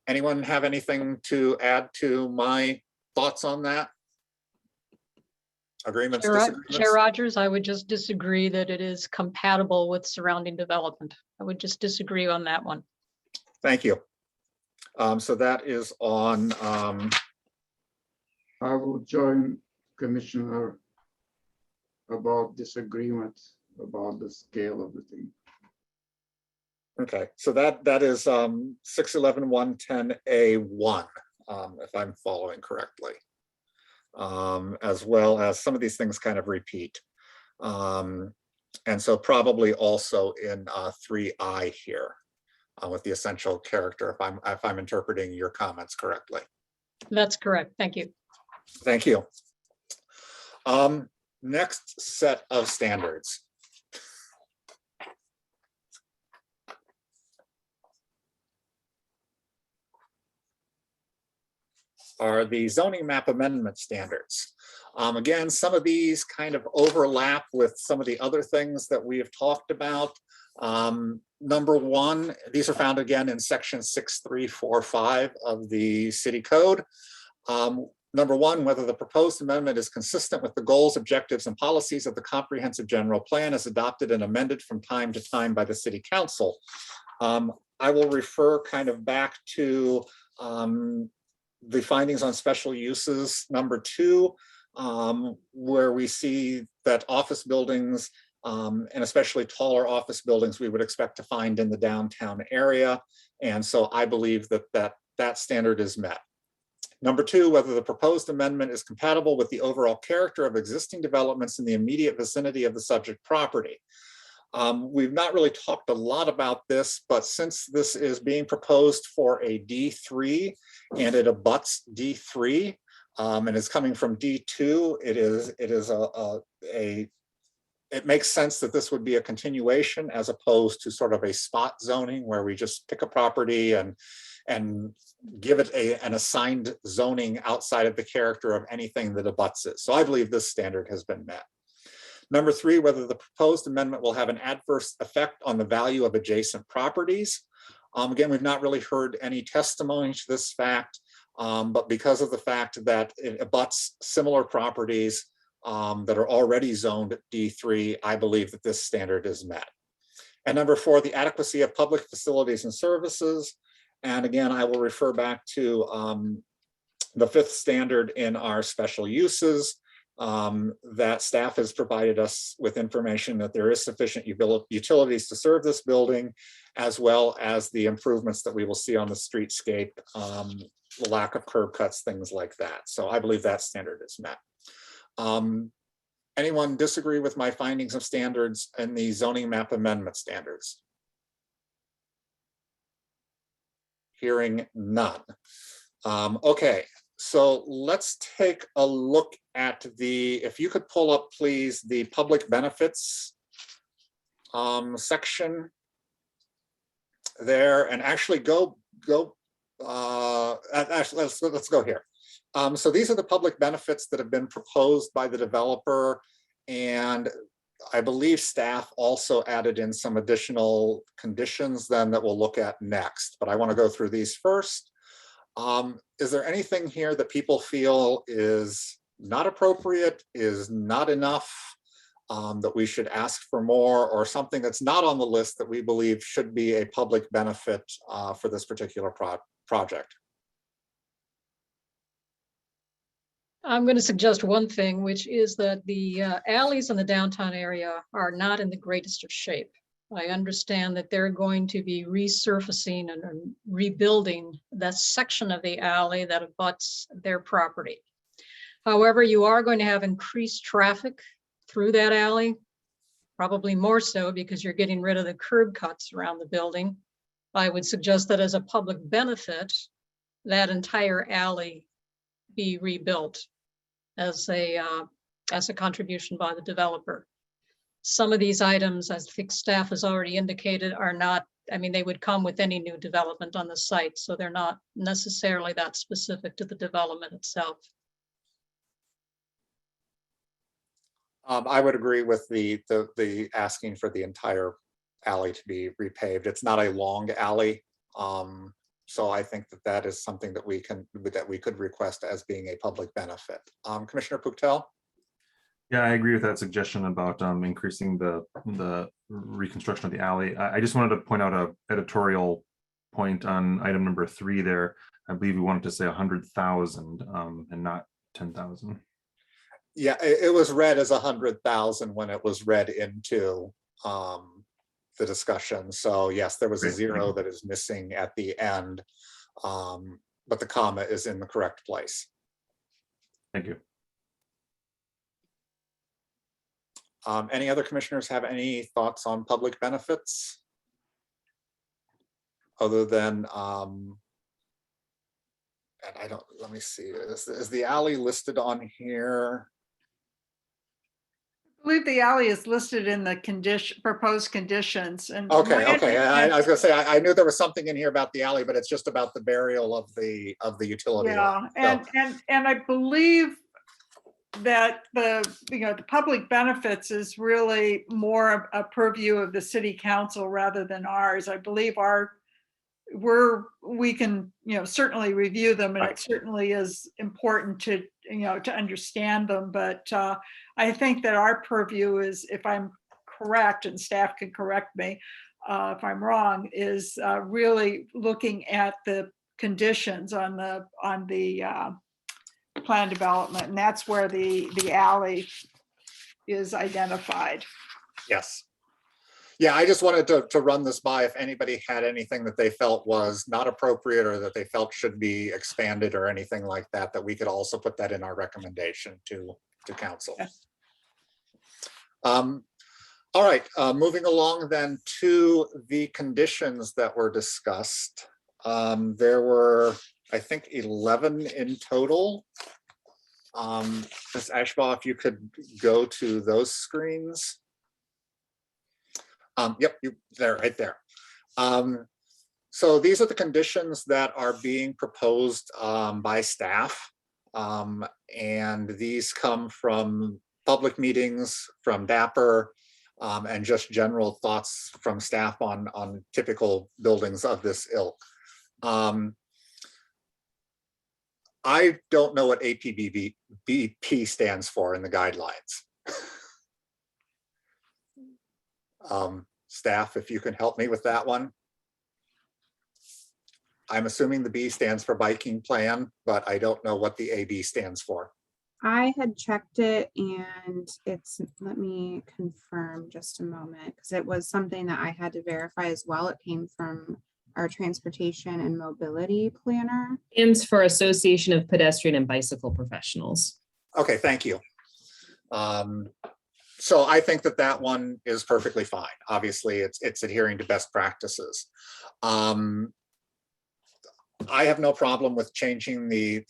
Anyone have anything to add to my thoughts on that? Agreements, disagreements? Chair Rogers, I would just disagree that it is compatible with surrounding development. I would just disagree on that one. Thank you. So that is on. I will join Commissioner about disagreement about the scale of the thing. Okay, so that is 611.110A1, if I'm following correctly. As well as some of these things kind of repeat. And so probably also in 3I here with the essential character, if I'm interpreting your comments correctly. That's correct. Thank you. Thank you. Next set of standards. Are the zoning map amendment standards. Again, some of these kind of overlap with some of the other things that we have talked about. Number one, these are found again in section 6345 of the city code. Number one, whether the proposed amendment is consistent with the goals, objectives, and policies of the comprehensive general plan as adopted and amended from time to time by the city council. I will refer kind of back to the findings on special uses, number 2, where we see that office buildings, and especially taller office buildings, we would expect to find in the downtown area. And so I believe that that standard is met. Number 2, whether the proposed amendment is compatible with the overall character of existing developments in the immediate vicinity of the subject property. We've not really talked a lot about this, but since this is being proposed for a D3 and it abuts D3 and is coming from D2, it makes sense that this would be a continuation as opposed to sort of a spot zoning where we just pick a property and give it an assigned zoning outside of the character of anything that abuts it. So I believe this standard has been met. Number 3, whether the proposed amendment will have an adverse effect on the value of adjacent properties. Again, we've not really heard any testimony to this fact, but because of the fact that it abuts similar properties that are already zoned D3, I believe that this standard is met. And number 4, the adequacy of public facilities and services. And again, I will refer back to the 5th standard in our special uses. That staff has provided us with information that there is sufficient utilities to serve this building, as well as the improvements that we will see on the streetscape, the lack of curb cuts, things like that. So I believe that standard is met. Anyone disagree with my findings of standards and the zoning map amendment standards? Hearing none. Okay. So let's take a look at if you could pull up, please, the public benefits section there, and actually actually, let's go here. So these are the public benefits that have been proposed by the developer, and I believe staff also added in some additional conditions then that we'll look at next, but I want to go through these first. Is there anything here that people feel is not appropriate, is not enough, that we should ask for more, or something that's not on the list that we believe should be a public benefit for this particular project? I'm going to suggest one thing, which is that the alleys in the downtown area are not in the greatest of shape. I understand that they're going to be resurfacing and rebuilding that section of the alley that abuts their property. However, you are going to have increased traffic through that alley, probably more so because you're getting rid of the curb cuts around the building. I would suggest that as a public benefit, that entire alley be rebuilt as a contribution by the developer. some of these items, as I think staff has already indicated, are not, I mean, they would come with any new development on the site, so they're not necessarily that specific to the development itself. I would agree with the asking for the entire alley to be repaved. It's not a long alley. So I think that is something that we could request as being a public benefit. Commissioner Puctel? Yeah, I agree with that suggestion about increasing the reconstruction of the alley. I just wanted to point out a editorial point on item number 3 there. I believe we wanted to say 100,000 and not 10,000. Yeah, it was read as 100,000 when it was read into the discussion. So yes, there was a 0 that is missing at the end, but the comma is in the correct place. Thank you. Any other commissioners have any thoughts on public benefits? Other than, and I don't, let me see, is the alley listed on here? I believe the alley is listed in the proposed conditions and. Okay, I was gonna say, I knew there was something in here about the alley, but it's just about the burial of the utility. Yeah, and I believe that the public benefits is really more a purview of the city council rather than ours. I believe we can certainly review them, and it certainly is important to to understand them, but I think that our purview is, if I'm correct, and staff can correct me if I'm wrong, is really looking at the conditions on the plan development, and that's where the alley is identified. Yes. Yeah, I just wanted to run this by if anybody had anything that they felt was not appropriate or that they felt should be expanded or anything like that, that we could also put that in our recommendation to council. Yeah. All right, moving along then to the conditions that were discussed. There were, I think, 11 in total. Ms. Ashbaugh, if you could go to those screens. Yep, there, right there. So these are the conditions that are being proposed by staff. And these come from public meetings, from DAPR, and just general thoughts from staff on typical buildings of this ilk. I don't know what APBP stands for in the guidelines. Staff, if you can help me with that one. I'm assuming the B stands for biking plan, but I don't know what the AB stands for. I had checked it and it's, let me confirm just a moment, because it was something that I had to verify as well. It came from our transportation and mobility planner. Stands for Association of Pedestrian and Bicycle Professionals. Okay, thank you. So I think that one is perfectly fine. Obviously, it's adhering to best practices. I have no problem with changing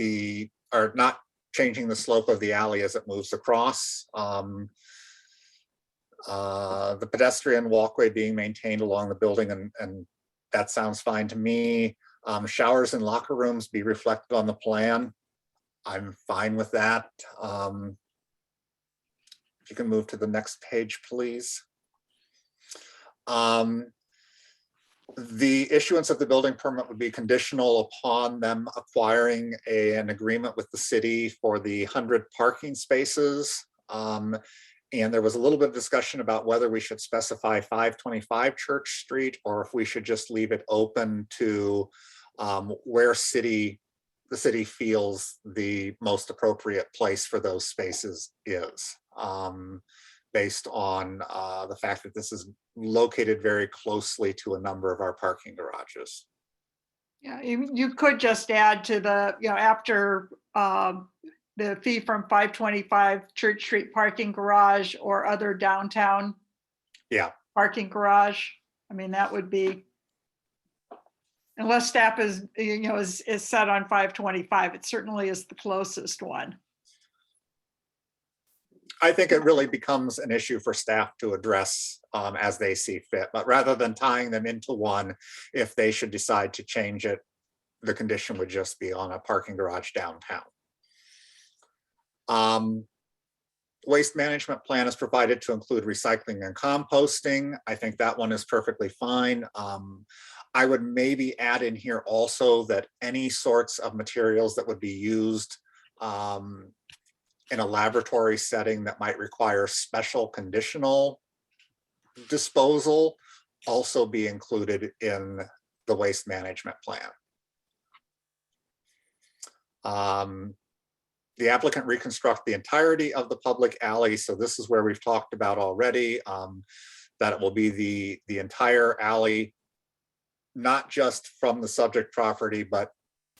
or not changing the slope of the alley as it moves across. The pedestrian walkway being maintained along the building, and that sounds fine to me. Showers and locker rooms be reflected on the plan. I'm fine with that. If you can move to the next page, please. The issuance of the building permit would be conditional upon them acquiring an agreement with the city for the 100 parking spaces. And there was a little bit of discussion about whether we should specify 525 Church Street or if we should just leave it open to where the city feels the most appropriate place for those spaces is, based on the fact that this is located very closely to a number of our parking garages. Yeah, you could just add to the, after the fee from 525 Church Street parking garage or other downtown parking garage. I mean, that would be, unless staff is set on 525, it certainly is the closest one. I think it really becomes an issue for staff to address as they see fit, but rather than tying them into one, if they should decide to change it, the condition would just be on a parking garage downtown. Waste management plan is provided to include recycling and composting. I think that one is perfectly fine. I would maybe add in here also that any sorts of materials that would be used in a laboratory setting that might require special conditional disposal also be included in the waste management plan. The applicant reconstruct the entirety of the public alley. So this is where we've talked about already, that it will be the entire alley, not just from the subject property, but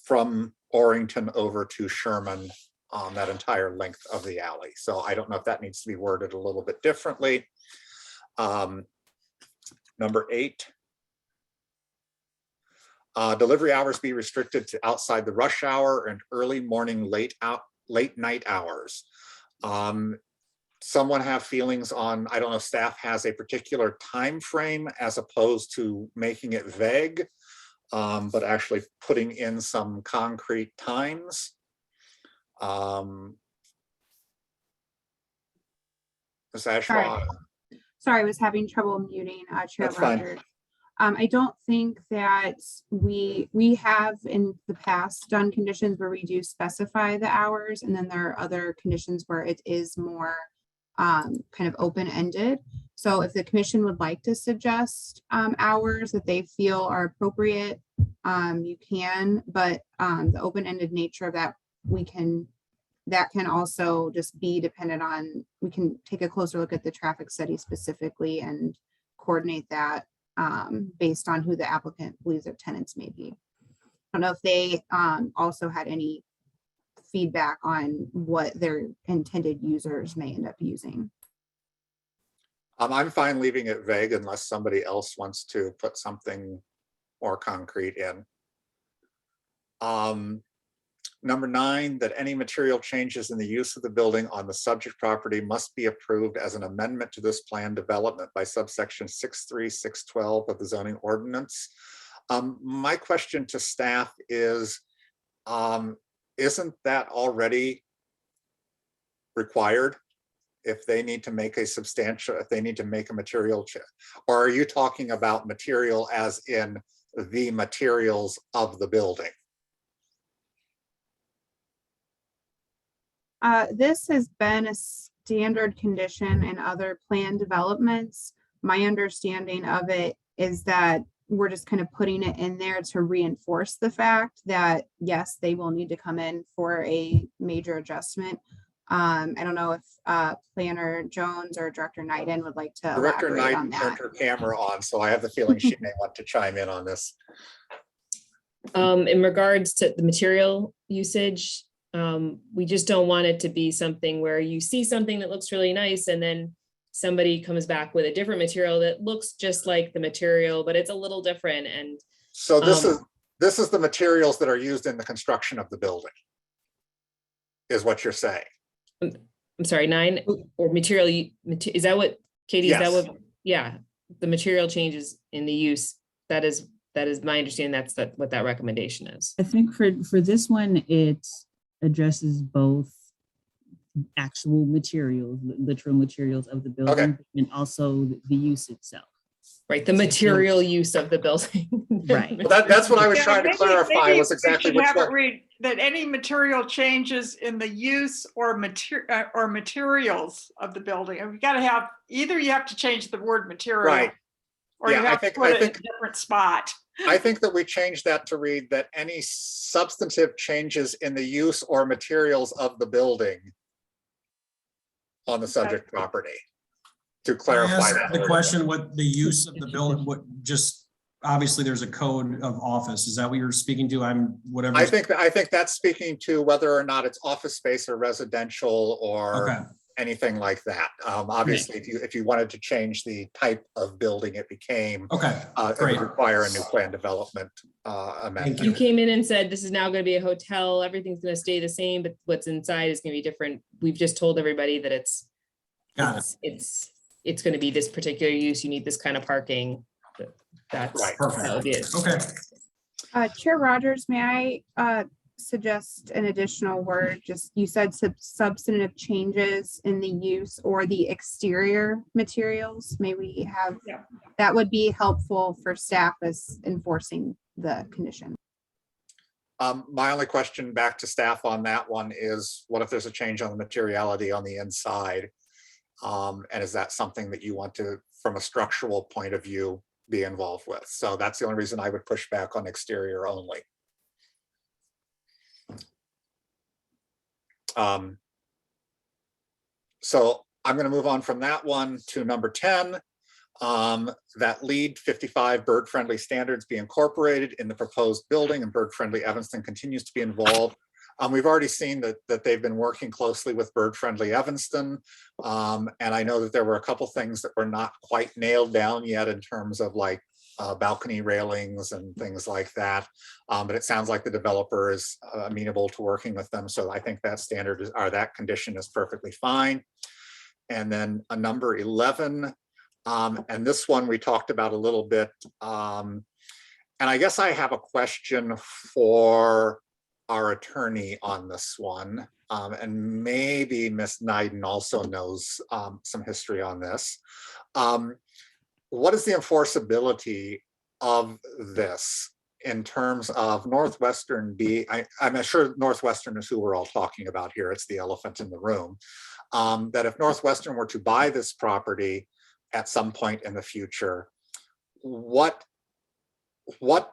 from Orrington over to Sherman on that entire length of the alley. So I don't know if that needs to be worded a little bit differently. Number 8. Delivery hours be restricted to outside the rush hour and early morning, late night hours. Someone have feelings on, I don't know if staff has a particular time frame as opposed to making it vague, but actually putting in some concrete times. Ms. Ashraw. Sorry, I was having trouble muting Chair That's fine. Rogers. I don't think that we have in the past done conditions where we do specify the hours, and then there are other conditions where it is more kind of open-ended. So if the commission would like to suggest hours that they feel are appropriate, you can, but the open-ended nature of that, that can also just be dependent on, we can take a closer look at the traffic study specifically and coordinate that based on who the applicant believes their tenants may be. I don't know if they also had any feedback on what their intended users may end up using. I'm fine leaving it vague unless somebody else wants to put something more concrete in. Number 9, that any material changes in the use of the building on the subject property must be approved as an amendment to this plan development by subsection 63612 of the zoning ordinance. My question to staff is, isn't that already required if they need to make a substantial, if they need to make a material change? Or are you talking about material as in the materials of the building? This has been a standard condition in other plan developments. My understanding of it is that we're just kind of putting it in there to reinforce the fact that, yes, they will need to come in for a major adjustment. I don't know if Planner Jones or Director Knighton would like to Director elaborate on Knighton that. turned her camera on, so I have the feeling she may want to chime in on this. In regards to the material usage, we just don't want it to be something where you see something that looks really nice and then somebody comes back with a different material that looks just like the material, but it's a little different. And so this is the materials that are used in the construction of the building, is what you're saying. I'm sorry, 9 or material, is that what, Katie, is that Yes. what, yeah, the material changes in the use, that is my understanding, that's what that recommendation is. I think for this one, it addresses both actual materials, literal materials of the building, and also the use itself. Right, the material use of the building. Right. Well, that's what I was Yeah, trying to clarify maybe was we exactly should which have it one. read that any material changes in the use or materials of the building. And we got to have, either you have to change the word material, Right. or Yeah, you have to put it in a different spot. I think that we changed that to read that any substantive changes in the use or materials of the building on the subject property, to I clarify asked that. the question, what the use of the building, what just, obviously there's a code of office. Is that what you're speaking to? I'm whatever. I think that's speaking to whether or not it's office space or residential or Okay. anything like that. Obviously, if you wanted to change the type of building it became, Okay, it would require a new plan development amendment. You came in and said, this is now going to be a hotel, everything's going to stay the same, but what's inside is going to be different. We've just told everybody that it's Got it's going to be this particular use, you need this kind of parking. That's Right. that would be it. Okay. Chair Rogers, may I suggest an additional word? Just, you said substantive changes in the use or the exterior materials. May we have, that would be helpful for staff as enforcing the condition. My only question back to staff on that one is, what if there's a change on the materiality on the inside? And is that something that you want to, from a structural point of view, be involved with? So that's the only reason I would push back on exterior only. So I'm going to move on from that one to number 10. That LEED 55 bird-friendly standards be incorporated in the proposed building, and bird-friendly Evanston continues to be involved. We've already seen that they've been working closely with bird-friendly Evanston. And I know that there were a couple things that were not quite nailed down yet in terms of like balcony railings and things like that. But it sounds like the developer is amenable to working with them. So I think that standard is, or that condition is perfectly fine. And then a number 11, and this one we talked about a little bit. And I guess I have a question for our attorney on this one. And maybe Ms. Neiden also knows some history on this. What is the enforceability of this in terms of Northwestern I'm sure Northwestern is who we're all talking about here. It's the elephant in the room. That if Northwestern were to buy this property at some point in the future, what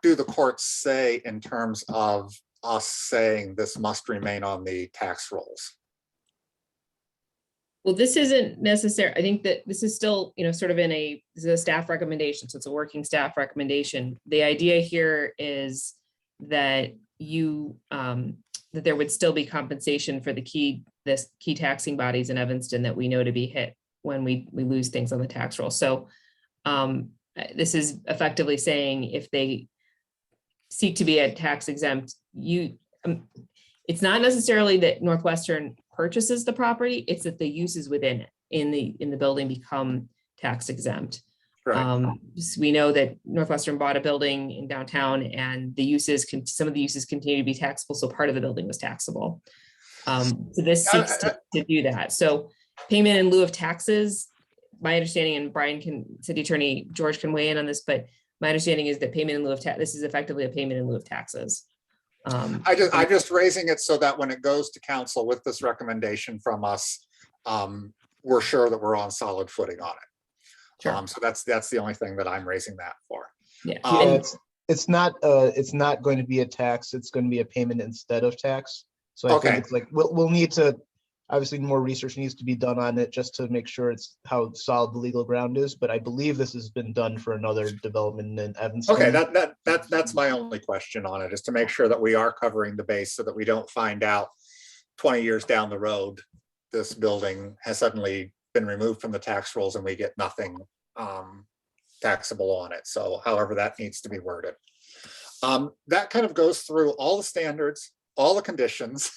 do the courts say in terms of us saying this must remain on the tax rolls? Well, this isn't necessary. I think that this is still, sort of this is a staff recommendation. So it's a working staff recommendation. The idea here is that that there would still be compensation for the key taxing bodies in Evanston that we know to be hit when we lose things on the tax roll. So this is effectively saying if they seek to be a tax exempt, it's not necessarily that Northwestern purchases the property, it's that the uses within it in the building become tax exempt. Right. We know that Northwestern bought a building in downtown and some of the uses continue to be taxable, so part of the building was taxable. So this seeks to do that. So payment in lieu of taxes, my understanding, and City Attorney George can weigh in on this, but my understanding is that payment in lieu of this is effectively a payment in lieu of taxes. I'm just raising it so that when it goes to council with this recommendation from us, we're sure that we're on solid footing on it. Sure. So that's the only thing that I'm raising that for. Yeah. It's not going to be a tax. It's going to be a payment instead of tax. So I think it's like we'll need to, obviously more research needs to be done on it just to make sure it's how solid the legal ground is. But I believe this has been done for another development in Evanston. Okay, that's my only question on it, is to make sure that we are covering the base so that we don't find out 20 years down the road, this building has suddenly been removed from the tax rolls and we get nothing taxable on it. So however that needs to be worded. That kind of goes through all the standards, all the conditions.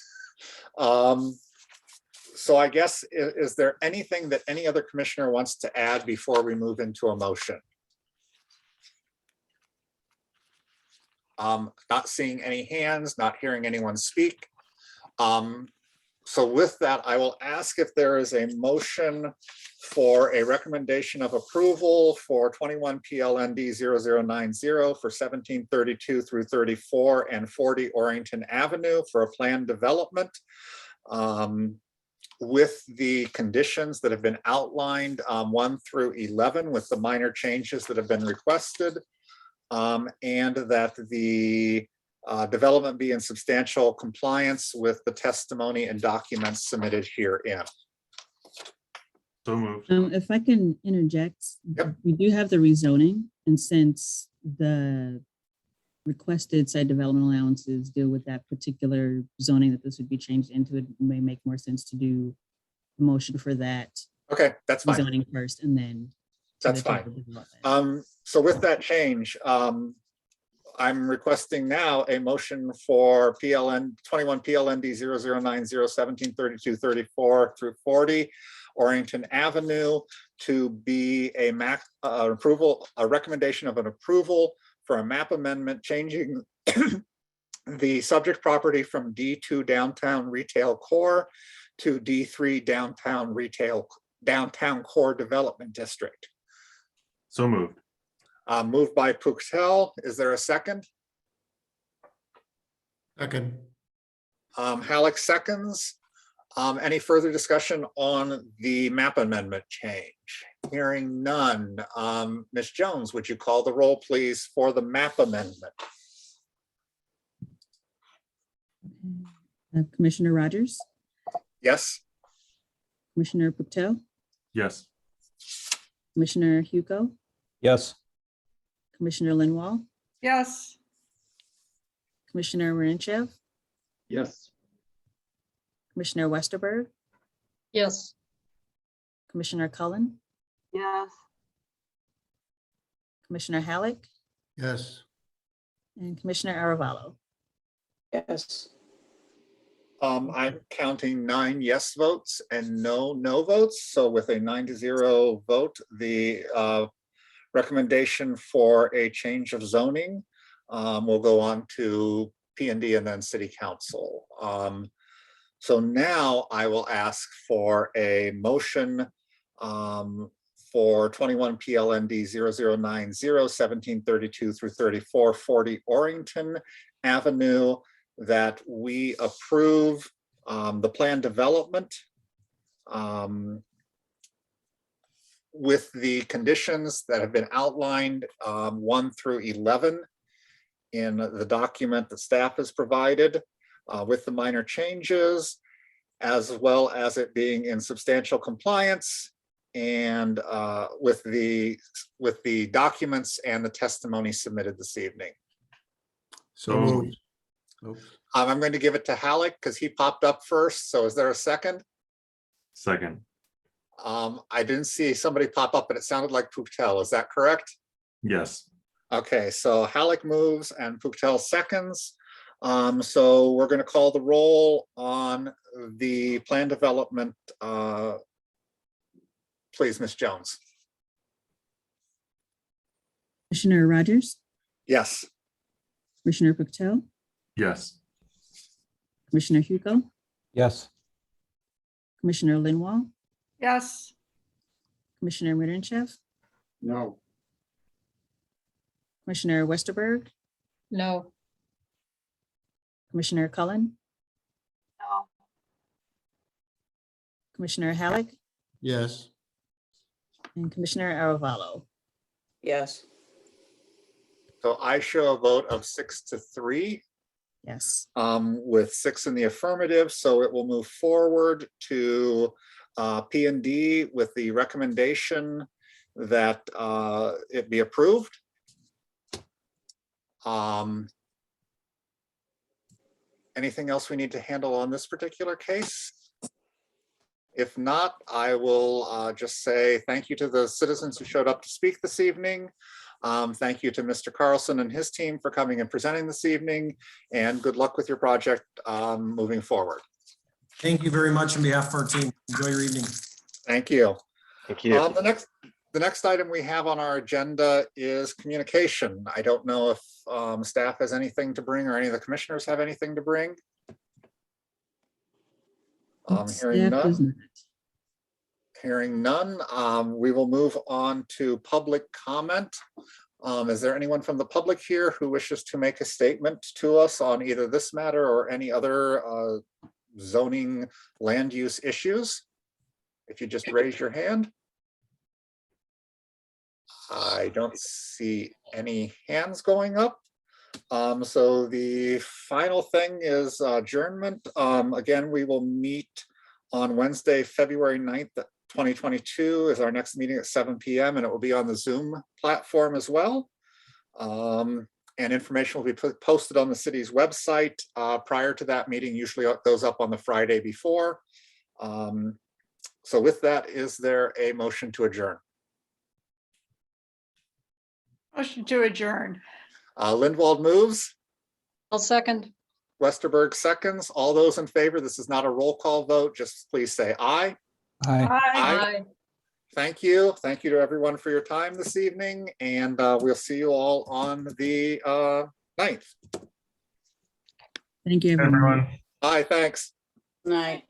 So I guess, is there anything that any other commissioner wants to add before we move into a motion? Not seeing any hands, not hearing anyone speak. So with that, I will ask if there is a motion for a recommendation of approval for 21 PLND 0090 for 1732 through 34 and 40 Orrington Avenue for a planned development. With the conditions that have been outlined, 1 through 11, with the minor changes that have been requested, and that the development be in substantial compliance with the testimony and documents submitted herein. So moved. If I can interject, Yep. We do have the rezoning, and since the requested site development allowances deal with that particular zoning that this would be changed into, it may make more sense to do a motion for that. Okay, that's fine. Zoning first, and then. That's fine. So with that change, I'm requesting now a motion for 21 PLND 0090 1732 34 through 40 Orrington Avenue to be a a recommendation of an approval for a map amendment changing the subject property from D2 Downtown Retail Core to D3 Downtown Core Development District. So moved. Moved by Puchtel. Is there a second? Second. Halleck seconds. Any further discussion on the map amendment change? Hearing none. Ms. Jones, would you call the roll, please, for the map amendment? Commissioner Rogers, Yes. Commissioner Puctel, Yes. Commissioner Hugo, Yes. Commissioner Linwall, Yes. Commissioner Marinchev, Yes. Commissioner Westerberg, Yes. Commissioner Cullen, Yes. Commissioner Halleck, Yes. and Commissioner Aravallo. Yes. I'm counting 9 yes votes and no votes. So with a 9-0 vote, the recommendation for a change of zoning will go on to P&D and then City Council. So now I will ask for a motion for 21 PLND 0090 1732 through 3440 Orrington Avenue, that we approve the plan development with the conditions that have been outlined 1 through 11 in the document that staff has provided, with the minor changes, as well as it being in substantial compliance and with the documents and the testimony submitted this evening. So moved. I'm going to give it to Halleck because he popped up first. So is there a second? Second. I didn't see somebody pop up, but it sounded like Puchtel. Is that correct? Yes. Okay, so Halleck moves and Puchtel seconds. So we're going to call the roll on the plan development. Please, Ms. Jones. Commissioner Rogers, Yes. Commissioner Puctel, Yes. Commissioner Hugo, Yes. Commissioner Linwall, Yes. Commissioner Mirinchev, No. Commissioner Westerberg, No. Commissioner Cullen, No. Commissioner Halleck, Yes. and Commissioner Aravallo. Yes. So I show a vote of 6-3. Yes. With 6 in the affirmative, so it will move forward to P&D with the recommendation that it be approved. Anything else we need to handle on this particular case? If not, I will just say thank you to the citizens who showed up to speak this evening. Thank you to Mr. Carlson and his team for coming and presenting this evening, and good luck with your project moving forward. Thank you very much on behalf of our team. Enjoy your evening. Thank you. Thank you. The next item we have on our agenda is communication. I don't know if staff has anything to bring or any of the commissioners have anything to bring. Hearing none. Hearing none, we will move on to public comment. Is there anyone from the public here who wishes to make a statement to us on either this matter or any other zoning land use issues? If you just raise your hand. I don't see any hands going up. So the final thing is adjournment. Again, we will meet on Wednesday, February 9th, 2022 is our next meeting at 7 p.m. and it will be on the Zoom platform as well. And information will be posted on the city's website prior to that meeting. Usually it goes up on the Friday before. So with that, is there a motion to adjourn? Motion to adjourn. Lindwald moves. I'll second. Westerberg seconds. All those in favor, this is not a roll call vote, just please say aye. Aye. Aye. Thank you. Thank you to everyone for your time this evening, and we'll see you all on the 9th. Thank you, everyone. Bye, thanks. Night.